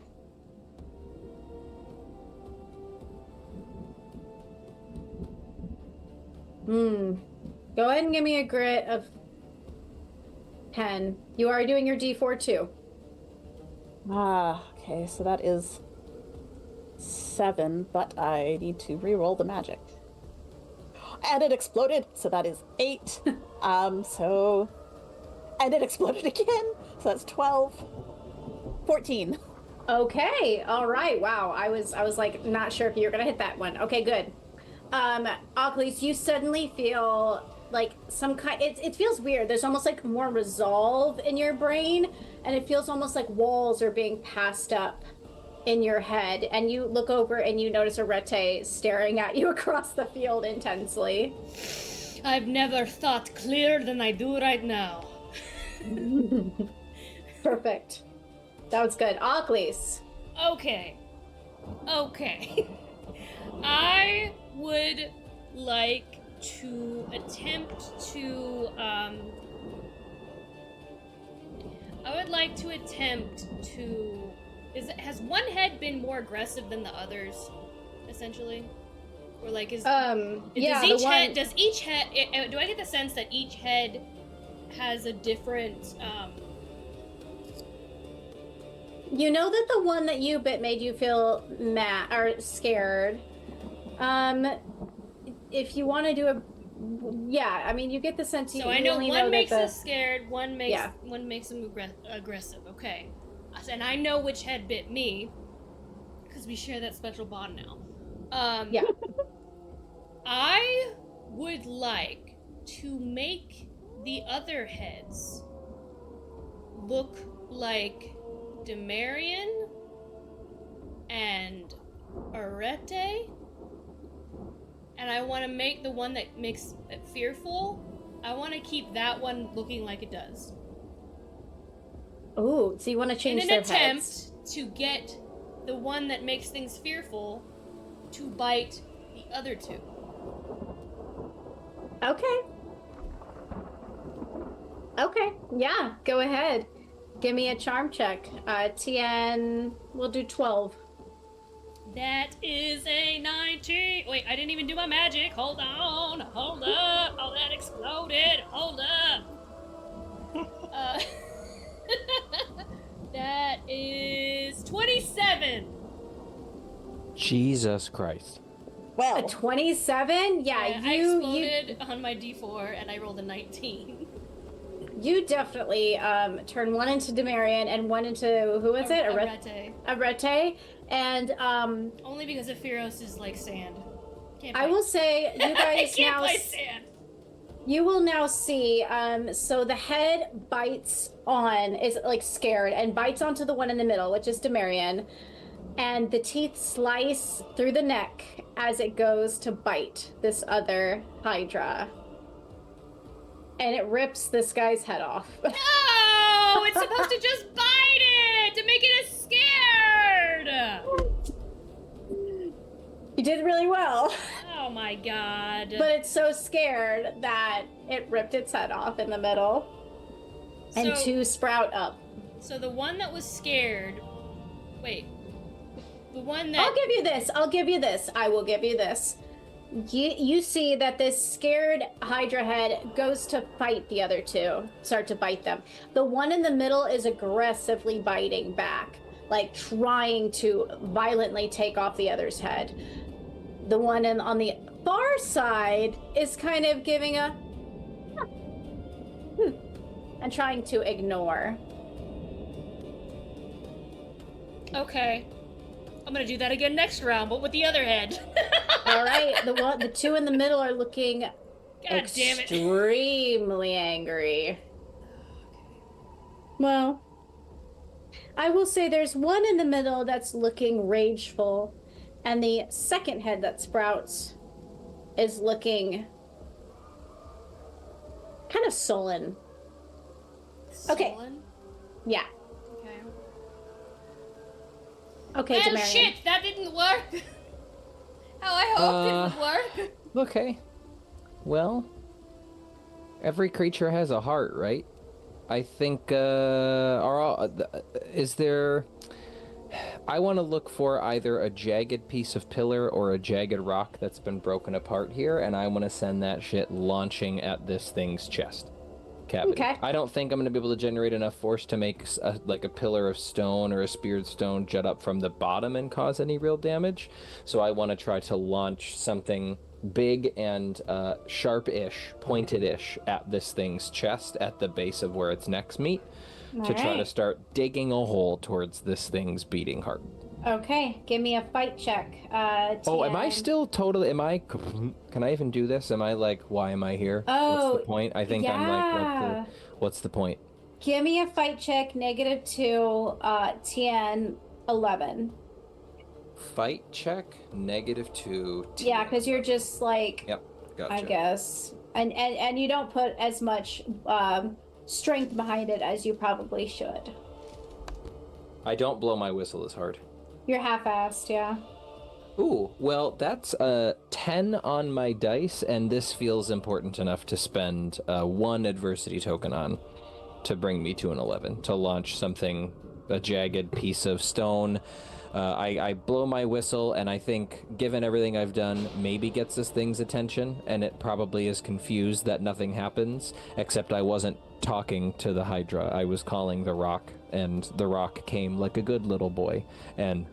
Go ahead and give me a grit of 10. You are doing your D4 too. Okay, so that is 7, but I need to re-roll the magic. And it exploded, so that is 8. And it exploded again, so that's 12. 14. Okay, all right. Wow, I was like not sure if you were gonna hit that one. Okay, good. Achlys, you suddenly feel like some kind... It feels weird. There's almost like more resolve in your brain, and it feels almost like walls are being passed up in your head. And you look over and you notice Arete staring at you across the field intensely. I've never thought clearer than I do right now. Perfect. That was good. Achlys. Okay. I would like to attempt to, I would like to attempt to, has one head been more aggressive than the others, essentially? Or like, do I get the sense that each head has a different, You know that the one that you bit made you feel mad or scared. If you want to do I mean, you get the sense. So I know one makes us scared, one makes them aggressive. Okay, and I know which head bit me because we share that special bond now. I would like to make the other heads look like Demarian and Arete, and I want to make the one that makes it fearful, I want to keep that one looking like it does. Oh, so you want to change their heads? In an attempt to get the one that makes things fearful to bite the other two. Okay, yeah, go ahead. Give me a charm check. TN, we'll do 12. That is a 19. Wait, I didn't even do my magic. Hold on. Hold up. Oh, that exploded. Hold up. That is 27. Jesus Christ. Well, A 27? Yeah, I exploded on my D4 and I rolled a 19. You definitely turn one into Demarian and one into, who is it? Arete. And only because Ephiros is like sand. I will say, you guys I can't now play sand. You will now see, so the head bites on, is like scared, and bites onto the one in the middle, which is Demarian, and the teeth slice through the neck as it goes to bite this other Hydra. And it rips this guy's head off. No! It's supposed to just bite it! To make it scared! You did really well. Oh my god. But it's so scared that it ripped its head off in the middle. And two sprout up. So the one that was scared... Wait. The one that... I'll give you this. I will give you this. You see that this scared Hydra head goes to fight the other two, start to bite them. The one in the middle is aggressively biting back, like trying to violently take off the other's head. The one on the far side is kind of giving a and trying to ignore. Okay. I'm gonna do that again next round, but with the other head. All right, the two in the middle are looking extremely angry. Well, I will say there's one in the middle that's looking rageful, and the second head that sprouts is looking kind of sullen. Okay. Yeah. Okay, well, Demarian. shit, that didn't work. How I hoped it would work. Okay. Well, every creature has a heart, right? I think, is there... I want to look for either a jagged piece of pillar or a jagged rock that's been broken apart here, and I want to send that shit launching at this thing's chest cavity. Okay. I don't think I'm going to be able to generate enough force to make a pillar of stone or a speared stone jut up from the bottom and cause any real damage. So I want to try to launch something big and sharp-ish, pointed-ish at this thing's chest at the base of where its necks meet try to start digging a hole towards this thing's beating heart. Okay, give me a fight check. Am I still totally... Can I even do this? Am I like, why am I here? Oh, what's the point? I think I'm like, what's the point? Give me a fight check, -2, TN 11. Fight check, -2. TN. Yeah, because you're just like... Yep, gotcha. I guess. And you don't put as much strength behind it as you probably should. I don't blow my whistle as hard. You're half-assed, yeah. Ooh, well, that's a 10 on my dice, and this feels important enough to spend one adversity token on to bring me to an 11, to launch something, a jagged piece of stone. I blow my whistle, and I think, given everything I've done, maybe gets this thing's attention, and it probably is confused that nothing happens, except I wasn't talking to the Hydra. I was calling the rock, and the rock came like a good little boy, and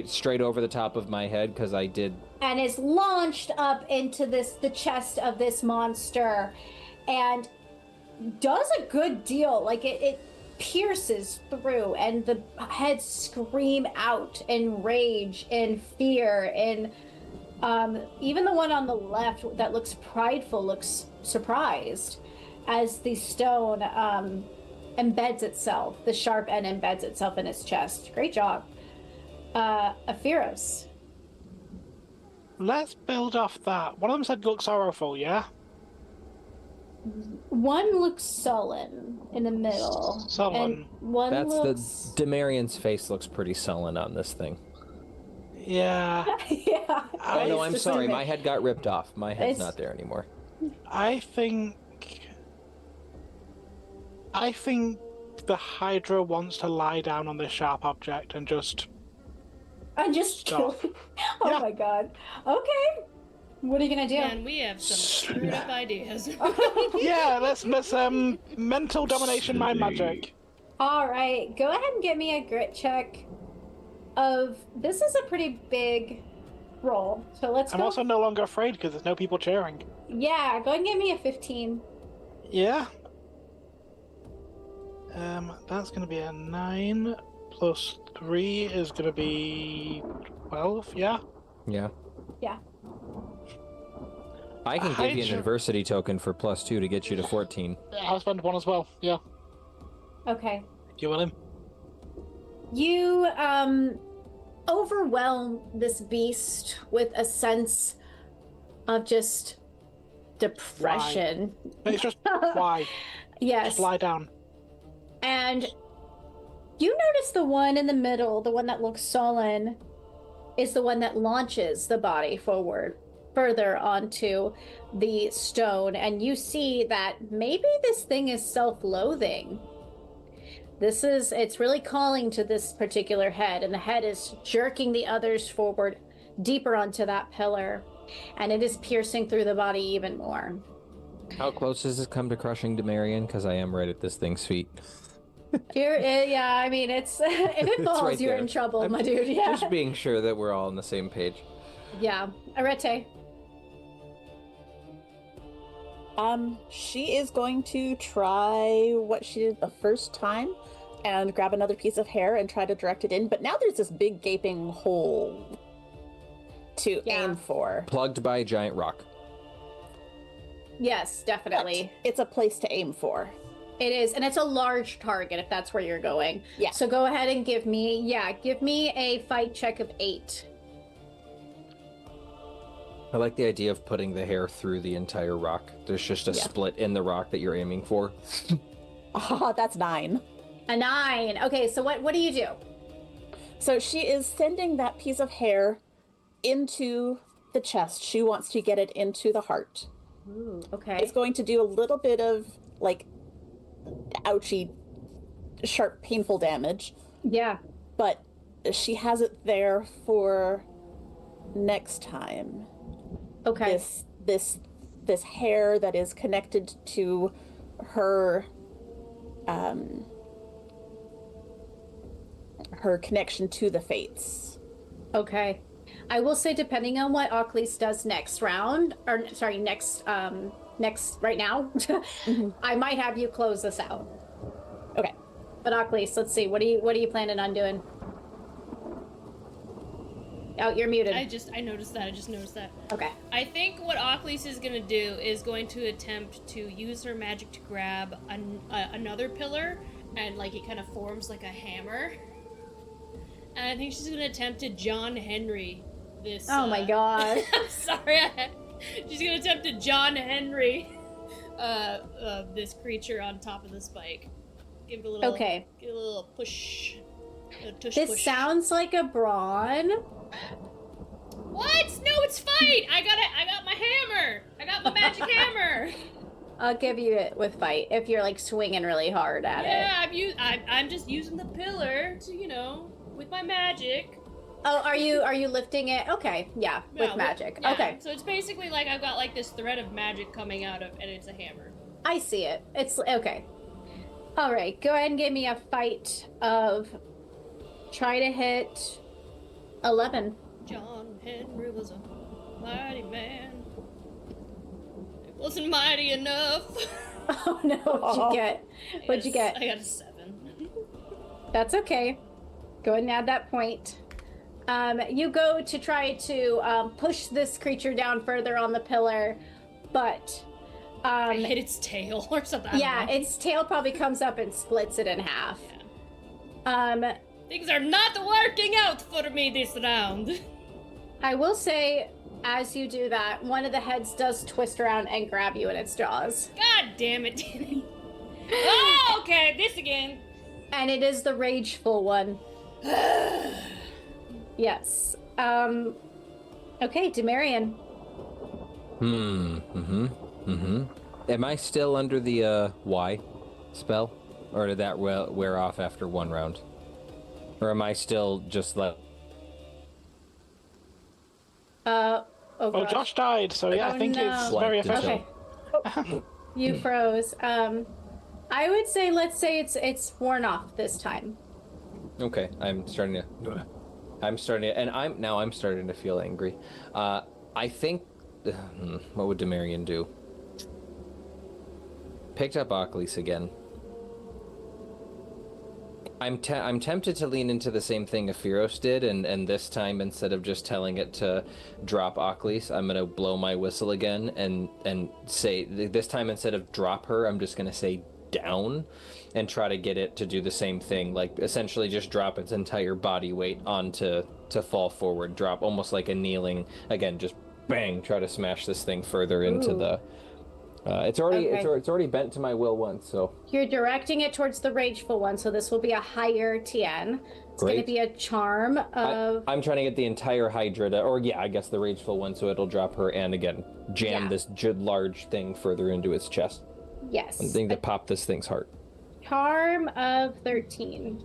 straight over the top of my head, because I did. And is launched up into the chest of this monster, and does a good deal. Like it pierces through, and the heads scream out in rage and fear, and even the one on the left that looks prideful looks surprised as the stone embeds itself, the sharp end embeds itself in its chest. Great job. Aphiros. Let's build off that. One of them said look sorrowful, yeah? One looks sullen in the middle. Sullen. And one That's looks... the Demarian's face looks pretty sullen on this thing. Yeah. yeah. Oh no, I'm It's sorry. just- My head got ripped off. My head's It's- not there anymore. I think the Hydra wants to lie down on this sharp object and just... I just killed. Stop. Oh Yeah. my god. Okay. What are you gonna do? Man, we have some screwed up ideas. Yeah, let's mental domination mind magic. All right, go ahead and give me a grit check. This is a pretty big roll, so let's I'm go. also no longer afraid because there's no people cheering. Yeah, go ahead and give me a 15. Yeah. That's gonna be a 9 plus 3 is gonna be 12. Yeah. Yeah. Yeah. I can give you an Hydra- adversity token for +2 to get you to 14. I'll spend 1 as well. Yeah. Okay. You will him. You overwhelm this beast with a sense of just depression. It's just why? Yes. Just lie down. And you notice the one in the middle, the one that looks sullen, is the one that launches the body forward further onto the stone. And you see that maybe this thing is self-loathing. It's really calling to this particular head, and the head is jerking the others forward deeper onto that pillar. And it is piercing through the body even more. How close does this come to crushing Demarian? Because I am right at this thing's feet. Yeah, I mean, it's if it falls, right you're there. in trouble, I'm my dude. Yeah. Just being sure that we're all on the same page. Yeah. Arete. She is going to try what she did the first time and grab another piece of hair and try to direct it in, but now there's this big gaping hole to Yeah. aim for. Plugged by a giant rock. Yes, definitely. But it's a place to aim for. It is, and it's a large target if that's where you're going. Yeah. So go ahead and give me a fight check of 8. I like the idea of putting the hair through the entire rock. There's just a Yeah. split in the rock that you're aiming for. Ah, that's 9. A 9. Okay, so what do you do? So she is sending that piece of hair into the chest. She wants to get it into the heart. Ooh, okay. It's going to do a little bit of, like, ouchy, sharp, painful damage, Yeah. but she has it there for next time. Okay. This hair that is connected to her her connection to the fates. Okay. I will say, depending on what Achlys does next round, or sorry, next right now, I might have you close this out. Okay. But Achlys, let's see. What are you planning on doing? Oh, you're muted. I just noticed that. Okay. I think what Achlys is gonna do is going to attempt to use her magic to grab another pillar, and like it kind of forms like a hammer. And I think she's gonna attempt to John Henry this. Oh my god. I'm sorry. She's gonna attempt to John Henry this creature on top of the spike. Give it a little. Okay. Give it a little push. Tush This push. sounds like a brawn. What? No, it's fine. I got my hammer. I got my magic hammer. I'll give you it with fight if you're like swinging really hard at it. Yeah, I'm just using the pillar to, with my magic. Oh, are you lifting it? Okay, yeah, Yeah, with magic. yeah. Okay, So it's basically like I've got like this thread of magic coming out of, and it's a hammer. I see it. It's okay. All right, go ahead and give me a fight of try to hit 11. John Henry was a mighty man. It wasn't mighty enough. Oh no, what'd you get? What'd you get? I got a 7. That's okay. Go ahead and add that point. You go to try to push this creature down further on the pillar, but I hit its tail or something. I yeah, don't know. its tail probably comes up and splits it in half. Yeah. Things are not working out for me this round. I will say, as you do that, one of the heads does twist around and grab you in its jaws. God damn it. Oh, okay, this again. And it is the rageful one. Yes. Okay, Demarion. Am I still under the Y spell? Or did that wear off after one round? Or am I still just like... Oh, Josh died, so yeah, I think no. it's very Blanked effective. Okay. You froze. I would say, let's say it's worn off this time. Okay, I'm starting to, and I'm starting to feel angry. I think, what would Demarion do? Picked up Achlys again. I'm tempted to lean into the same thing Aphiros did, and this time, instead of just telling it to drop Achlys, I'm gonna blow my whistle again and say, this time instead of drop her, I'm just gonna say down, and try to get it to do the same thing, like essentially just drop its entire body weight onto to fall forward, drop almost like a kneeling, again, just bang, try to smash this thing further into the... It's already bent to my will once, so... You're directing it towards the rageful one, so this will be a higher TN. It's going to be a charm of... I'm trying to get the entire Hydra to... Or, yeah, I guess the rageful one, so it'll drop her, and again, jam this large thing further into its chest. Yes. And thing to pop this thing's heart. Charm of 13.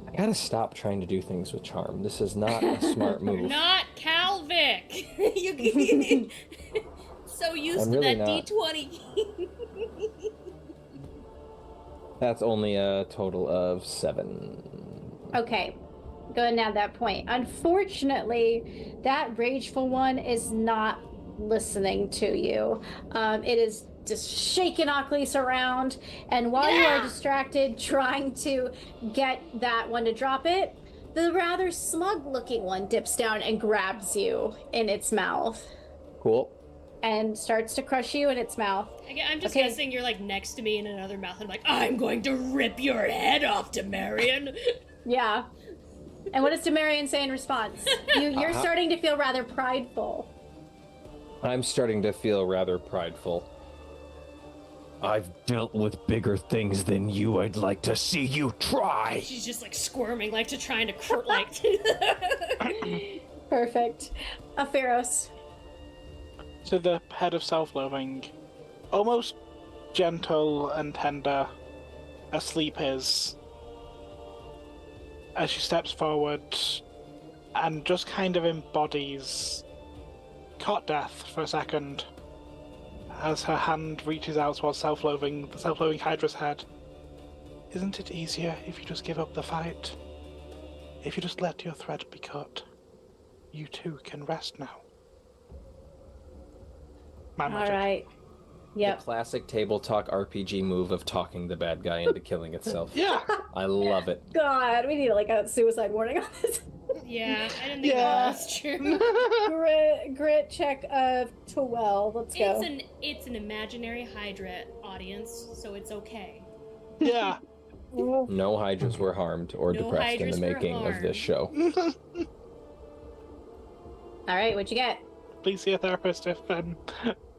I gotta stop trying to do things with charm. This is not a smart move. Not Calvic. You so used I'm to really that not. D20. That's only a total of 7. Okay. Go ahead and add that point. Unfortunately, that rageful one is not listening to you. It is just shaking Achlys around, and while you are distracted trying to get that one to drop it, the rather smug-looking one dips down and grabs you in its mouth. Cool. And starts to crush you in its mouth. I'm just guessing you're like next to me in another mouth and like, I'm going to rip your head off, Demarion. Yeah. And what does Demarion say in response? You're starting to feel rather prideful. I'm starting to feel rather prideful. I've dealt with bigger things than you. I'd like to see you try. She's just like squirming, like trying to like. Perfect. Aphiros. To the head of self-loathing, almost gentle and tender as sleep is, as she steps forward and just kind of embodies cot death for a second as her hand reaches out towards the self-loathing Hydra's head. Isn't it easier if you just give up the fight? If you just let your thread be cut, you too can rest now. My magic. All right. Yep. The classic table talk RPG move of talking the bad guy into killing itself. Yeah. I love it. God, we need like a suicide warning on this. Yeah, I didn't think that was true. Grit check of 12. Let's go. It's an imaginary Hydra audience, so it's okay. Yeah. No Hydras were harmed or No depressed in Hydras the were making of harmed. this show. All right, what'd you get? Please see a therapist if Aphiros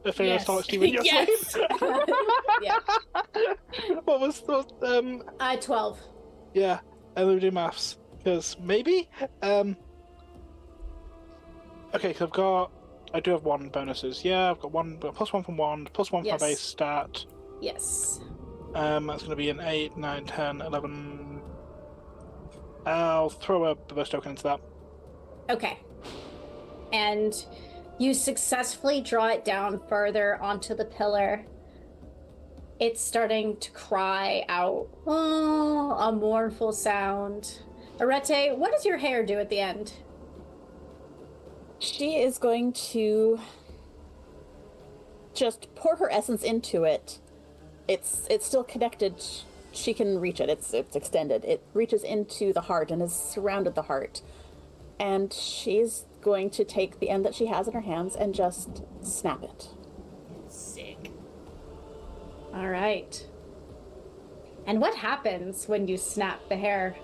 Yes. talks to you in your Yes. sleep. Yeah. What was 12. Yeah, and we'll do maths. Because maybe? Okay, so I do have 1 bonuses. Yeah, I've got +1 from wand, +1 from my base stat. Yes. That's going to be an 8, 9, 10, 11. I'll throw a burst token into that. Okay. And you successfully draw it down further onto the pillar. It's starting to cry out, oh, a mournful sound. Arete, what does your hair do at the end? She is going to just pour her essence into it. It's still connected. She can reach it. It's extended. It reaches into the heart and has surrounded the heart. And she's going to take the end that she has in her hands and just snap it. Sick. All right. And what happens when you snap the hair?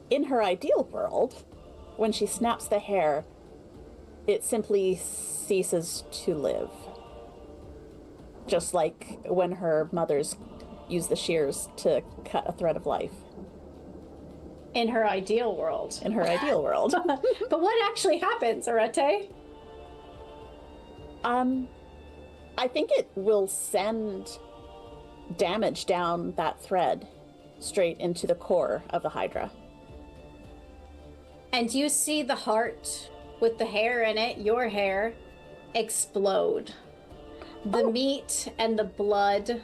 In her ideal world, when she snaps the hair, it simply ceases to live. Just like when her mothers use the shears to cut a thread of life. In her ideal world. In her ideal world. But what actually happens, Arete? I think it will send damage down that thread straight into the core of the Hydra. And you see the heart with the hair in it, your hair, explode. The meat and the blood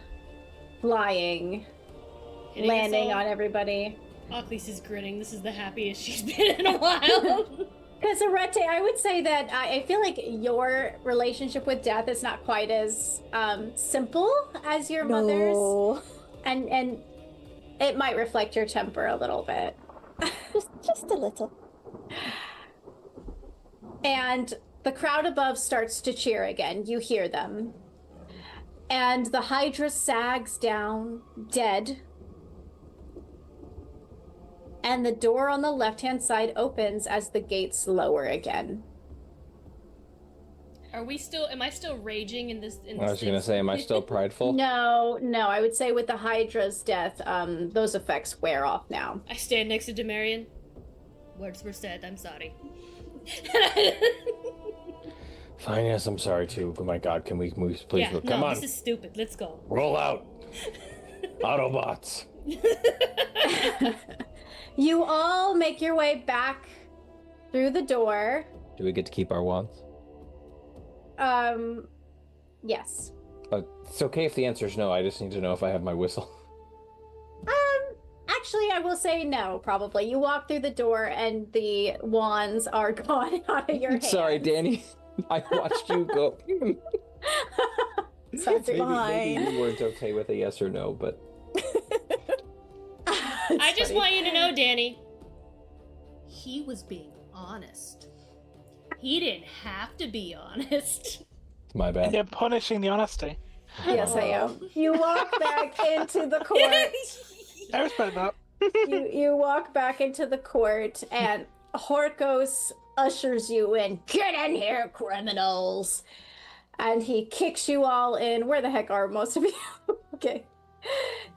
flying, Hitting us landing all. on everybody. Achlys is grinning. This is the happiest she's been in a while. Because Arete, I would say that I feel like your relationship with death is not quite as simple as your mother's, and it might reflect your temper a little bit. Just a little. And the crowd above starts to cheer again. You hear them. And the Hydra sags down, dead. And the door on the left-hand side opens as the gates lower again. Am I still raging in this? I was gonna say, am I still prideful? No, I would say with the Hydra's death, those effects wear off now. I stand next to Demarion. Words were said, I'm sorry. Fine, yes, I'm sorry too. Oh my god, can we please come on. This is stupid. Let's go. Roll out. Autobots. You all make your way back through the door. Do we get to keep our wands? Yes. It's okay if the answer is no. I just need to know if I have my whistle. Actually, I will say no, probably. You walk through the door and the wands are gone out of your hands. Sorry, Danny. I watched you go. Maybe you weren't okay with a yes or no, but... I just want you to know, Danny, he was being honest. He didn't have to be honest. My bad. You're punishing the honesty. Yes, I am. You walk back into the court. I respect that. You walk back into the court, and Horkos ushers you in. Get in here, criminals! And he kicks you all in. Where the heck are most of you? Okay.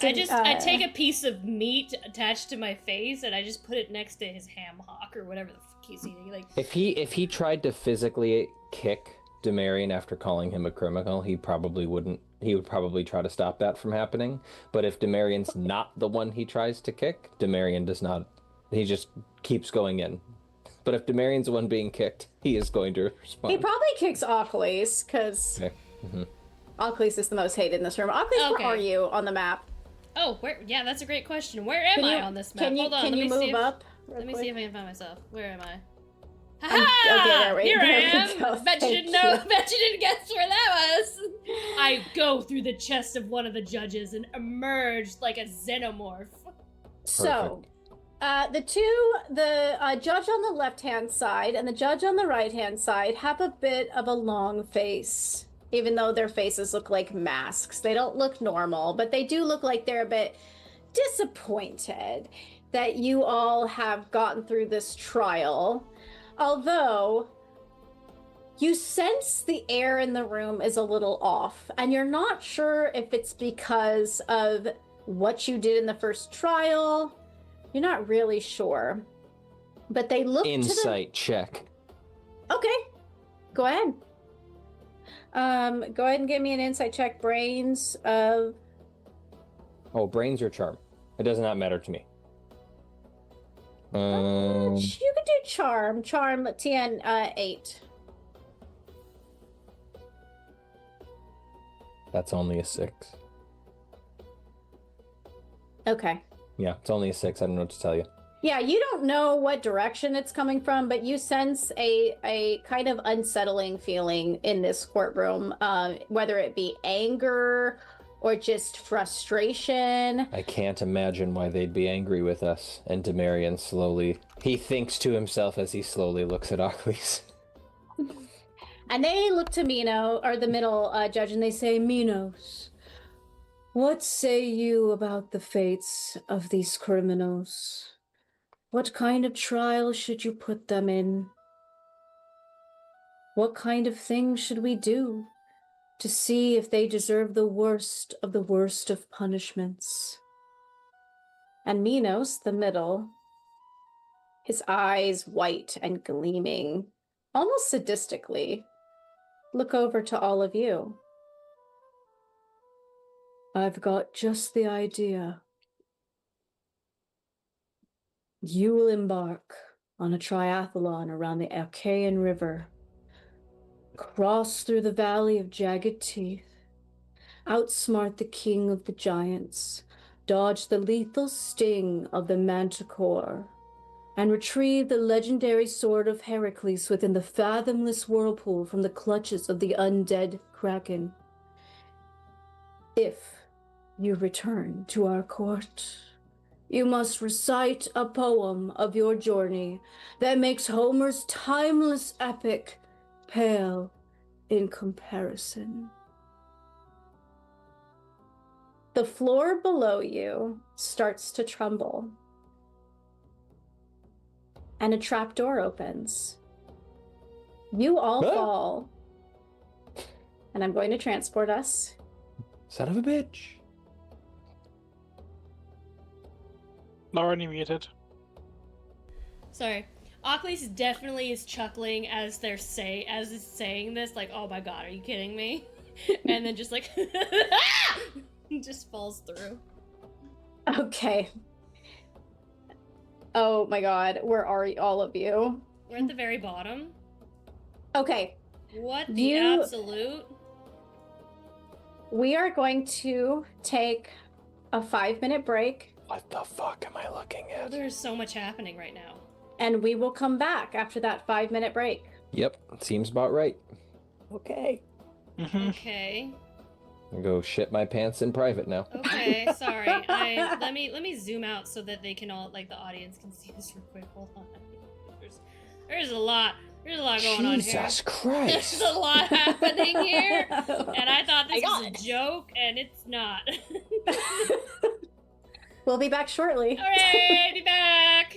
I take a piece of meat attached to my face and I just put it next to his ham hock or whatever the fuck he's eating. Like, if he tried to physically kick Demarion after calling him a criminal, he probably wouldn't. He would probably try to stop that from happening. But if Demarion's not the one he tries to kick, Demarion does not. He just keeps going in. But if Demarion's the one being kicked, he is going to respond. He probably kicks Achlys, because Achlys is the most hated in this room. Achlys, Okay. where are you on the map? oh, where? Yeah, that's a great question. Where am I on this map? Hold on, Can let you me move see. up? Let me see if I can find myself. Where am I? Okay, Ha Here I there we am! go. Bet you Thank didn't know. you. Bet you didn't guess where that was. I go through the chest of one of the judges and emerge like a xenomorph. So, the judge on the left-hand side and the judge on the right-hand side have a bit of a long face, even though their faces look like masks. They don't look normal, but they do look like they're a bit disappointed that you all have gotten through this trial. Although, you sense the air in the room is a little off, and you're not sure if it's because of what you did in the first trial. You're not really sure. But they look Insight check. Okay. Go ahead. Go ahead and give me an insight check, brains of... Oh, brains or charm? It does not matter to me. you could do charm. Charm, TN 8. That's only a 6. Okay. Yeah, it's only a 6. I don't know what to tell you. Yeah, you don't know what direction it's coming from, but you sense a kind of unsettling feeling in this courtroom, whether it be anger or just frustration. I can't imagine why they'd be angry with us. And Demarion slowly... He thinks to himself as he slowly looks at Achlys. And they look to Mino, or the middle judge, and they say, Minos, what say you about the fates of these criminals? What kind of trial should you put them in? What kind of things should we do to see if they deserve the worst of punishments? And Minos, the middle, his eyes white and gleaming, almost sadistically, look over to all of you. I've got just the idea. You will embark on a triathlon around the Archaean River, cross through the Valley of Jagged Teeth, outsmart the king of the giants, dodge the lethal sting of the Manticore, and retrieve the legendary sword of Heracles within the fathomless whirlpool from the clutches of the undead Kraken. If you return to our court, you must recite a poem of your journey that makes Homer's timeless epic pale in comparison. The floor below you starts to tremble, and a trapdoor opens. You all fall, and I'm going to transport us. Son of a bitch. Lauren, you muted. Sorry. Achlys definitely is chuckling as it's saying this, like, oh my god, are you kidding me? And then just like just falls through. Okay. Oh my god, where are all of you? We're at the very bottom. Okay. What the absolute? We are going to take a 5-minute break. What the fuck am I looking Oh, at? there's so much happening right now. And we will come back after that 5-minute break. Yep, seems about right. Okay. Okay. I'll go shit my pants in private now. Okay, sorry. Let me zoom out so that they can all, like, the audience can see this real quick. Hold on. There's a lot going on here. Jesus Christ! There's a lot happening here, and I thought this was a joke, and it's not. We'll be back shortly. All right, be back.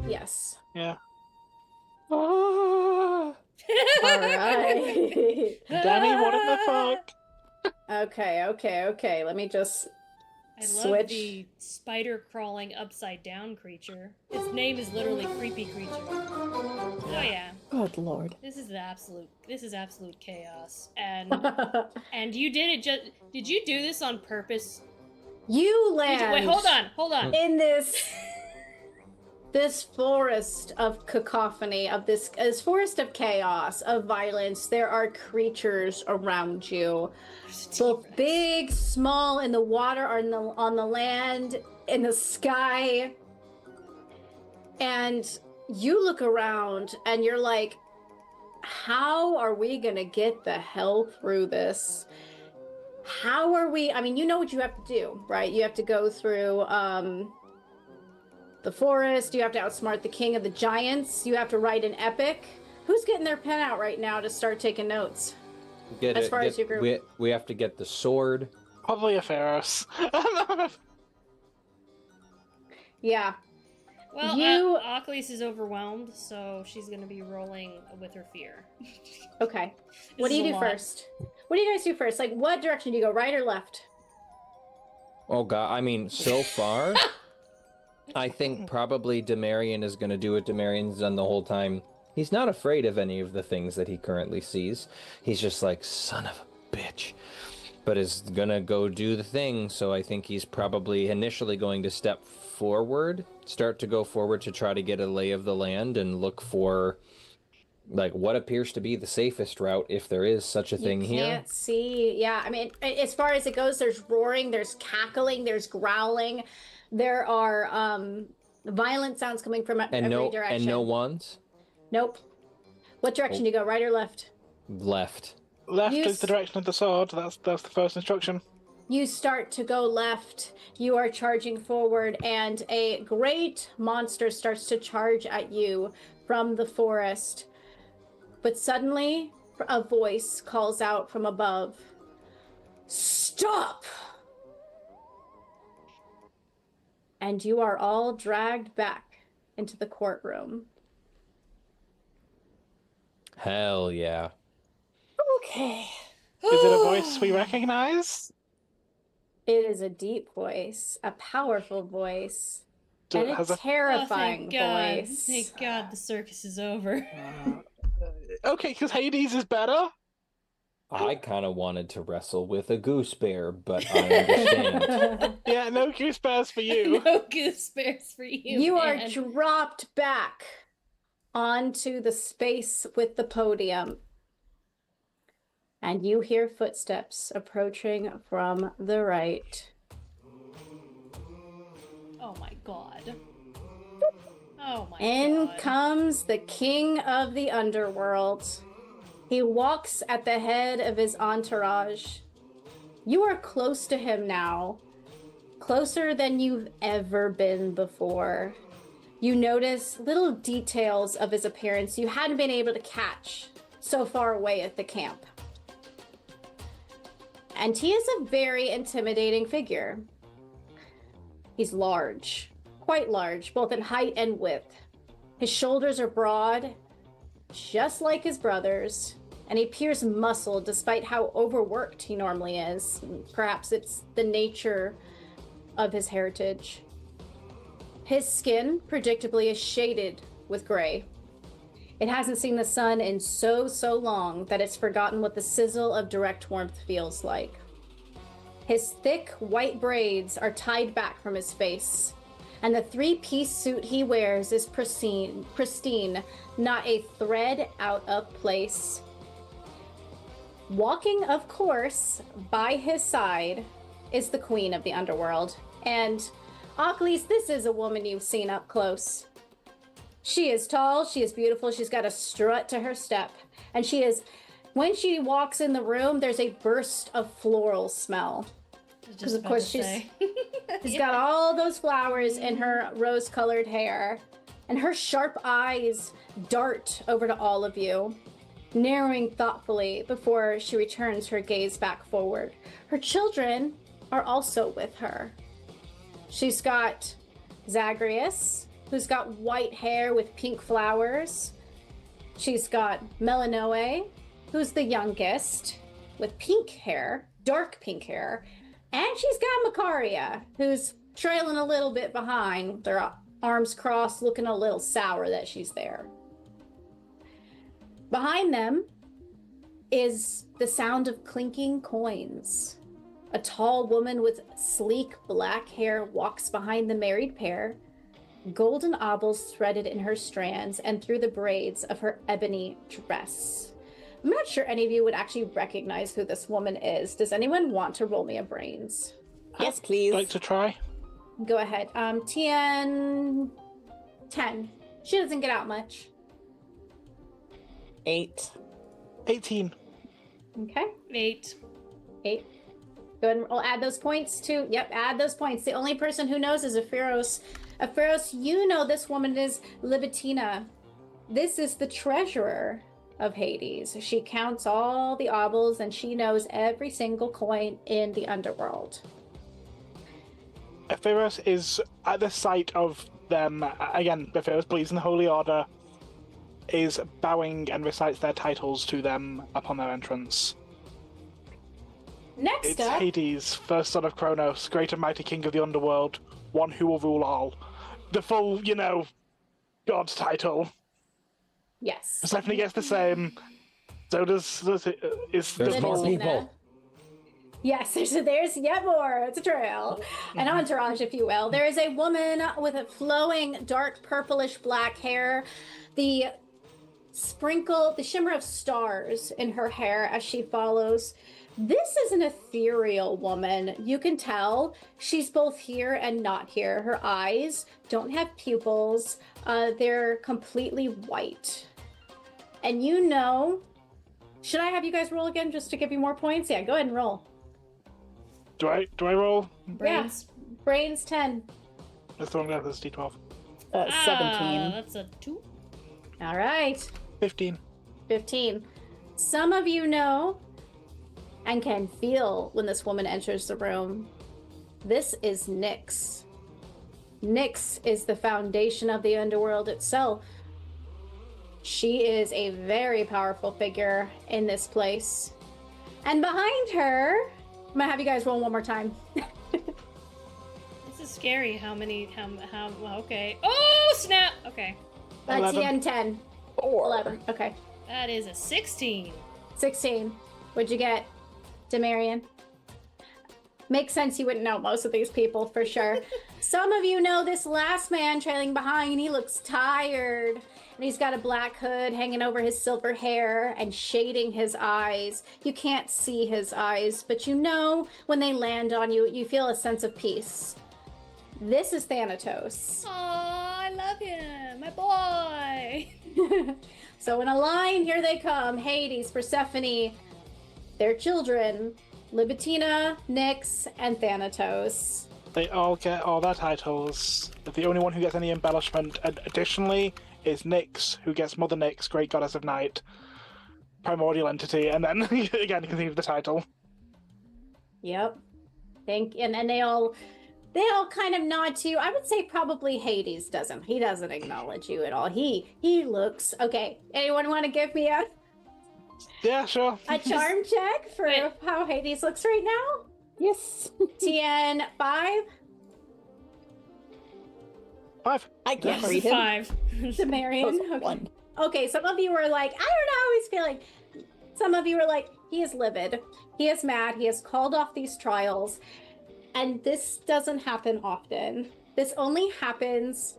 Yes. Yeah. Ah. All right. Danny, what in the fuck? Okay. Let me just I love switch. the spider crawling upside down creature. Its name is literally creepy creature. Oh yeah. Good lord. This is absolute chaos. And you did you do this on purpose? You land. Wait, hold on. In this forest of cacophony, of this forest of chaos, of violence. There are creatures around you, both big, small, in the water, or on the land, in the sky. And you look around and you're like, how are we gonna get the hell through this? How are we? I mean, you know what you have to do, right? You have to go through the forest. You have to outsmart the king of the giants. You have to write an epic. Who's getting their pen out right now to start taking notes? As your group. We have to get the sword. Probably a Pharaohs. Yeah. Well, Achlys is overwhelmed, so she's gonna be rolling with her fear. Okay. What do you do first? What do you guys do first? Like, what direction do you go, right or left? Oh god, I mean, so far, I think probably Demarion is going to do what Demarion's done the whole time. He's not afraid of any of the things that he currently sees. He's just like, son of a bitch. But is going to go do the thing, so I think he's probably initially going to start to go forward to try to get a lay of the land and look for, like, what appears to be the safest route, if there is such a thing here. You can't see. Yeah, I mean, as far as it goes, there's roaring, there's cackling, there's growling. There are violent sounds coming from every direction. And no ones? Nope. What direction do you go, right or left? Left. Left is the direction of the sword. That's the first instruction. You start to go left. You are charging forward, and a great monster starts to charge at you from the forest. But suddenly, a voice calls out from above, "Stop!" And you are all dragged back into the courtroom. Hell yeah. Okay. Is it a voice we recognize? It is a deep voice, a powerful voice, and a Has a- terrifying Oh, thank God. voice. Thank God the circus is over. Okay, because Hades is better. I kind of wanted to wrestle with a goose bear, but I understand. Yeah, no goose bears for you. No goose bears for you. You are man. dropped back onto the space with the podium. And you hear footsteps approaching from the right. Oh my God. Oh my In God. comes the king of the underworld. He walks at the head of his entourage. You are close to him now, closer than you've ever been before. You notice little details of his appearance you hadn't been able to catch so far away at the camp. And he is a very intimidating figure. He's large, quite large, both in height and width. His shoulders are broad, just like his brothers, and he appears muscled despite how overworked he normally is. Perhaps it's the nature of his heritage. His skin, predictably, is shaded with gray. It hasn't seen the sun in so long that it's forgotten what the sizzle of direct warmth feels like. His thick white braids are tied back from his face, and the three-piece suit he wears is pristine, not a thread out of place. Walking, of course, by his side is the queen of the underworld. And, Achlys, this is a woman you've seen up close. She is tall, she is beautiful, she's got a strut to her step. And when she walks in the room, there's a burst of floral smell. Because, of course, she's got all those flowers in her rose-colored hair. And her sharp eyes dart over to all of you, narrowing thoughtfully before she returns her gaze back forward. Her children are also with her. She's got Zagreus, who's got white hair with pink flowers. She's got Melanoe, who's the youngest, with pink hair, dark pink hair. And she's got Macaria, who's trailing a little bit behind, with her arms crossed, looking a little sour that she's there. Behind them is the sound of clinking coins. A tall woman with sleek black hair walks behind the married pair, golden obels threaded in her strands and through the braids of her ebony dress. I'm not sure any of you would actually recognize who this woman is. Does anyone want to roll me a brains? Yes, please. I'd like to try. Go ahead. TN 10. She doesn't get out much. 8. 18. Okay. 8. 8. Go ahead and we'll add those points to. Yep, add those points. The only person who knows is Apharos. Apharos, you know this woman is Libitina. This is the treasurer of Hades. She counts all the obels and she knows every single coin in the underworld. Apharos is at the sight of them, again, Apharos believes in the Holy Order, is bowing and recites their titles to them upon their entrance. Next It's up, Hades, first son of Kronos, great and mighty king of the underworld, one who will rule all. The full, god title. yes. Stephanie gets the same. So does is the There's more full. people. Yes, there's yet more. It's a trail. An entourage, if you will. There is a woman with a flowing, dark, purplish black hair. The shimmer of stars in her hair as she follows. This is an ethereal woman. You can tell she's both here and not here. Her eyes don't have pupils. They're completely white. And should I have you guys roll again just to give you more points? Yeah, go ahead and roll. Do I roll? Brains. Yeah. Brains 10. That's the one that has D12. 17. That's a 2. All right. 15. 15. Some of you know and can feel when this woman enters the room. This is Nyx. Nyx is the foundation of the underworld itself. She is a very powerful figure in this place. And behind her, I'm gonna have you guys roll one more time. This is scary. How okay. Oh, snap! Okay. 11. 10. 4. 11. Okay. That is a 16. 16. What'd you get, Demarion? Makes sense you wouldn't know most of these people for sure. Some of you know this last man trailing behind. He looks tired. And he's got a black hood hanging over his silver hair and shading his eyes. You can't see his eyes, but when they land on you, you feel a sense of peace. This is Thanatos. Oh, I love him. My boy. So in a line, here they come. Hades, Persephone, their children, Libitina, Nyx, and Thanatos. They all get all their titles. But the only one who gets any embellishment additionally is Nyx, who gets Mother Nyx, Great Goddess of Night, Primordial Entity, and then again you can think of the title. Yep. And they all kind of nod to you. I would say probably Hades doesn't. He doesn't acknowledge you at all. He looks okay. Anyone want to give me a Yeah, sure. charm check for Wait. how Hades looks right now? Yes. TN 5. 5. I can't Yes, read him. 5. Demarion. Those are Okay. one. Okay, some of you were like, I don't know how he's feeling. Some of you were like, he is livid. He is mad. He has called off these trials. And this doesn't happen often. This only happens,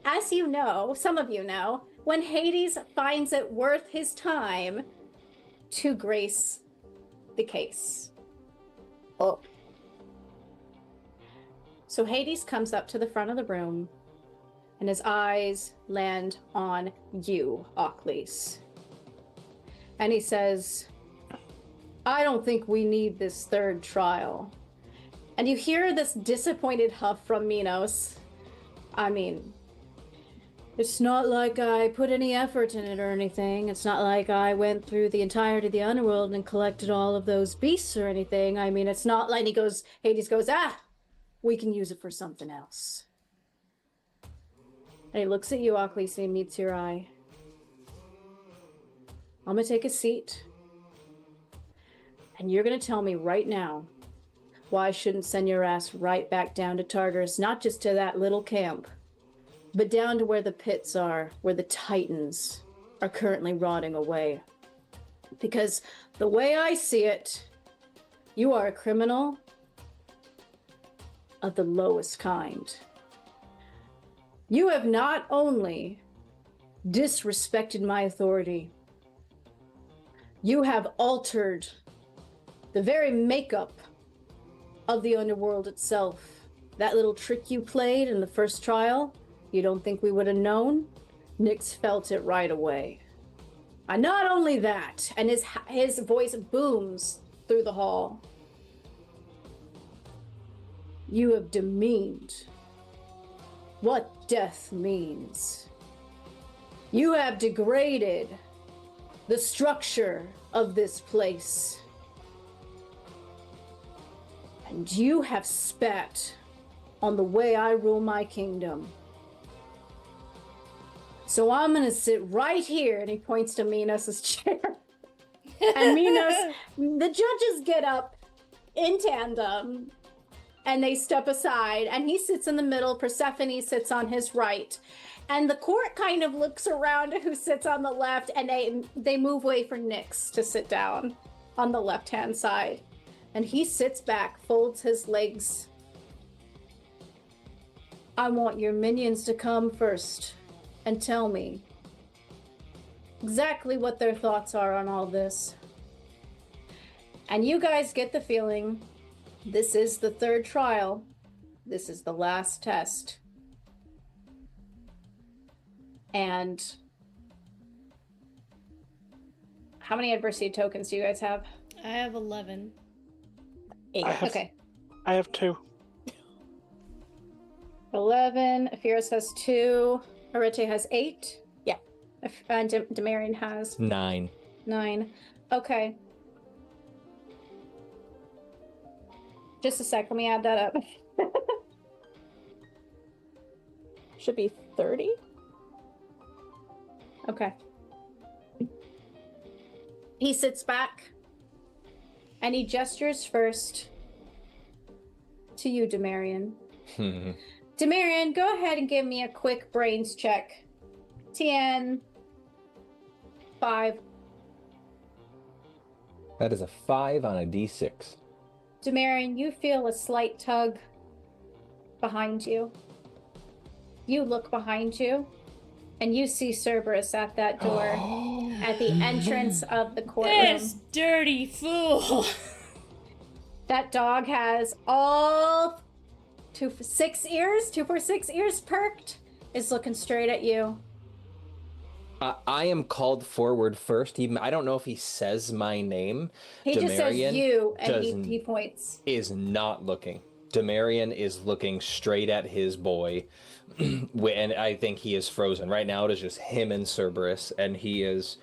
as you know, some of you know, when Hades finds it worth his time to grace the case. Oh, So Hades comes up to the front of the room, and his eyes land on you, Achlys. And he says, I don't think we need this third trial. And you hear this disappointed huff from Minos. I mean, it's not like I put any effort in it or anything. It's not like I went through the entirety of the underworld and collected all of those beasts or anything. I mean, it's not like Hades goes, we can use it for something else. And he looks at you, Achlys, and he meets your eye. I'm gonna take a seat. And you're gonna tell me right now why I shouldn't send your ass right back down to Tartarus, not just to that little camp, but down to where the pits are, where the Titans are currently rotting away. Because the way I see it, you are a criminal of the lowest kind. You have not only disrespected my authority, you have altered the very makeup of the underworld itself. That little trick you played in the first trial, you don't think we would have known? Nyx felt it right away. And not only that, and his voice booms through the hall. You have demeaned what death means. You have degraded the structure of this place. And you have spat on the way I rule my kingdom. So I'm gonna sit right here, and he points to Minos' chair. And Minos, the judges get up in tandem, and they step aside, and he sits in the middle. Persephone sits on his right. And the court kind of looks around who sits on the left, and they move away for Nyx to sit down on the left-hand side. And he sits back, folds his legs. I want your minions to come first and tell me exactly what their thoughts are on all this. And you guys get the feeling this is the third trial. This is the last test. And how many adversity tokens do you guys have? I have 11. 8. Okay. I have 2. 11. Afiras has 2. Arete has 8. Yeah. And Demarion has 9. 9. Okay. Just a sec. Let me add that up. Should be 30. Okay. He sits back and he gestures first to you, Demarion. Demarion, go ahead and give me a quick brains check. TN 5. That is a 5 on a d6. Demarion, you feel a slight tug behind you. You look behind you, and you see Cerberus at that door at the entrance of the courtroom. This dirty fool! That dog has all 2 for 6 ears perked, is looking straight at you. I am called forward first. I don't know if he says my name. He just says Demarion you, and he points. is not looking. Demarion is looking straight at his boy, and I think he is frozen. Right now it is just him and Cerberus, and he is...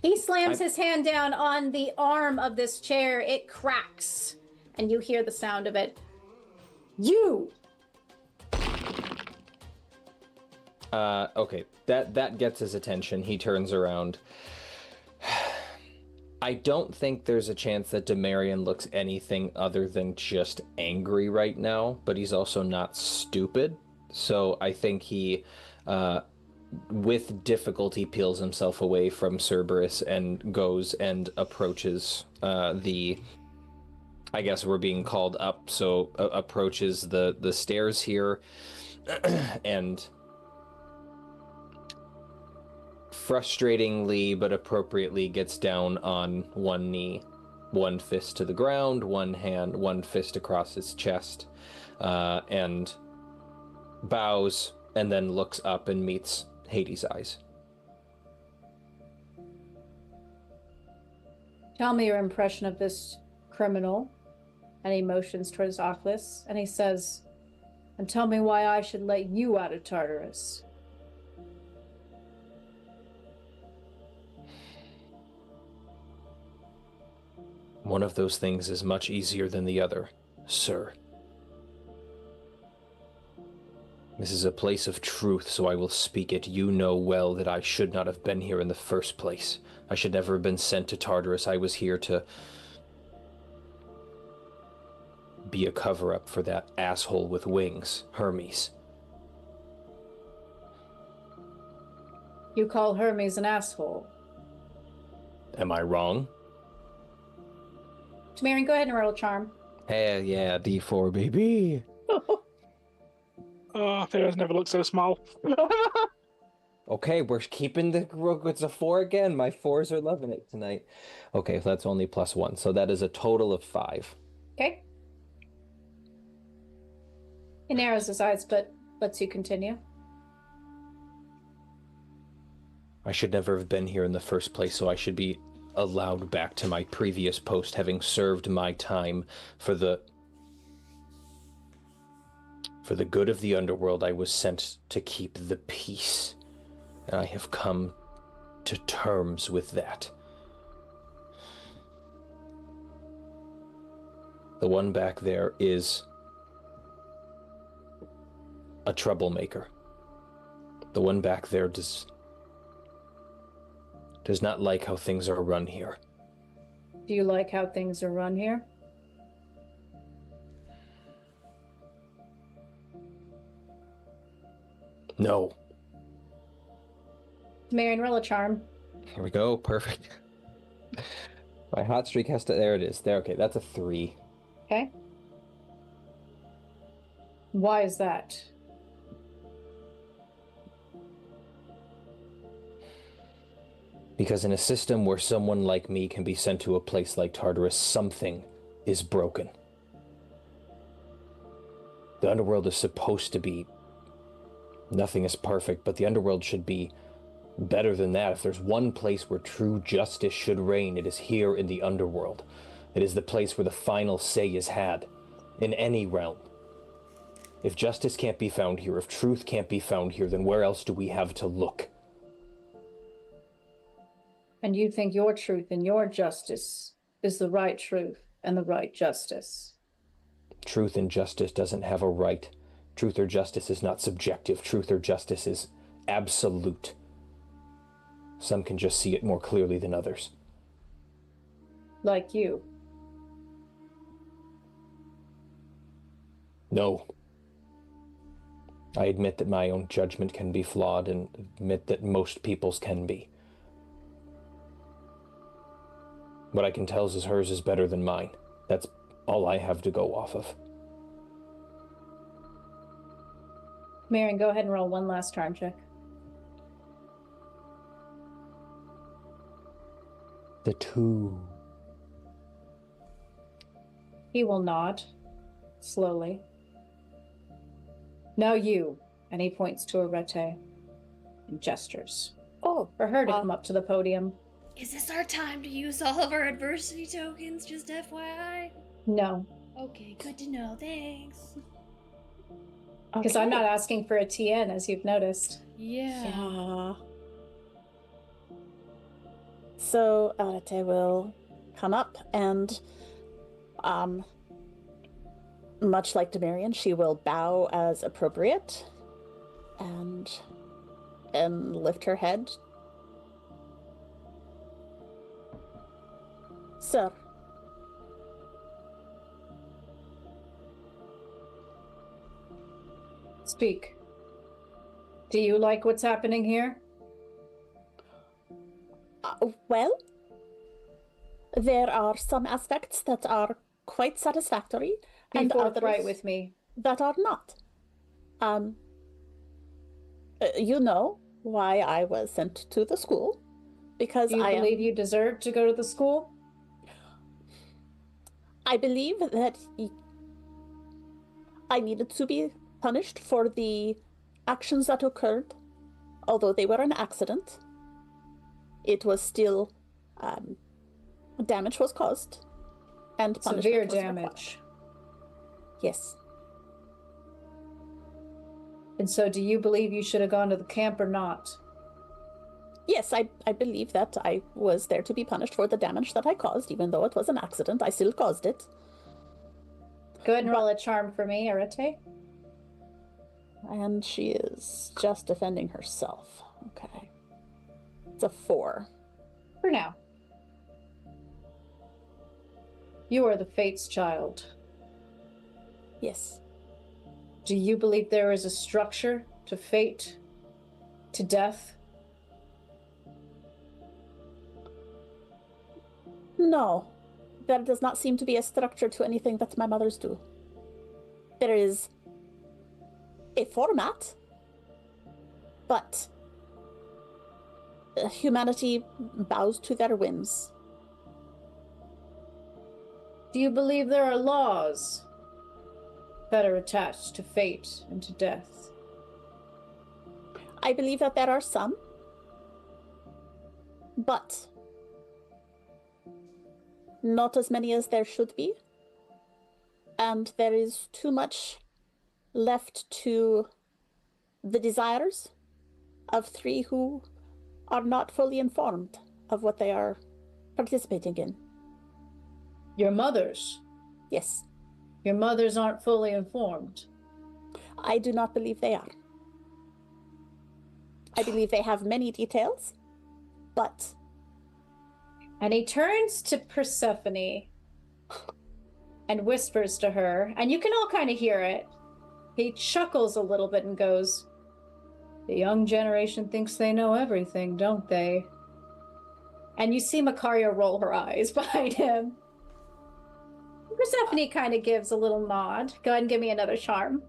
He slams his hand down on the arm of this chair. It cracks, and you hear the sound of it. You! Okay, that gets his attention. He turns around. I don't think there's a chance that Demarion looks anything other than just angry right now, but he's also not stupid. So I think he, with difficulty, peels himself away from Cerberus and goes and approaches the. I guess we're being called up, so approaches the stairs here, and frustratingly but appropriately gets down on one knee, one fist to the ground, one fist across his chest, and bows, and then looks up and meets Hades' eyes. Tell me your impression of this criminal. And he motions towards Achlys, and he says, and tell me why I should let you out of Tartarus. One of those things is much easier than the other, sir. This is a place of truth, so I will speak it. You know well that I should not have been here in the first place. I should never have been sent to Tartarus. I was here to be a cover-up for that asshole with wings, Hermes. You call Hermes an asshole. Am I wrong? Tamarian, go ahead and roll charm. Hell yeah, D4, baby. Oh, Theros never looked so small. Okay, we're keeping it's a 4 again. My 4s are loving it tonight. Okay, so that's only +1. So that is a total of 5. Okay. He narrows his eyes, but lets you continue. I should never have been here in the first place, so I should be allowed back to my previous post, having served my time for the good of the underworld. I was sent to keep the peace, and I have come to terms with that. The one back there is a troublemaker. The one back there does not like how things are run here. Do you like how things are run here? No. Tamarian, roll a charm. Here we go. Perfect. My hot streak has to... There it is. There. Okay, that's a 3. Okay. Why is that? Because in a system where someone like me can be sent to a place like Tartarus, something is broken. The underworld is supposed to be... Nothing is perfect, but the underworld should be better than that. If there's one place where true justice should reign, it is here in the underworld. It is the place where the final say is had, in any realm. If justice can't be found here, if truth can't be found here, then where else do we have to look? And you think your truth and your justice is the right truth and the right justice. Truth and justice doesn't have a right. Truth or justice is not subjective. Truth or justice is absolute. Some can just see it more clearly than others. Like you. No. I admit that my own judgment can be flawed, and admit that most people's can be. What I can tell is hers is better than mine. That's all I have to go off of. Marion, go ahead and roll one last charm check. The 2. He will nod, slowly. Now you, and he points to Arete and gestures Oh, for her to come up to the podium. Is this our time to use all of our adversity tokens? Just FYI. No, Okay, good to know. Thanks. because I'm not asking for a TN, as you've noticed. Yeah. Yeah. So Arate will come up and, much like Demarion, she will bow as appropriate and lift her head. Sir. Speak. Do you like what's happening here? Well, there are some aspects that are quite satisfactory, Be and forthright others with me. that are not. You know why I was sent to the school, because Do you believe you deserve to go to the school? I believe that I needed to be punished for the actions that occurred, although they were an accident. It was still damage was caused, and punishment Severe was required. damage. Yes. And so do you believe you should have gone to the camp or not? Yes, I believe that I was there to be punished for the damage that I caused, even though it was an accident. I still caused it. Go ahead and roll a charm for me, Arete. And she is just defending herself. Okay. It's a 4. For now. You are the Fate's child. Yes. Do you believe there is a structure to fate, to death? No. There does not seem to be a structure to anything that my mothers do. There is a format, but humanity bows to their whims. Do you believe there are laws that are attached to fate and to death? I believe that there are some, but not as many as there should be. And there is too much left to the desires of 3 who are not fully informed of what they are participating in. Your mothers. Yes, Your mothers aren't fully informed. I do not believe they are. I believe they have many details, but... And he turns to Persephone and whispers to her, and you can all kind of hear it. He chuckles a little bit and goes, "The young generation thinks they know everything, don't they?" And you see Makaria roll her eyes behind him. Persephone kind of gives a little nod. Go ahead and give me another charm.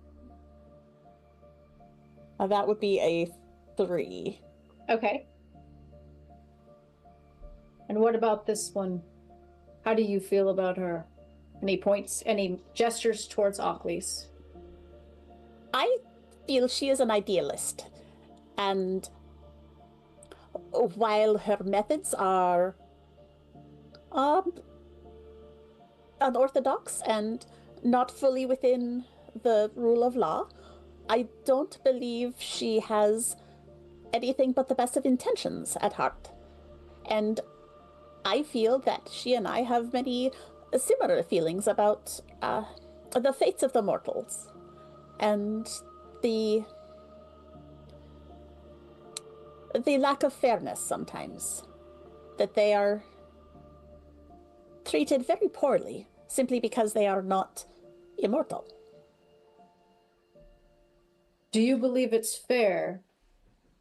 that would be a 3. Okay. And what about this one? How do you feel about her? And he points and he gestures towards Achlys. I feel she is an idealist, and while her methods are unorthodox and not fully within the rule of law, I don't believe she has anything but the best of intentions at heart. And I feel that she and I have many similar feelings about the fates of the mortals and the lack of fairness sometimes, that they are treated very poorly simply because they are not immortal. Do you believe it's fair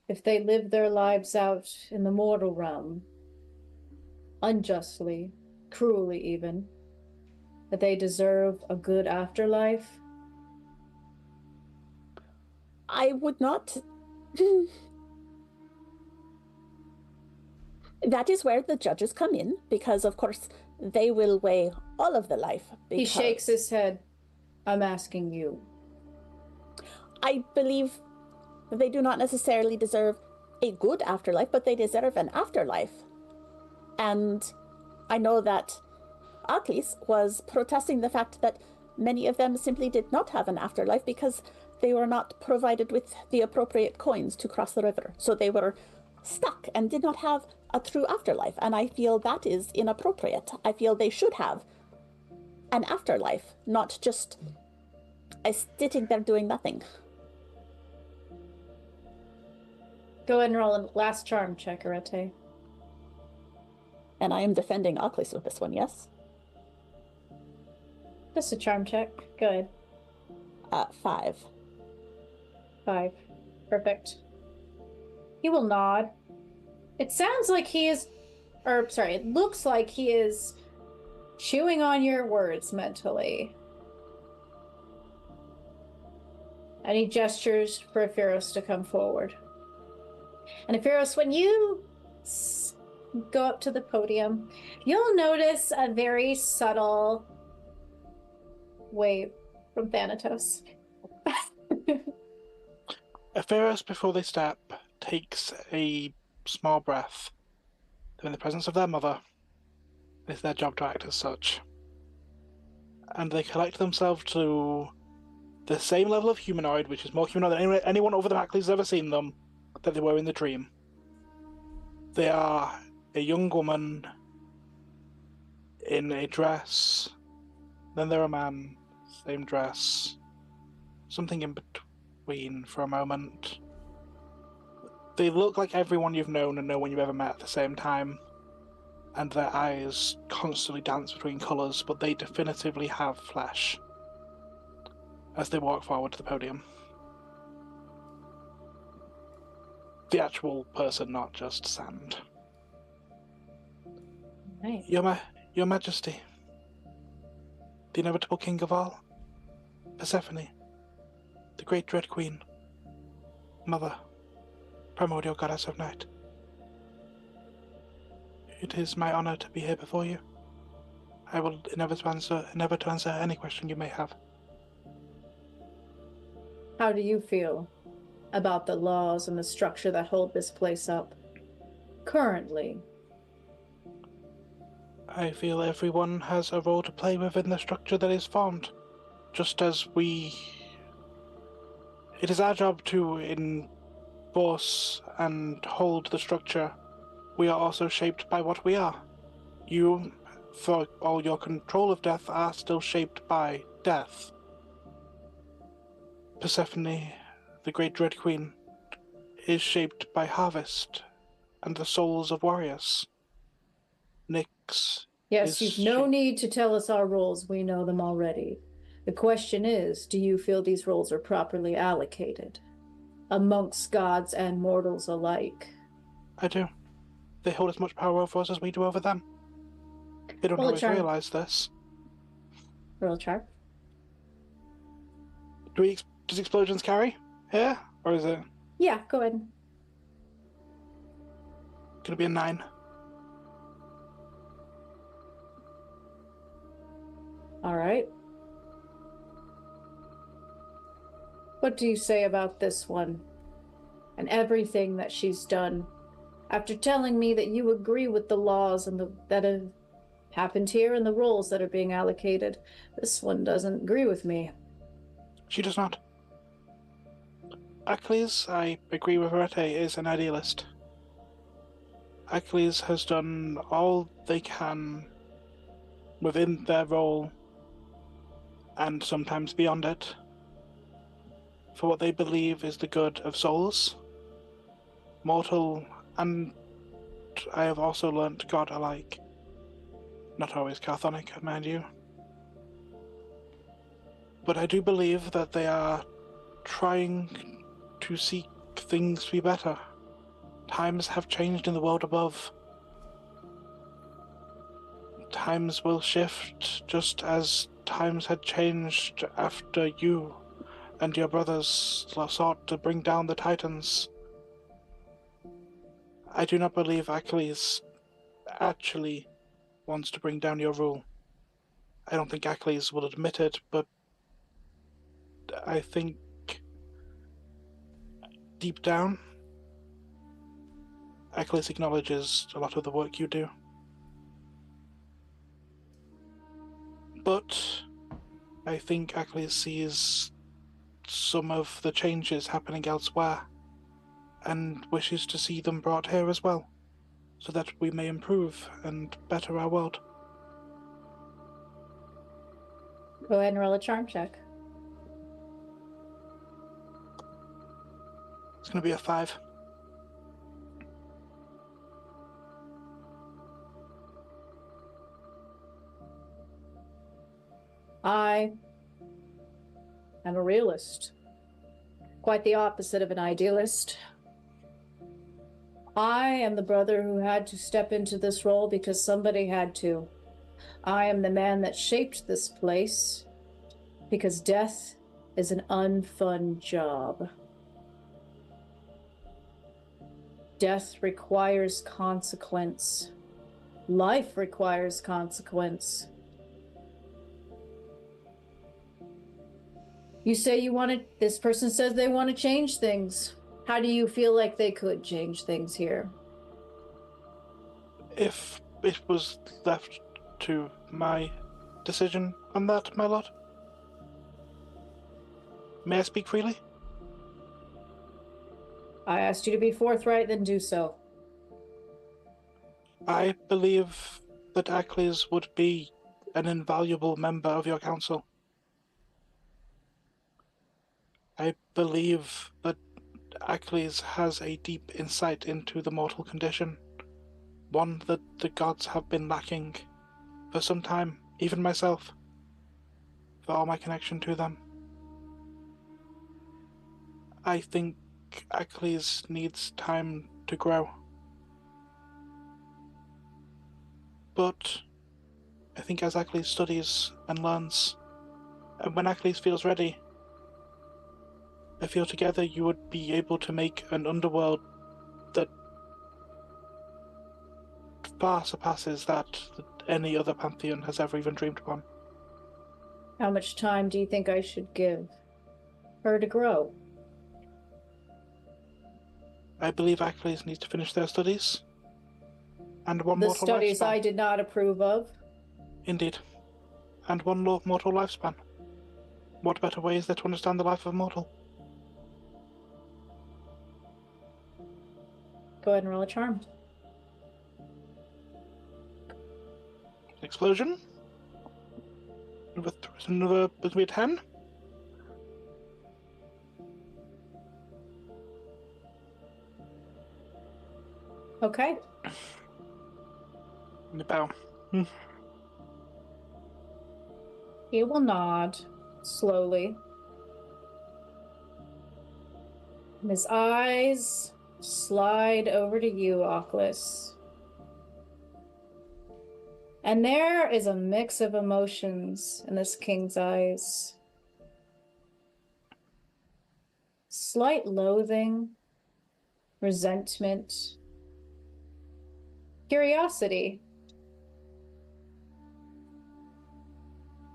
if they live their lives out in the mortal realm, unjustly, cruelly even, that they deserve a good afterlife? I would not. That is where the judges come in, because of course they will weigh all of the life. He shakes his head. I'm asking you. I believe they do not necessarily deserve a good afterlife, but they deserve an afterlife. And I know that Achlys was protesting the fact that many of them simply did not have an afterlife because they were not provided with the appropriate coins to cross the river. So they were stuck and did not have a true afterlife. And I feel that is inappropriate. I feel they should have an afterlife, not just sitting there doing nothing. Go ahead and roll a last charm check, Arete. And I am defending Achlys with this one, yes? Just a charm check. Go ahead. 5. 5. Perfect. He will nod. It sounds like he is, or sorry, it looks like he is chewing on your words mentally. And he gestures for Ephiros to come forward. And Ephiros, when you go up to the podium, you'll notice a very subtle wave from Thanatos. Ephiros, before they step, takes a small breath. They're in the presence of their mother. It's their job to act as such. And they collect themselves to the same level of humanoid, which is more humanoid than anyone over the Achlys has ever seen them, that they were in the dream. They are a young woman in a dress, then they're a man, same dress, something in between for a moment. They look like everyone you've known and no one you've ever met at the same time, and their eyes constantly dance between colours, but they definitively have flesh as they walk forward to the podium. The actual person, not just sand. Nice. Your Majesty, the inevitable king of all, Persephone, the great Dread Queen, Mother, primordial goddess of night. It is my honor to be here before you. I will endeavor to answer any question you may have. How do you feel about the laws and the structure that hold this place up currently? I feel everyone has a role to play within the structure that is formed, just as we... It is our job to enforce and hold the structure. We are also shaped by what we are. You, for all your control of death, are still shaped by death. Persephone, the great Dread Queen, is shaped by harvest and the souls of warriors. Nyx Yes, is you've no shaped... need to tell us our roles. We know them already. The question is, do you feel these roles are properly allocated amongst gods and mortals alike? I do. They hold as much power over us as we do over them. They don't Roll a always charm. realize this. Roll a charm. Does explosions carry here? Or is it Yeah, go ahead. gonna be a 9? All right. What do you say about this one and everything that she's done? After telling me that you agree with the laws and that have happened here and the roles that are being allocated, this one doesn't agree with me. She does not. Achlys, I agree with Arete, is an idealist. Achlys has done all they can within their role, and sometimes beyond it, for what they believe is the good of souls, mortal, and I have also learnt God alike. Not always Carthonic, mind you. But I do believe that they are trying to seek things to be better. Times have changed in the world above. Times will shift just as times had changed after you and your brothers sought to bring down the Titans. I do not believe Achlys actually wants to bring down your rule. I don't think Achlys will admit it, but I think deep down, Achlys acknowledges a lot of the work you do. But I think Achlys sees some of the changes happening elsewhere and wishes to see them brought here as well, so that we may improve and better our world. Go ahead and roll a charm check. It's going to be a 5. I am a realist. Quite the opposite of an idealist. I am the brother who had to step into this role because somebody had to. I am the man that shaped this place because death is an unfun job. Death requires consequence. Life requires consequence. You say you want to, this person says they want to change things. How do you feel like they could change things here? If it was left to my decision on that, my lord. May I speak freely? I asked you to be forthright, then do so. I believe that Achlys would be an invaluable member of your council. I believe that Achlys has a deep insight into the mortal condition, one that the gods have been lacking for some time, even myself, for all my connection to them. I think Achlys needs time to grow. But I think as Achlys studies and learns, and when Achlys feels ready, I feel together you would be able to make an underworld that far surpasses that any other pantheon has ever even dreamed upon. How much time do you think I should give her to grow? I believe Achlys needs to finish their studies. And one The mortal studies lifespan. I did not approve of. Indeed. And one mortal lifespan. What better way is there to understand the life of a mortal? Go ahead and roll a charm. Explosion. Another would be a 10. Okay. And a bow. He will nod slowly. And his eyes slide over to you, Achlys. And there is a mix of emotions in this king's eyes. Slight loathing, resentment, curiosity.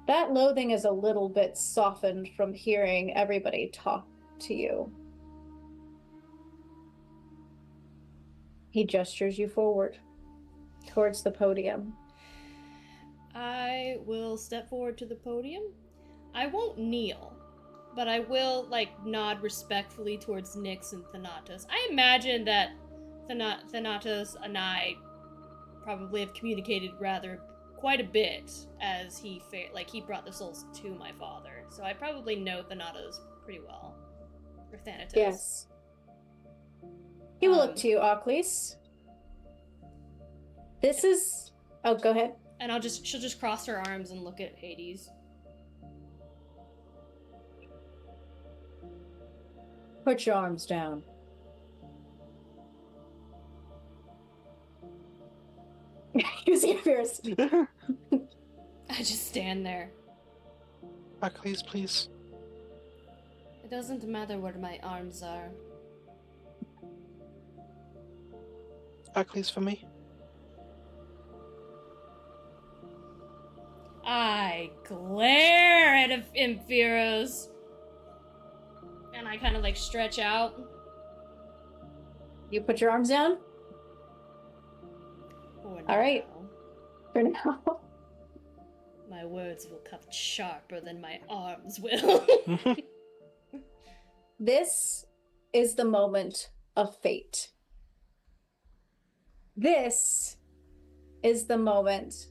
That loathing is a little bit softened from hearing everybody talk to you. He gestures you forward towards the podium. I will step forward to the podium. I won't kneel, but I will, nod respectfully towards Nyx and Thanatos. I imagine that Thanatos and I probably have communicated quite a bit as he brought the souls to my father. So I probably know Thanatos pretty well. Or Thanatos. Yes. He will look to you, Achlys. This is... Oh, go ahead. And she'll just cross her arms and look at Hades. Put your arms down. Use your fears. I just stand there. Achlys, please. It doesn't matter where my arms are. Achlys for me. I glare at Impheros. And I kind of stretch out. You put your arms down? All right. For now. My words will cut sharper than my arms will. This is the moment of fate. This is the moment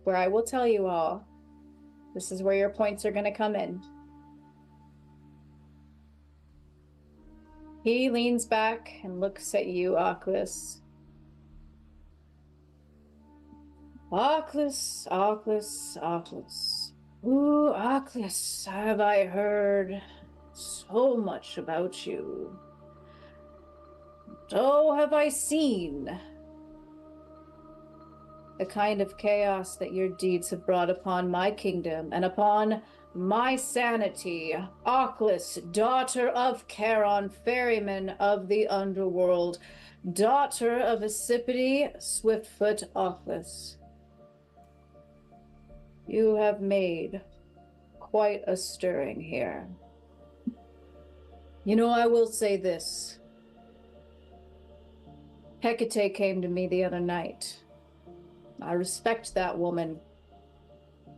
where I will tell you all, this is where your points are going to come in. He leans back and looks at you, Achlys. Achlys, Achlys, Achlys. Ooh, Achlys, have I heard so much about you. So have I seen the kind of chaos that your deeds have brought upon my kingdom and upon my sanity. Achlys, daughter of Charon, ferryman of the underworld, daughter of Accipity, Swiftfoot Achlys. You have made quite a stirring here. You know, I will say this. Hecate came to me the other night. I respect that woman.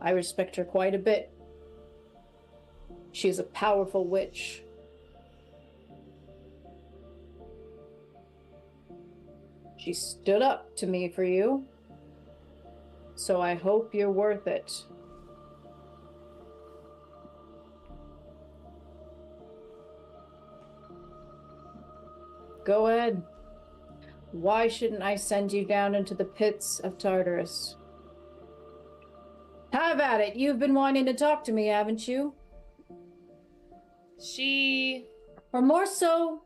I respect her quite a bit. She is a powerful witch. She stood up to me for you. So I hope you're worth it. Go ahead. Why shouldn't I send you down into the pits of Tartarus? Have at it. You've been wanting to talk to me, haven't you? Or more so,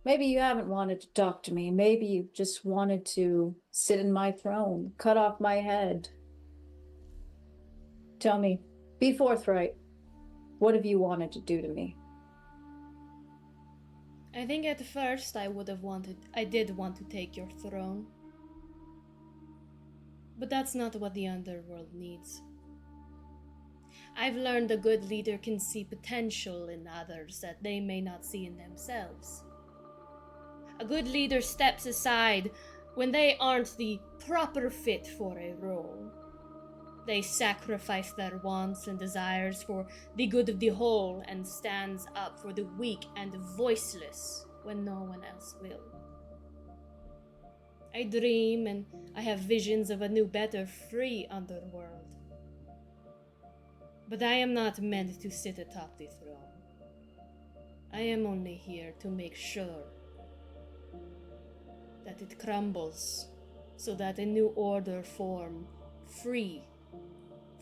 maybe you haven't wanted to talk to me. Maybe you just wanted to sit in my throne, cut off my head. Tell me, be forthright. What have you wanted to do to me? I think at first I did want to take your throne. But that's not what the underworld needs. I've learned a good leader can see potential in others that they may not see in themselves. A good leader steps aside when they aren't the proper fit for a role. They sacrifice their wants and desires for the good of the whole and stands up for the weak and voiceless when no one else will. I dream and I have visions of a new, better, free underworld. But I am not meant to sit atop the throne. I am only here to make sure that it crumbles so that a new order form free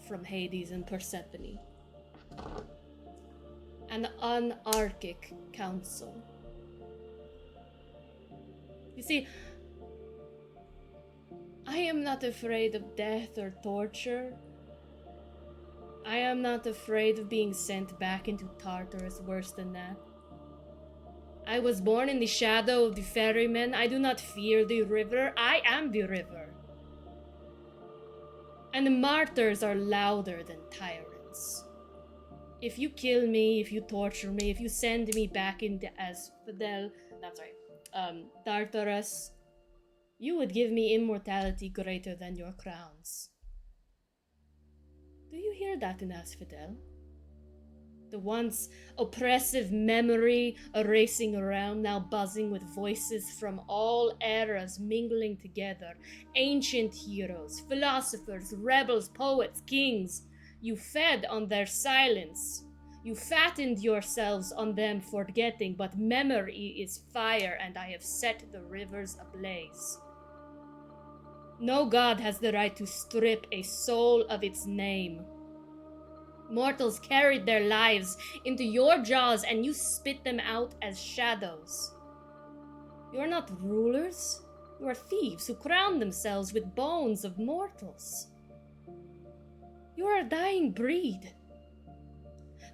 from Hades and Persephone. An anarchic council. You see, I am not afraid of death or torture. I am not afraid of being sent back into Tartarus, worse than that. I was born in the shadow of the ferrymen. I do not fear the river. I am the river. And the martyrs are louder than tyrants. If you kill me, if you torture me, if you send me back into Tartarus, you would give me immortality greater than your crowns. Do you hear that in Asphodel? The once oppressive memory racing around, now buzzing with voices from all eras mingling together. Ancient heroes, philosophers, rebels, poets, kings. You fed on their silence. You fattened yourselves on them forgetting, but memory is fire, and I have set the rivers ablaze. No god has the right to strip a soul of its name. Mortals carried their lives into your jaws and you spit them out as shadows. You are not rulers. You are thieves who crown themselves with bones of mortals. You are a dying breed.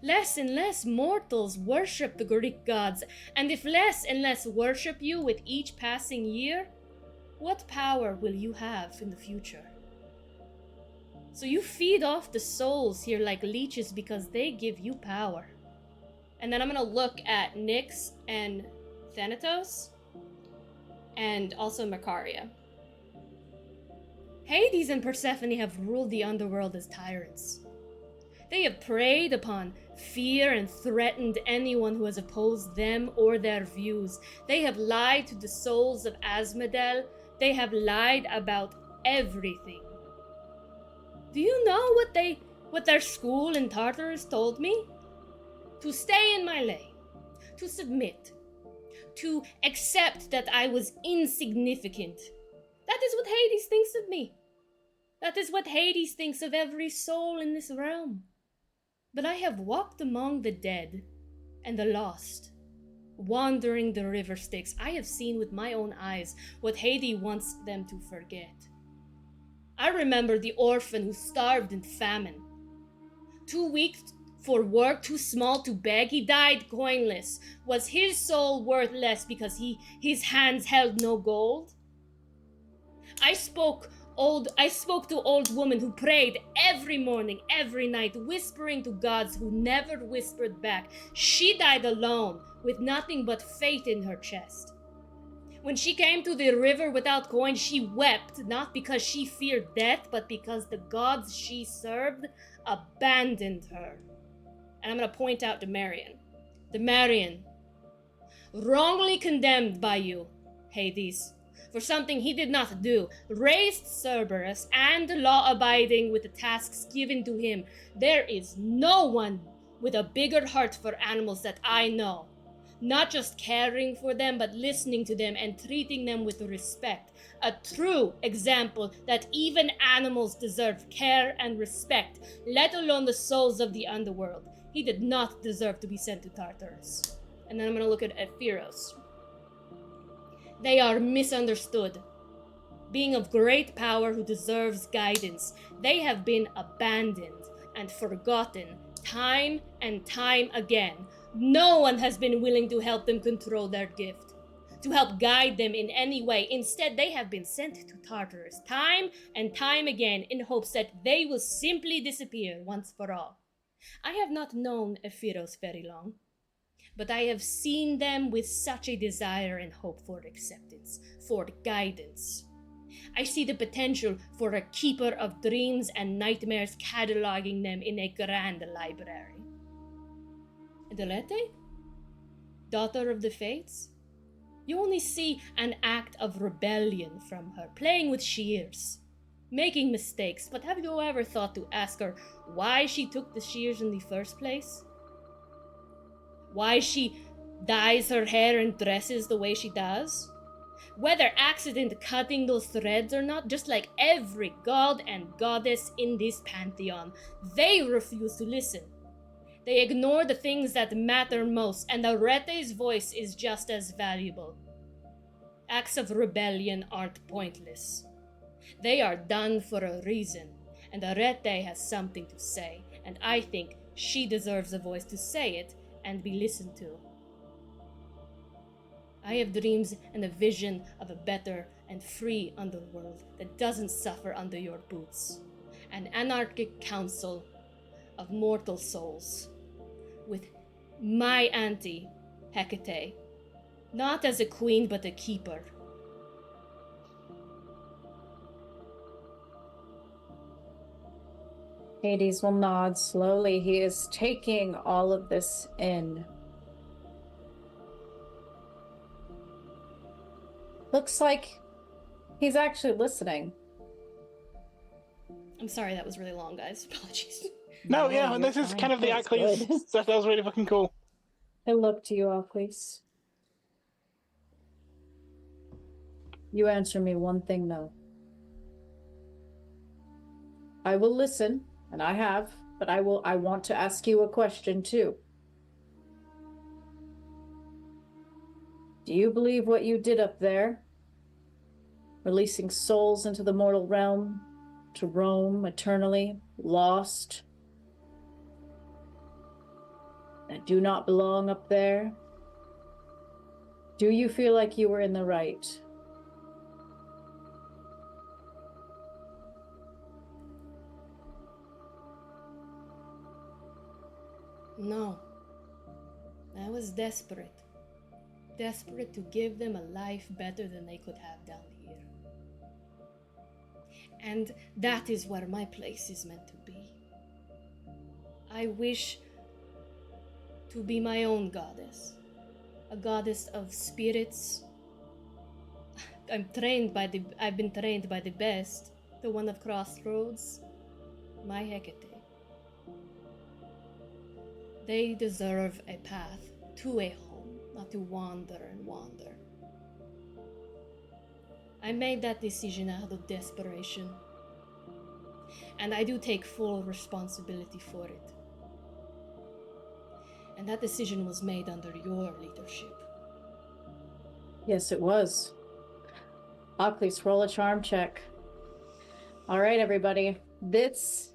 Less and less mortals worship the Greek gods, and if less and less worship you with each passing year, what power will you have in the future? So you feed off the souls here like leeches because they give you power. And then I'm gonna look at Nyx and Thanatos, and also Macaria. Hades and Persephone have ruled the underworld as tyrants. They have preyed upon fear and threatened anyone who has opposed them or their views. They have lied to the souls of Asmodel. They have lied about everything. Do you know what their school in Tartarus told me? To stay in my lane, to submit, to accept that I was insignificant. That is what Hades thinks of me. That is what Hades thinks of every soul in this realm. But I have walked among the dead and the lost, wandering the river Styx. I have seen with my own eyes what Hades wants them to forget. I remember the orphan who starved in famine. Too weak for work, too small to beg, he died coinless. Was his soul worth less because his hands held no gold? I spoke to old women who prayed every morning, every night, whispering to gods who never whispered back. She died alone, with nothing but faith in her chest. When she came to the river without coin, she wept, not because she feared death, but because the gods she served abandoned her. And I'm going to point out the Marian, wrongly condemned by you, Hades, for something he did not do, raised Cerberus and law-abiding with the tasks given to him. There is no one with a bigger heart for animals that I know. Not just caring for them, but listening to them and treating them with respect. A true example that even animals deserve care and respect, let alone the souls of the underworld. He did not deserve to be sent to Tartarus. And then I'm going to look at Ephyros. They are misunderstood. Being of great power who deserves guidance, they have been abandoned and forgotten time and time again. No one has been willing to help them control their gift, to help guide them in any way. Instead, they have been sent to Tartarus time and time again in hopes that they will simply disappear once for all. I have not known Ephyros very long, but I have seen them with such a desire and hope for acceptance, for guidance. I see the potential for a keeper of dreams and nightmares cataloging them in a grand library. Delete? Daughter of the Fates? You only see an act of rebellion from her, playing with shears, making mistakes, but have you ever thought to ask her why she took the shears in the first place? Why she dyes her hair and dresses the way she does? Whether accident cutting those threads or not, just like every god and goddess in this pantheon, they refuse to listen. They ignore the things that matter most, and Arete's voice is just as valuable. Acts of rebellion aren't pointless. They are done for a reason, and Arete has something to say, and I think she deserves a voice to say it and be listened to. I have dreams and a vision of a better and free underworld that doesn't suffer under your boots. An anarchic council of mortal souls, with my auntie, Hecate, not as a queen but a keeper. Hades will nod slowly. He is taking all of this in. Looks like he's actually listening. I'm sorry that was really long, guys. Apologies. No, No, yeah, and you're this is fine. kind of the That's Achlys good. stuff. That was really fucking cool. I look to you, Achlys. You answer me one thing, though. I will listen, and I have, but I want to ask you a question, too. Do you believe what you did up there? Releasing souls into the mortal realm, to roam eternally, lost, that do not belong up there? Do you feel like you were in the right? No. I was desperate. Desperate to give them a life better than they could have down here. And that is where my place is meant to be. I wish to be my own goddess. A goddess of spirits. I've been trained by the best. The one of Crossroads. My Hecate. They deserve a path to a home, not to wander and wander. I made that decision out of desperation. And I do take full responsibility for it. And that decision was made under your leadership. Yes, it was. Achlys, roll a charm check. All right, everybody. This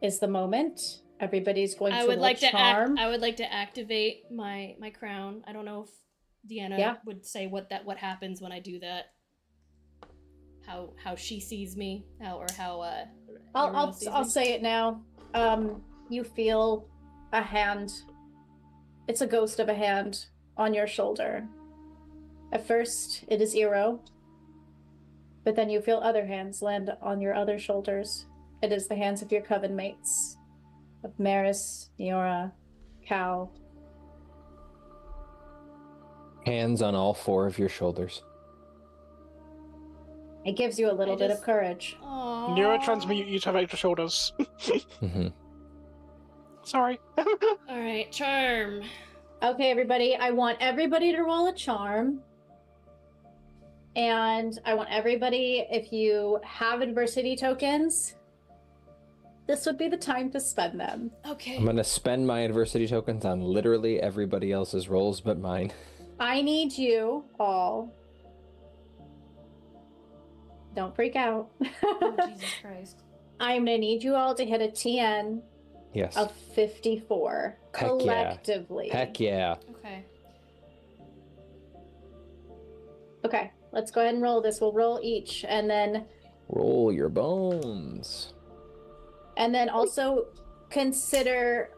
is the moment. Everybody's going to roll charm. I would like to activate my crown. I don't know if Deanna would say what happens when I do that. How she sees me, I'll say it now. You feel a hand. It's a ghost of a hand on your shoulder. At first, it is Eero, but then you feel other hands land on your other shoulders. It is the hands of your coven mates, of Maris, Neora, Cal. Hands on all 4 of your shoulders. It gives you a little bit of courage. Aww. Neurotransmute you to have extra shoulders. Mm-hmm. Sorry. All right, charm. Okay, everybody. I want everybody to roll a charm. And I want everybody, if you have adversity tokens, this would be the time to spend them. Okay. I'm gonna spend my adversity tokens on literally everybody else's rolls but mine. I need you all. Don't freak out. Oh, Jesus Christ. I'm gonna need you all to hit a TN Yes. of 54 Heck collectively. Yeah. Heck yeah. Okay. Okay, let's go ahead and roll this. We'll roll each, and then Roll your bones. also consider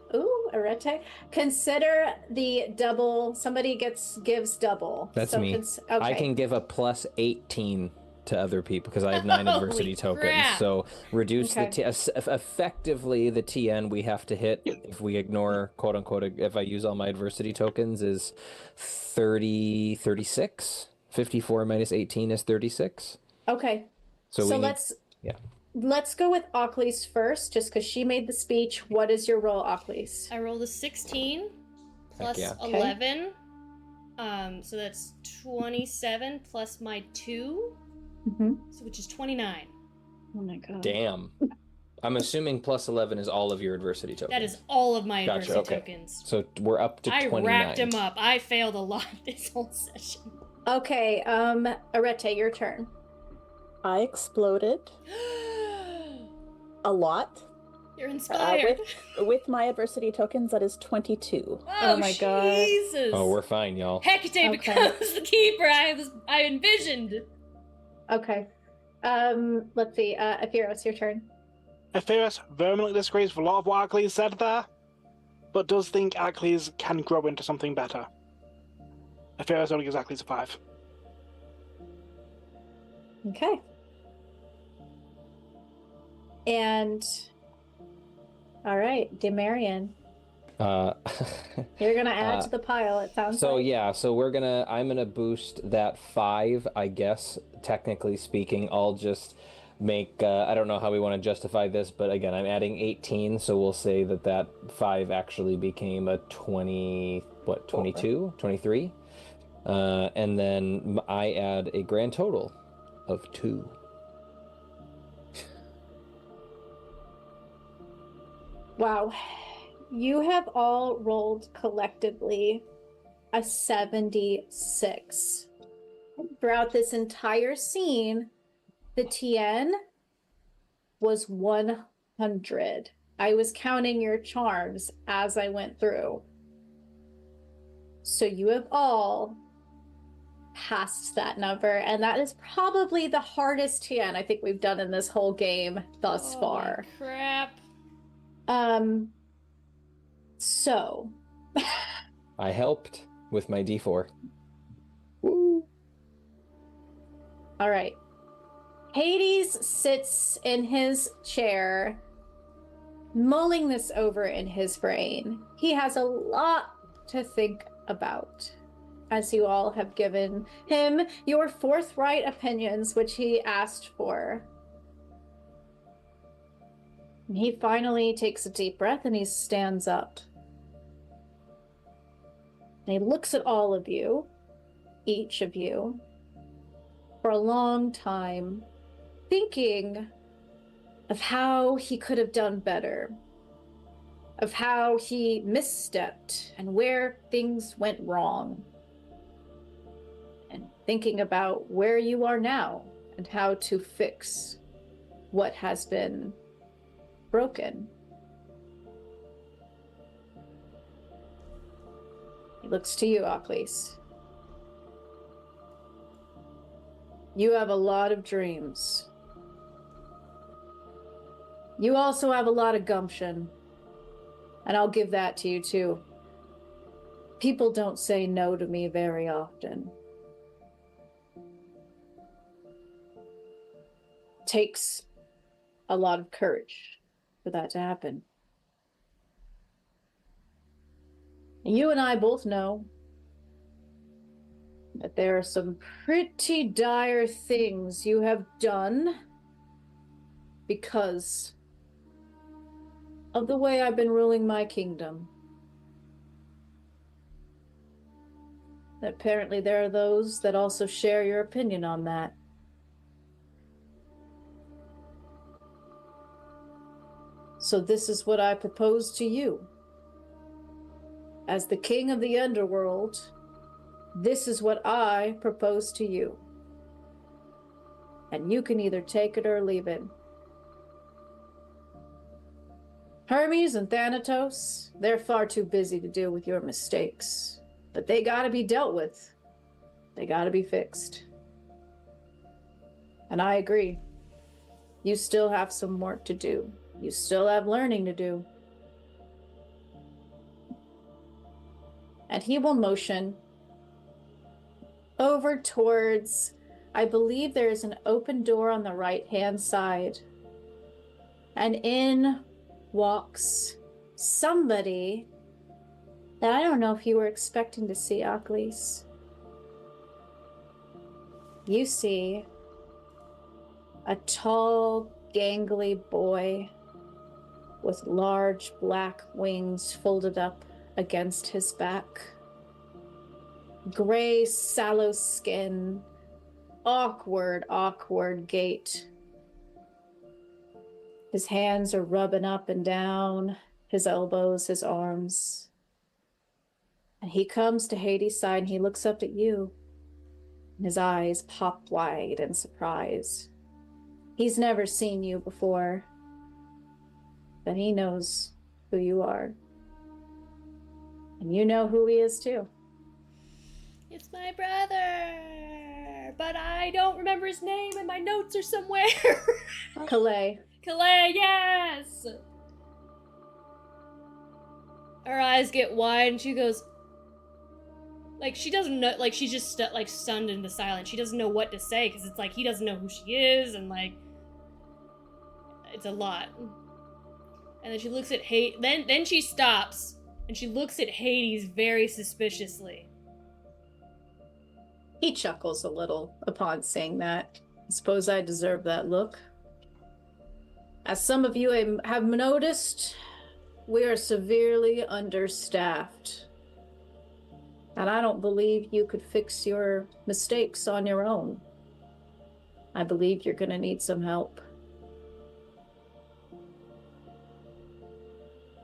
Arete. Consider the double. Somebody gives double. That's me. Okay. I can give a plus 18 to other people because I have 9 adversity tokens. Crap. So reduce Okay. effectively the TN we have to hit if we ignore quote unquote if I use all my adversity tokens is 36. 54 minus 18 is 36. Okay. So let's go with Achlys first, just because she made the speech. What is your roll, Achlys? I rolled a 16 plus yeah. 11. So that's 27 plus my 2, so which is 29. Oh my god. Damn. I'm assuming plus 11 is all of your adversity tokens. That is all of my Gotcha, adversity okay. tokens. So we're up to 29. I racked him up. I failed a lot this whole session. Okay, Arete, your turn. I exploded a lot. You're inspired. With my adversity tokens, that is 22. Oh my God. Jesus. Oh, we're fine, y'all. Hecate Okay. becomes the keeper I envisioned. Okay. Let's see. Aphiros, your turn. Ephirus vehemently disagrees with a lot of what Achlys said there, but does think Achlys can grow into something better. Ephirus only gives Achlys a 5. Okay. And all right, Demarion, you're gonna add to the pile. It sounds So like. yeah, so I'm gonna boost that 5, I guess, technically speaking. I'll just make, I don't know how we want to justify this, but again, I'm adding 18, so we'll say that 5 actually became a 22, 23. And then I add a grand total of 2. Wow. You have all rolled collectively a 76. Throughout this entire scene, the TN was 100. I was counting your charms as I went through. So you have all passed that number, and that is probably the hardest TN I think we've done in this whole game thus far. Crap. So I helped with my D4. all right. Hades sits in his chair, mulling this over in his brain. He has a lot to think about, as you all have given him your forthright opinions, which he asked for. And he finally takes a deep breath and he stands up. And he looks at all of you, each of you, for a long time, thinking of how he could have done better. of how he misstepped and where things went wrong. And thinking about where you are now and how to fix what has been broken. He looks to you, Achlys. You have a lot of dreams. You also have a lot of gumption. And I'll give that to you, too. People don't say no to me very often. It takes a lot of courage for that to happen. And you and I both know that there are some pretty dire things you have done because of the way I've been ruling my kingdom. Apparently there are those that also share your opinion on that. So this is what I propose to you. As the king of the underworld, this is what I propose to you. And you can either take it or leave it. Hermes and Thanatos, they're far too busy to deal with your mistakes. But they gotta be dealt with. They gotta be fixed. And I agree. You still have some work to do. You still have learning to do. And he will motion over towards, I believe there is an open door on the right-hand side. And in walks somebody that I don't know if you were expecting to see, Achlys. You see a tall, gangly boy with large black wings folded up against his back. Gray, sallow skin, awkward gait. His hands are rubbing up and down, his elbows, his arms. And he comes to Hades' side and he looks up at you. And his eyes pop wide in surprise. He's never seen you before, but he knows who you are. And you know who he is too. It's my brother, but I don't remember his name and my notes are somewhere. Calais. Calais, yes! Her eyes get wide and she goes, like, she doesn't know, like, she's just like stunned into silence. She doesn't know what to say because it's like he doesn't know who she is and like, it's a lot. And then she looks at then she stops and she looks at Hades very suspiciously. He chuckles a little upon saying that. I suppose I deserve that look. As some of you have noticed, we are severely understaffed. And I don't believe you could fix your mistakes on your own. I believe you're going to need some help.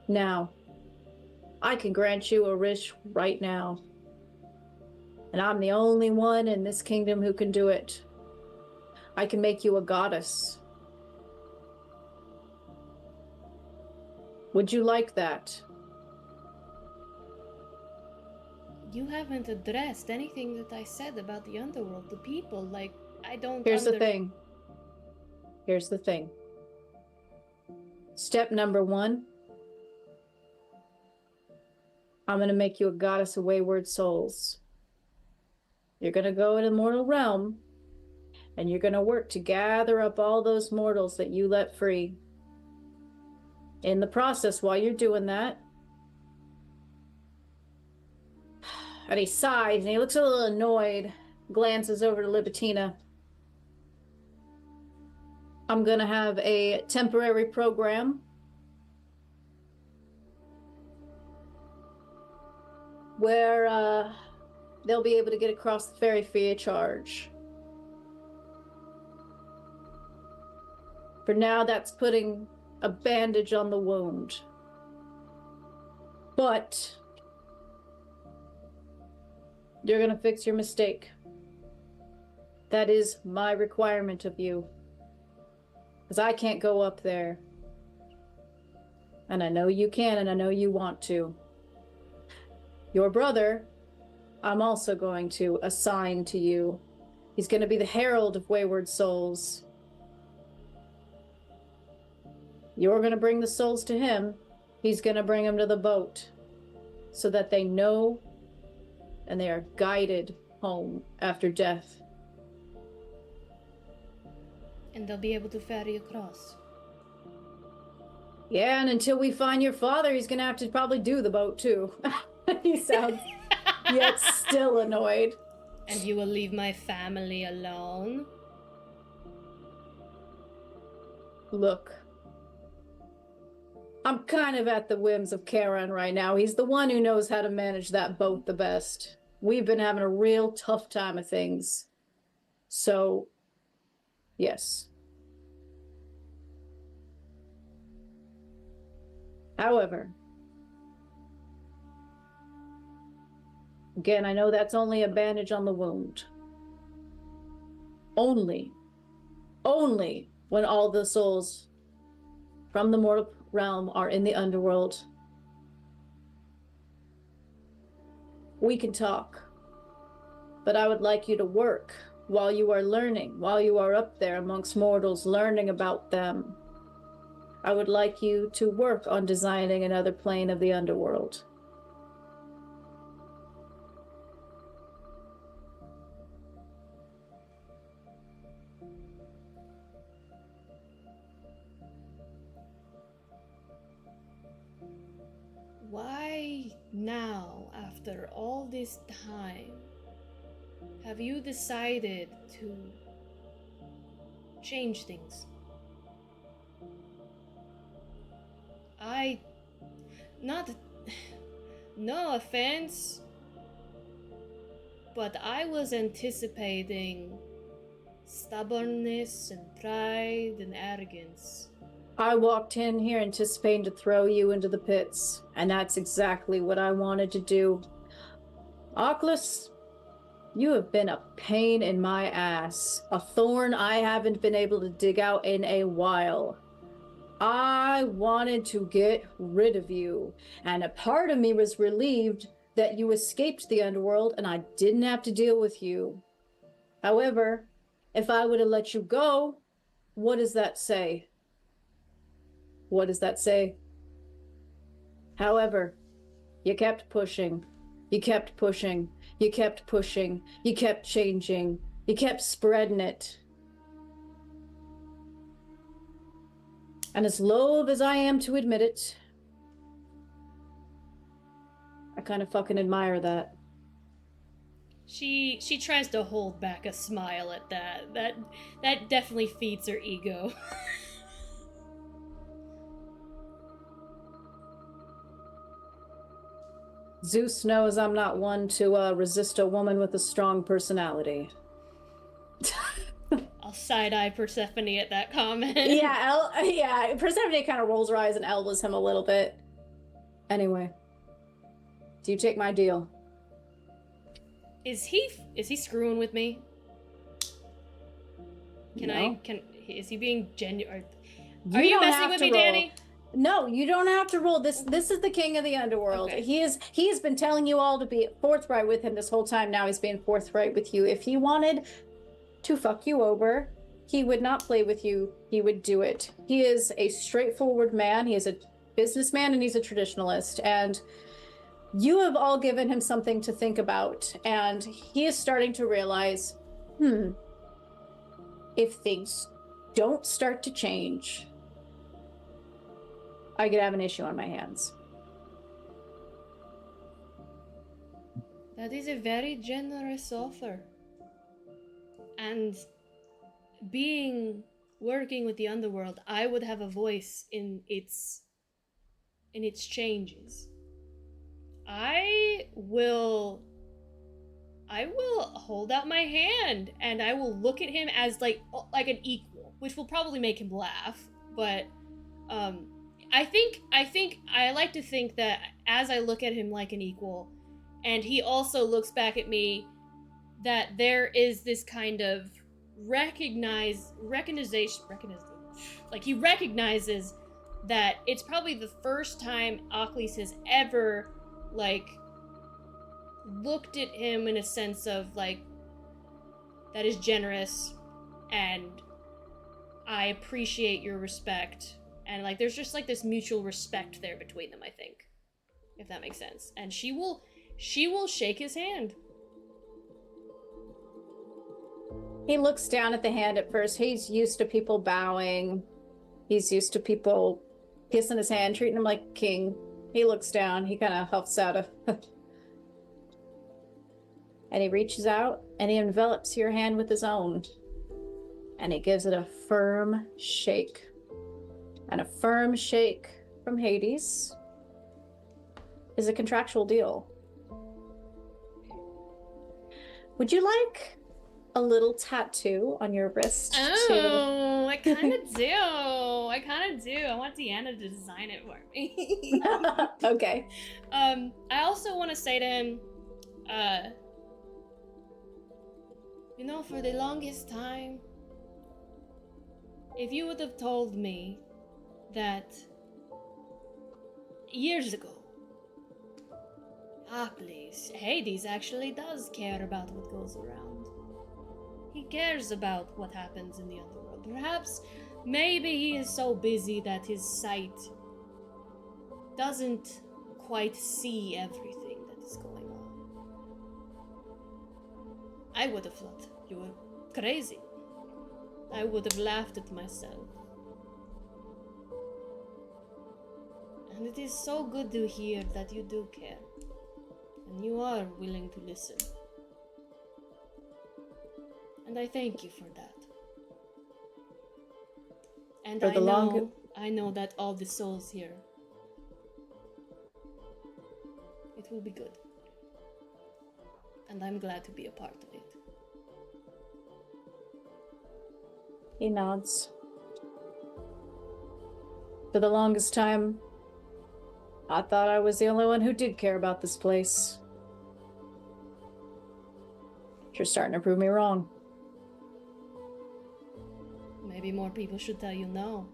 Now, I can grant you a wish right now. And I'm the only one in this kingdom who can do it. I can make you a goddess. Would you like that? You haven't addressed anything that I said about the underworld, the people. Like, I don't. Here's the thing. Here's the thing. Step number 1. I'm going to make you a goddess of wayward souls. You're going to go in a mortal realm, and you're going to work to gather up all those mortals that you let free. In the process, while you're doing that, and he sighs, and he looks a little annoyed, glances over to Libitina. I'm going to have a temporary program where they'll be able to get across the ferry free of charge. For now, that's putting a bandage on the wound. But you're gonna fix your mistake. That is my requirement of you. Because I can't go up there. And I know you can, and I know you want to. Your brother, I'm also going to assign to you. He's going to be the herald of wayward souls. You're going to bring the souls to him. He's going to bring them to the boat so that they know and they are guided home after death. And they'll be able to ferry across. Yeah, and until we find your father, he's going to have to probably do the boat too. He sounds yet still annoyed. And you will leave my family alone? Look, I'm kind of at the whims of Karen right now. He's the one who knows how to manage that boat the best. We've been having a real tough time of things. So, yes. However, again, I know that's only a bandage on the wound. Only when all the souls from the mortal realm are in the underworld, we can talk. But I would like you to work while you are learning, while you are up there amongst mortals, learning about them. I would like you to work on designing another plane of the underworld. Why now, after all this time, have you decided to change things? No offense, but I was anticipating stubbornness and pride and arrogance. I walked in here anticipating to throw you into the pits, and that's exactly what I wanted to do. Achlys, you have been a pain in my ass, a thorn I haven't been able to dig out in a while. I wanted to get rid of you, and a part of me was relieved that you escaped the underworld and I didn't have to deal with you. However, if I would have let you go, what does that say? What does that say? However, you kept pushing. You kept pushing. You kept pushing. You kept changing. You kept spreading it. And as loath as I am to admit it, I kind of fucking admire that. She tries to hold back a smile at that. That definitely feeds her ego. Zeus knows I'm not one to resist a woman with a strong personality. I'll side-eye Persephone at that comment. Yeah, Persephone kind of rolls her eyes and elbows him a little bit. Anyway, do you take my deal? Is he screwing with me? Is he being genuine? Are you messing with me, roll. Danny? No, you don't have to roll. This is the king of the underworld. Okay. He has been telling you all to be forthright with him this whole time. Now he's being forthright with you. If he wanted to fuck you over, he would not play with you. He would do it. He is a straightforward man. He is a businessman and he's a traditionalist. And you have all given him something to think about. And he is starting to realize, if things don't start to change, I could have an issue on my hands. That is a very generous offer. And working with the underworld, I would have a voice in its changes. I will hold out my hand and I will look at him as like an equal, which will probably make him laugh, but think I like to think that as I look at him like an equal, and he also looks back at me, that there is this kind of recognition, like he recognizes that it's probably the first time Achlys has ever, like, looked at him in a sense of, like, that is generous, and I appreciate your respect. And, like, there's just, like, this mutual respect there between them, I think. If that makes sense. And she will shake his hand. He looks down at the hand at first. He's used to people bowing. He's used to people kissing his hand, treating him like a king. He looks down. He kind of huffs out and he reaches out and he envelops your hand with his own. And he gives it a firm shake. And a firm shake from Hades is a contractual deal. Would you like a little tattoo on your wrist? Oh, I kind of do. I want Deanna to design it for me. Okay. I also want to say to him, you know, for the longest time, if you would have told me that years ago, Achlys, Hades actually does care about what goes around. He cares about what happens in the underworld. Perhaps, maybe he is so busy that his sight doesn't quite see everything that is going on. I would have thought you were crazy. I would have laughed at myself. And it is so good to hear that you do care. And you are willing to listen. And I thank you for that. And For the I know that all the souls here, it will be good. And I'm glad to be a part of it. He nods. For the longest time, I thought I was the only one who did care about this place. You're starting to prove me wrong. Maybe more people should tell you no.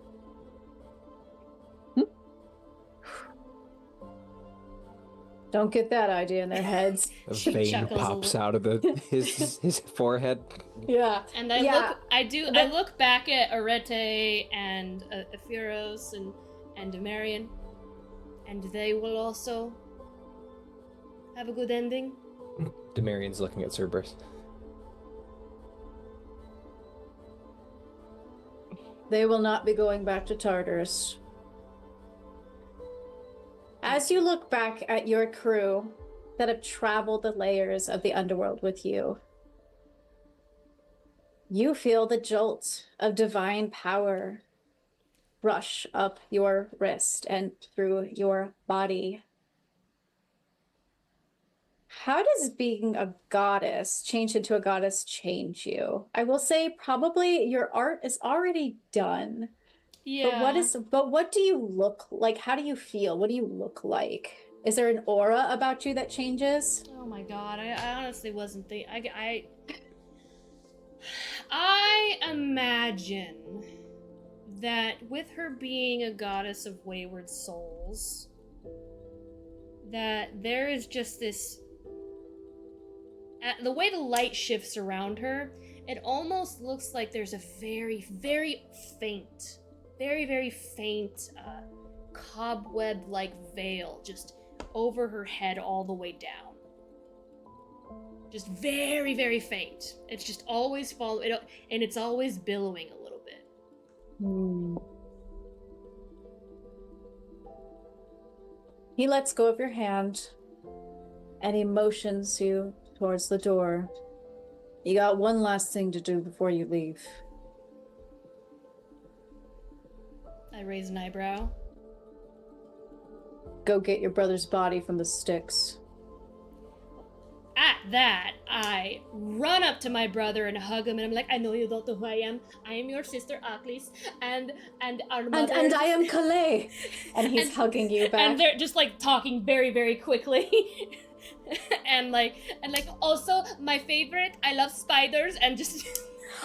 Don't get that idea in their heads. A She vein chuckles a pops little. out of his forehead. Yeah. And I look back at Arete and Ephiros and Demarion, and they will also have a good ending. Demarion's looking at Cerberus. They will not be going back to Tartarus. As you look back at your crew that have traveled the layers of the underworld with you, you feel the jolt of divine power rush up your wrist and through your body. How does being a goddess, change into a goddess, change you? I will say probably your art is already done. Yeah. But what do you look like? How do you feel? What do you look like? Is there an aura about you that changes? Oh my god, I honestly wasn't thinking. I imagine that with her being a goddess of wayward souls, that there is just this. The way the light shifts around her, it almost looks like there's a very, very faint, cobweb-like veil just over her head all the way down. Just very, very faint. It's just always and it's always billowing a little bit. He lets go of your hand and he motions you towards the door. You got one last thing to do before you leave. I raise an eyebrow. Go get your brother's body from the sticks. that, I run up to my brother and hug him, and I'm like, I know you don't know who I am. I am your sister Achlys, and our mother. And I am Calais. And he's hugging you back. And they're just like talking very, very quickly. and like also my favorite, I love spiders, and just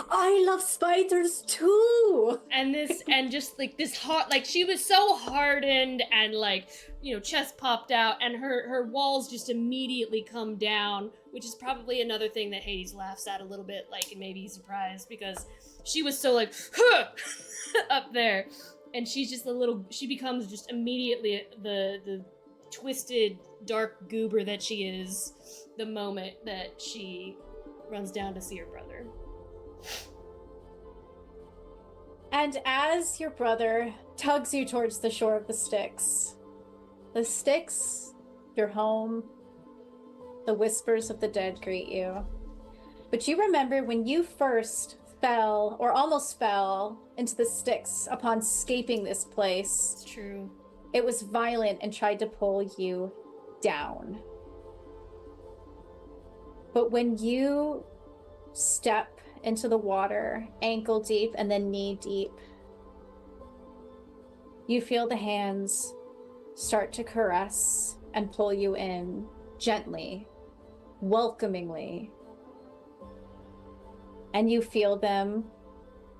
I love spiders too. and just like this heart, like she was so hardened and like, you know, chest popped out, and her walls just immediately come down, which is probably another thing that Hades laughs at a little bit, like, and maybe he's surprised because she was so like up there, and she's just she becomes just immediately the twisted dark goober that she is the moment that she runs down to see her brother. And as your brother tugs you towards the shore of the Styx, your home, the whispers of the dead greet you. But you remember when you first fell, or almost fell, into the Styx upon escaping this place. It's true. It was violent and tried to pull you down. But when you step into the water, ankle deep and then knee deep, you feel the hands start to caress and pull you in gently, welcomingly. And you feel them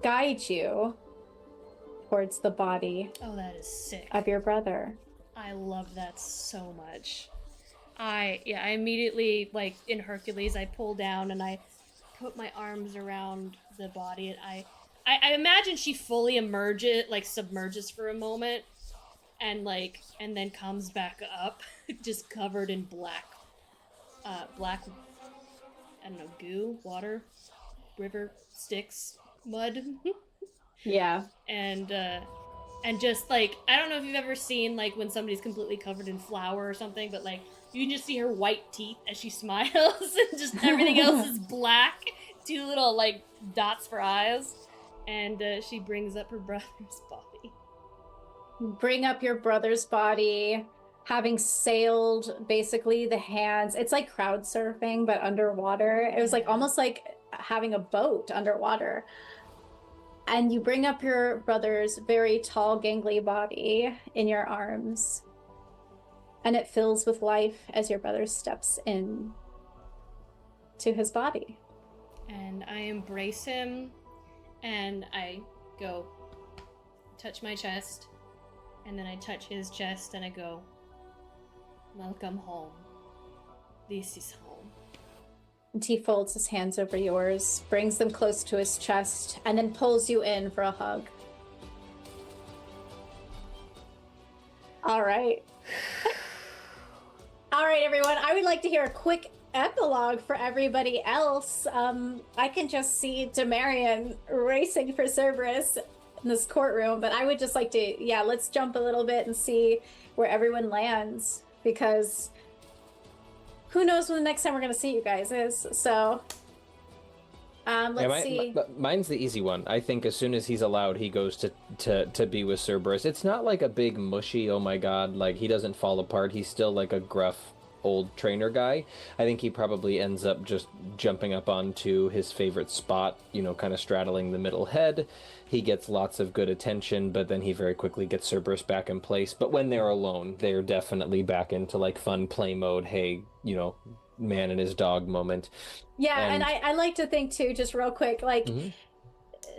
guide you towards the body Oh, that is sick. of your brother. I love that so much. I immediately, like in Hercules, I pull down and I put my arms around the body, and I imagine she fully submerges for a moment, and then comes back up, just covered in black, I don't know, goo, water, river, sticks, mud. Yeah. And just like, I don't know if you've ever seen like when somebody's completely covered in flour or something, but like you can just see her white teeth as she smiles, and just everything else is black, 2 little like dots for eyes, and she brings up her brother's body. Bring up your brother's body, having sailed basically the hands. It's like crowd surfing, but underwater. It was like almost like having a boat underwater. And you bring up your brother's very tall, gangly body in your arms. And it fills with life as your brother steps in to his body. And I embrace him, and I go touch my chest, and then I touch his chest, and I go, welcome home. This is home. And he folds his hands over yours, brings them close to his chest, and then pulls you in for a hug. All right. All right, everyone. I would like to hear a quick epilogue for everybody else. I can just see Demarion racing for Cerberus in this courtroom, but I would just like to, let's jump a little bit and see where everyone lands, because who knows when the next time we're going to see you guys is. So, let's see. Mine's the easy one. I think as soon as he's allowed, he goes to be with Cerberus. It's not like a big mushy, oh my god, like he doesn't fall apart. He's still like a gruff old trainer guy. I think he probably ends up just jumping up onto his favorite spot, you know, kind of straddling the middle head. He gets lots of good attention, but then he very quickly gets Cerberus back in place. But when they're alone, they're definitely back into like fun play mode. Hey, you know, man and his dog moment. Yeah, and I like to think too, just real quick, like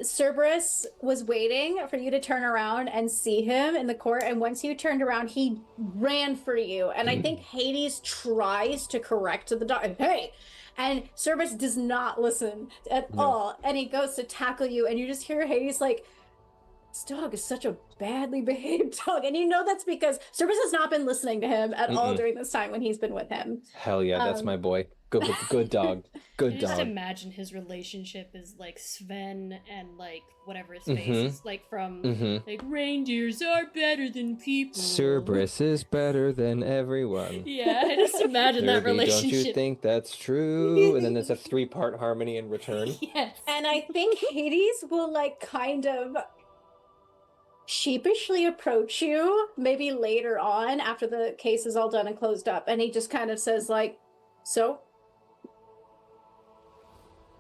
Cerberus was waiting for you to turn around and see him in the court, and once you turned around, he ran for you. And I think Hades tries to correct the dog, hey, and Cerberus does not listen at all, and he goes to tackle you, and you just hear Hades like, this dog is such a badly behaved dog. And you know that's because Cerberus has not been listening to him at all during this time when he's been with him. Hell yeah, that's my boy. Good dog. Good dog. Just imagine his relationship is like Sven and like whatever his face is, like from like reindeers are better than people. Cerberus is better than everyone. Yeah, I just imagine that relationship. Don't you think that's true? And then there's a 3-part harmony in return. Yes. And I think Hades will like kind of sheepishly approach you maybe later on after the case is all done and closed up, and he just kind of says like, so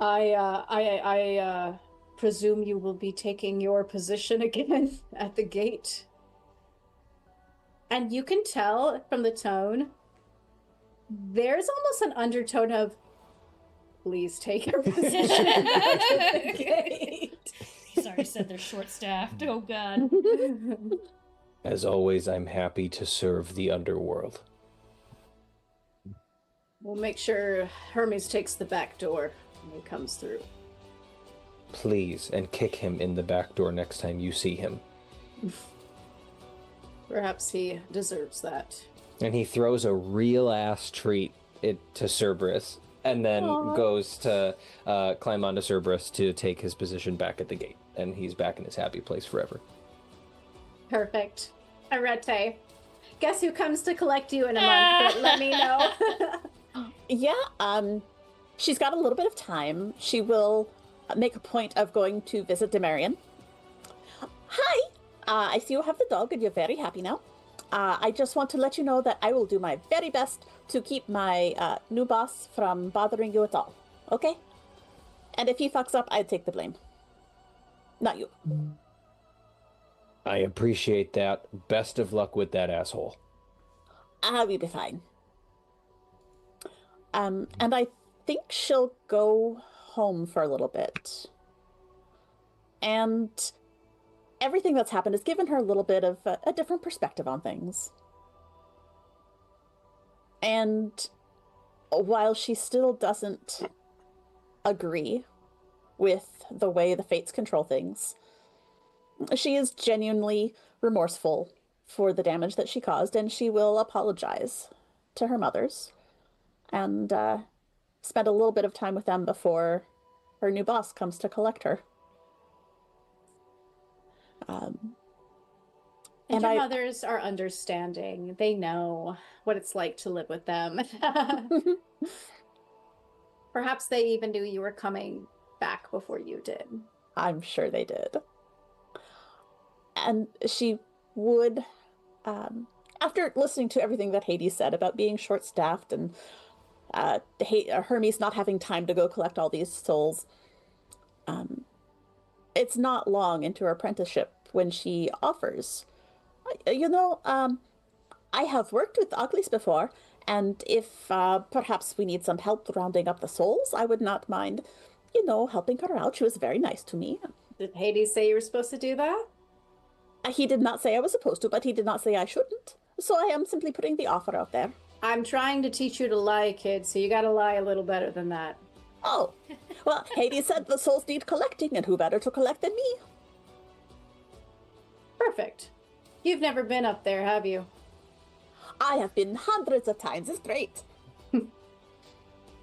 I presume you will be taking your position again at the gate. And you can tell from the tone, there's almost an undertone of, please take your position at the gate. He's already said they're short-staffed. Oh, God. As always, I'm happy to serve the underworld. We'll make sure Hermes takes the back door when he comes through. Please, and kick him in the back door next time you see him. Perhaps he deserves that. And he throws a real-ass treat to Cerberus, and then goes to climb onto Cerberus to take his position back at the gate. And he's back in his happy place forever. Perfect. Arete. Guess who comes to collect you in a month, but let me know. Yeah, she's got a little bit of time. She will make a point of going to visit Demarion. Hi! I see you have the dog and you're very happy now. I just want to let you know that I will do my very best to keep my new boss from bothering you at all. Okay? And if he fucks up, I take the blame. Not you. I appreciate that. Best of luck with that asshole. We'll be fine. And I think she'll go home for a little bit. And everything that's happened has given her a little bit of a different perspective on things. And while she still doesn't agree with the way the fates control things, she is genuinely remorseful for the damage that she caused, and she will apologize to her mothers and spend a little bit of time with them before her new boss comes to collect her. And your mothers are understanding. They know what it's like to live with them. Perhaps they even knew you were coming back before you did. I'm sure they did. And she would, after listening to everything that Hades said about being short-staffed and Hermes not having time to go collect all these souls, it's not long into her apprenticeship when she offers, I have worked with Achlys before, and if perhaps we need some help rounding up the souls, I would not mind, helping her out. She was very nice to me. Did Hades say you were supposed to do that? He did not say I was supposed to, but he did not say I shouldn't. So I am simply putting the offer out there. I'm trying to teach you to lie, kid, so you gotta lie a little better than that. Oh, well, Hades said the souls need collecting, and who better to collect than me? Perfect. You've never been up there, have you? I have been hundreds of times. It's great.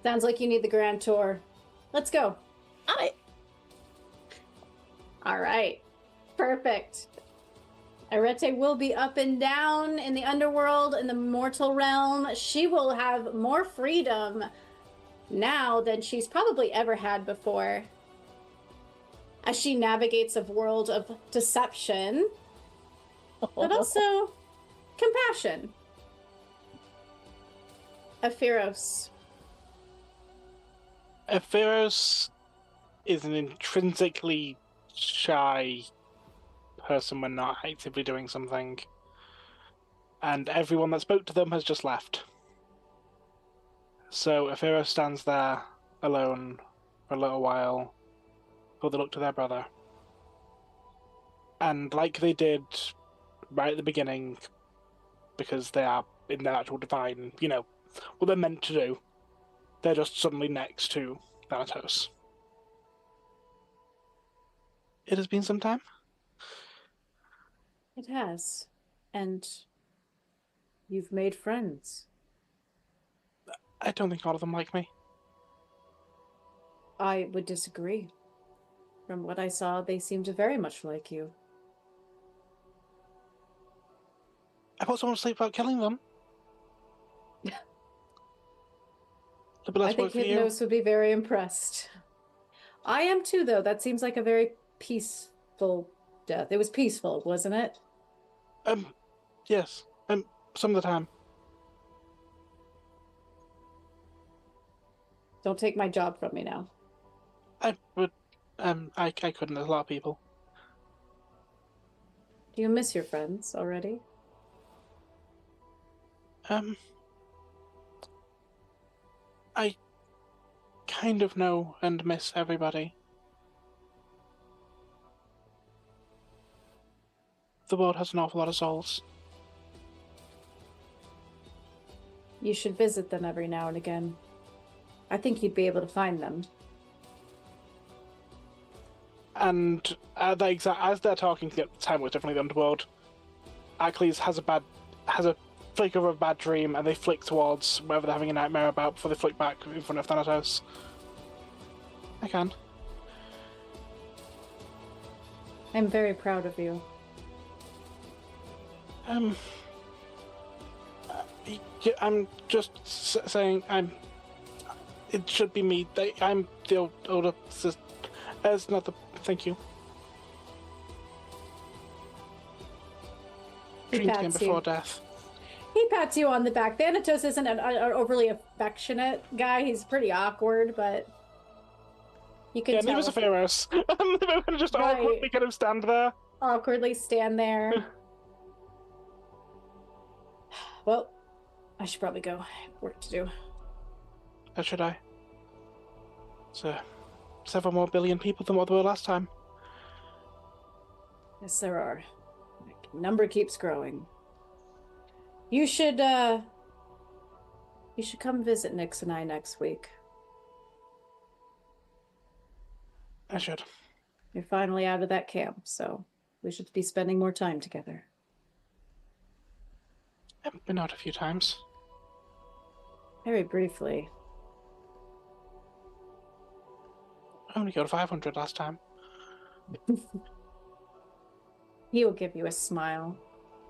Sounds like you need the grand tour. Let's go. All right. Perfect. Arete will be up and down in the underworld, in the mortal realm. She will have more freedom now than she's probably ever had before, as she navigates a world of deception, but also compassion. Ephiros. Ephiros is an intrinsically shy person when not actively doing something. And everyone that spoke to them has just left. So Ephiros stands there alone for a little while before they look to their brother. And like they did right at the beginning, because they are in their actual divine, what they're meant to do, they're just suddenly next to Thanatos. It has been some time. It has. And you've made friends. I don't think all of them like me. I would disagree. From what I saw, they seemed very much like you. I put someone to sleep without killing them. I think Hypnos would be very impressed. I am too, though. That seems like a very peaceful death. It was peaceful, wasn't it? Yes. Some of the time. Don't take my job from me now. I would. I couldn't. There's a lot of people. Do you miss your friends already? I kind of know and miss everybody. The world has an awful lot of souls. You should visit them every now and again. I think you'd be able to find them. And as they're talking, the time was definitely the underworld. Achlys has a flick of a bad dream, and they flick towards wherever they're having a nightmare about before they flick back in front of Thanatos. I can. I'm very proud of you. I'm just saying. It should be me. I'm the older sister. It's not the. Thank you. He Dreams came pats before you. death. He pats you on the back. Thanatos isn't an overly affectionate guy. He's pretty awkward, but you can Yeah, tell. neither was a Pharaohs. They were gonna just Right. awkwardly kind of stand there. Awkwardly stand there. Well, I should probably go. I have work to do. How should I? So, several more billion people than what there were last time. Yes, there are. The number keeps growing. You should come visit Nix and I next week. I should. You're finally out of that camp, so we should be spending more time together. I've been out a few times. Very briefly. I only got 500 last time. He will give you a smile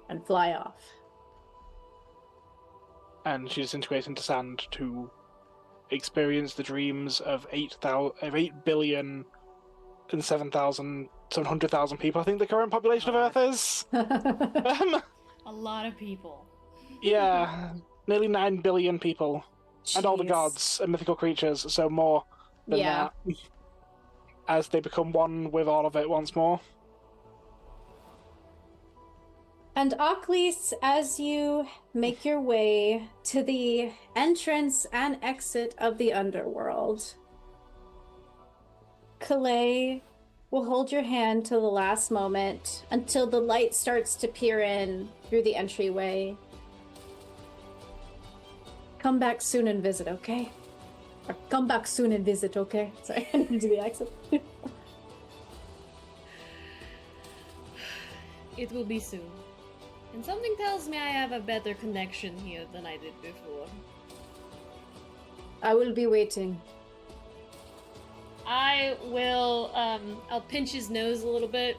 and fly off. And she disintegrates into sand to experience the dreams of 8 billion and 700,000 people. I think the current population of Earth is. A lot of people. Yeah, nearly 9 billion people. And all the Jeez. gods and mythical creatures, so more than Yeah. that. As they become one with all of it once more. And Achlys, as you make your way to the entrance and exit of the underworld, Calais will hold your hand till the last moment until the light starts to peer in through the entryway. Come back soon and visit, okay? Or come back soon and visit, okay? Sorry, I didn't do the accent. It will be soon. And something tells me I have a better connection here than I did before. I will be waiting. I will, I'll pinch his nose a little bit.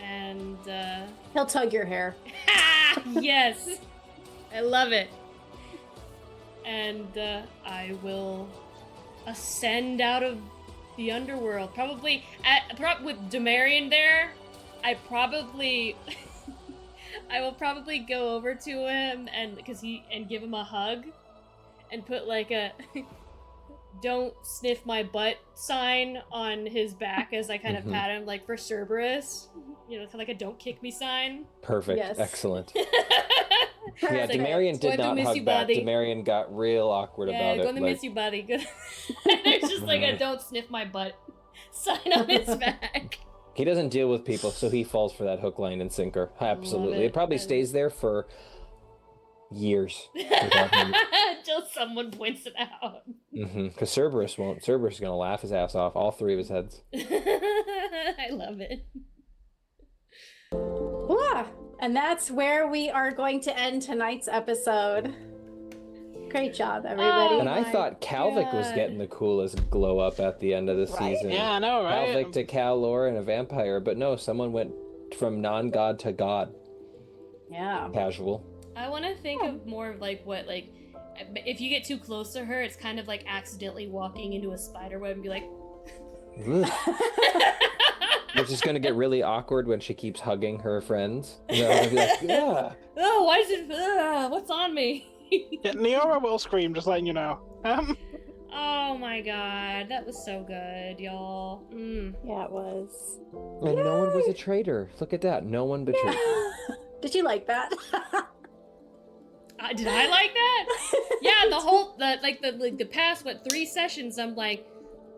And, He'll tug your hair. yes! I love it. And, I will ascend out of the underworld. Probably, with Demarion there, I will probably go over to him and give him a hug and put like a "don't sniff my butt" sign on his back as I kind of pat him, like for Cerberus, kind of like a "don't kick me" sign. Perfect. Yes. Excellent. Yeah, Perfect. Demarion did Going to not miss hug you, back. buddy. Demarion got real awkward Yeah, about it. gonna miss you, buddy. There's just like a "don't sniff my butt" sign on his back. He doesn't deal with people, so he falls for that hook, line, and sinker. Absolutely. it. It probably stays there for years. Until someone points it out. Because Cerberus won't. Cerberus is going to laugh his ass off, all three of his heads. I love it. Blah. And that's where we are going to end tonight's episode. Great job, everybody. And I my thought Calvic was God. getting the coolest glow up at the end of the Right? season. Yeah, I know, right? Calvic to Calor and a vampire, but no, someone went from non-god to god. Yeah. Casual. I want to think of more of like what, like, if you get too close to her, it's kind of like accidentally walking into a spider web and be like, It's just going to get really awkward when she keeps hugging her friends. You know, they'll be like, yeah. oh, why is it, what's on me? Yeah, Neora will scream, just letting you know. Oh my god, that was so good, y'all. Yeah, it was. And no one was a traitor. Look at that. No one betrayed you. Did you like that? Did I like that? Yeah, the past 3 sessions, I'm like,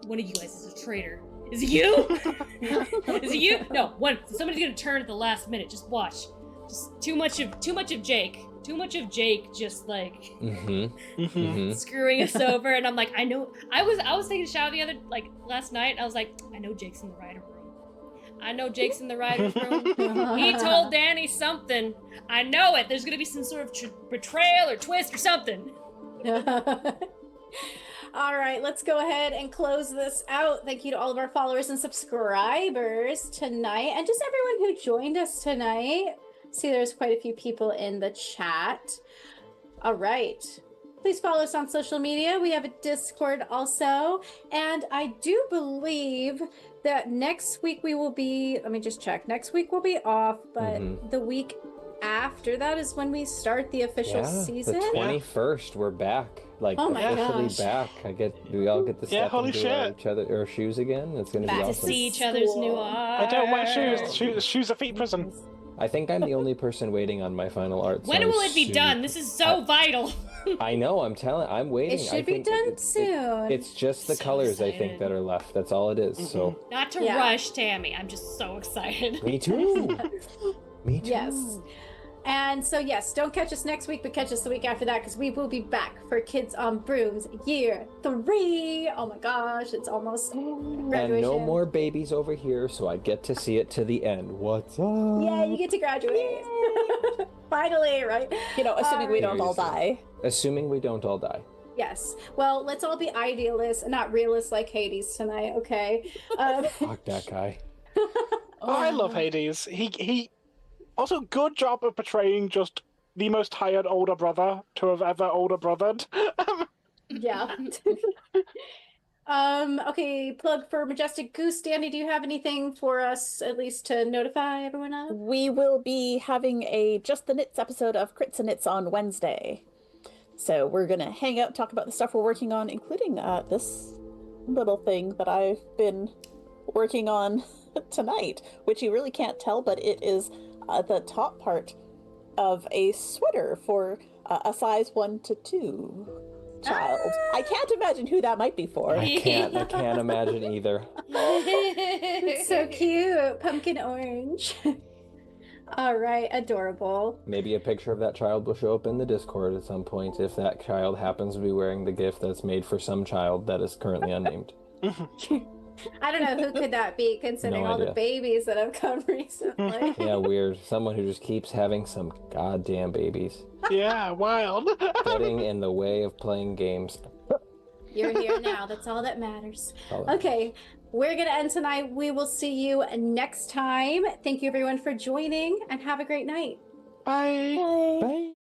one of you guys is a traitor. Is it you? Is it you? No, somebody's gonna turn at the last minute. Just watch. Just too much of Jake. Too much of Jake just like screwing us over, and I'm like, I know. I was taking a shower the other last night. I was like, I know Jake's in the writer's room. I know Jake's in the writer's room. He told Danny something. I know it. There's gonna be some sort of betrayal or twist or something. All right, let's go ahead and close this out. Thank you to all of our followers and subscribers tonight, and just everyone who joined us tonight. See, there's quite a few people in the chat. All right. Please follow us on social media. We have a Discord also. And I do believe that next week we will be, let me just check. Next week we'll be off, but the week after that is when we start the official season. The 21st, we're back. Oh my officially gosh. back. We all get to step holy into our shoes again. It's gonna be To awesome. see each other's new art. I don't wear shoes. Shoes are feet prison. I think I'm the only person waiting on my final art. When will it be done? This is so vital. I know. I'm waiting. It should be done soon. It's just the So colors I excited. think that are left. That's all it is. So. Not to rush Tammy. I'm just so excited. Me too. Me too. Yes. And so, yes, don't catch us next week, but catch us the week after that, because we will be back for Kids on Brooms Year 3. Oh my gosh, it's almost graduation. And no more babies over here, so I get to see it to the end. What's up? Yeah, you get to graduate. Finally, right? You know, assuming we don't all Seriously. die. Assuming we don't all die. Yes. Well, let's all be idealists and not realists like Hades tonight, okay? Fuck that guy. I love Hades. He also good job of portraying just the most tired older brother to have ever older brothered. Yeah. Okay, plug for Majestic Goose. Danny, do you have anything for us, at least to notify everyone of? We will be having a Just the Knits episode of Crits and Knits on Wednesday. So we're going to hang out, talk about the stuff we're working on, including this little thing that I've been working on tonight, which you really can't tell, but it is the top part of a sweater for a size 1 to 2 child. I can't imagine who that might be for. I can't imagine either. It's so cute. Pumpkin orange. All right, adorable. Maybe a picture of that child will show up in the Discord at some point if that child happens to be wearing the gift that's made for some child that is currently unnamed. I don't know who could that be, considering No all the idea. babies that have come recently. Yeah, weird. Someone who just keeps having some goddamn babies Yeah, wild. getting in the way of playing games. You're here now. That's all that matters. All that Okay, we're going to end tonight. We will see you next time. Thank you, everyone, for joining, and have a great night. Bye. Bye. Bye.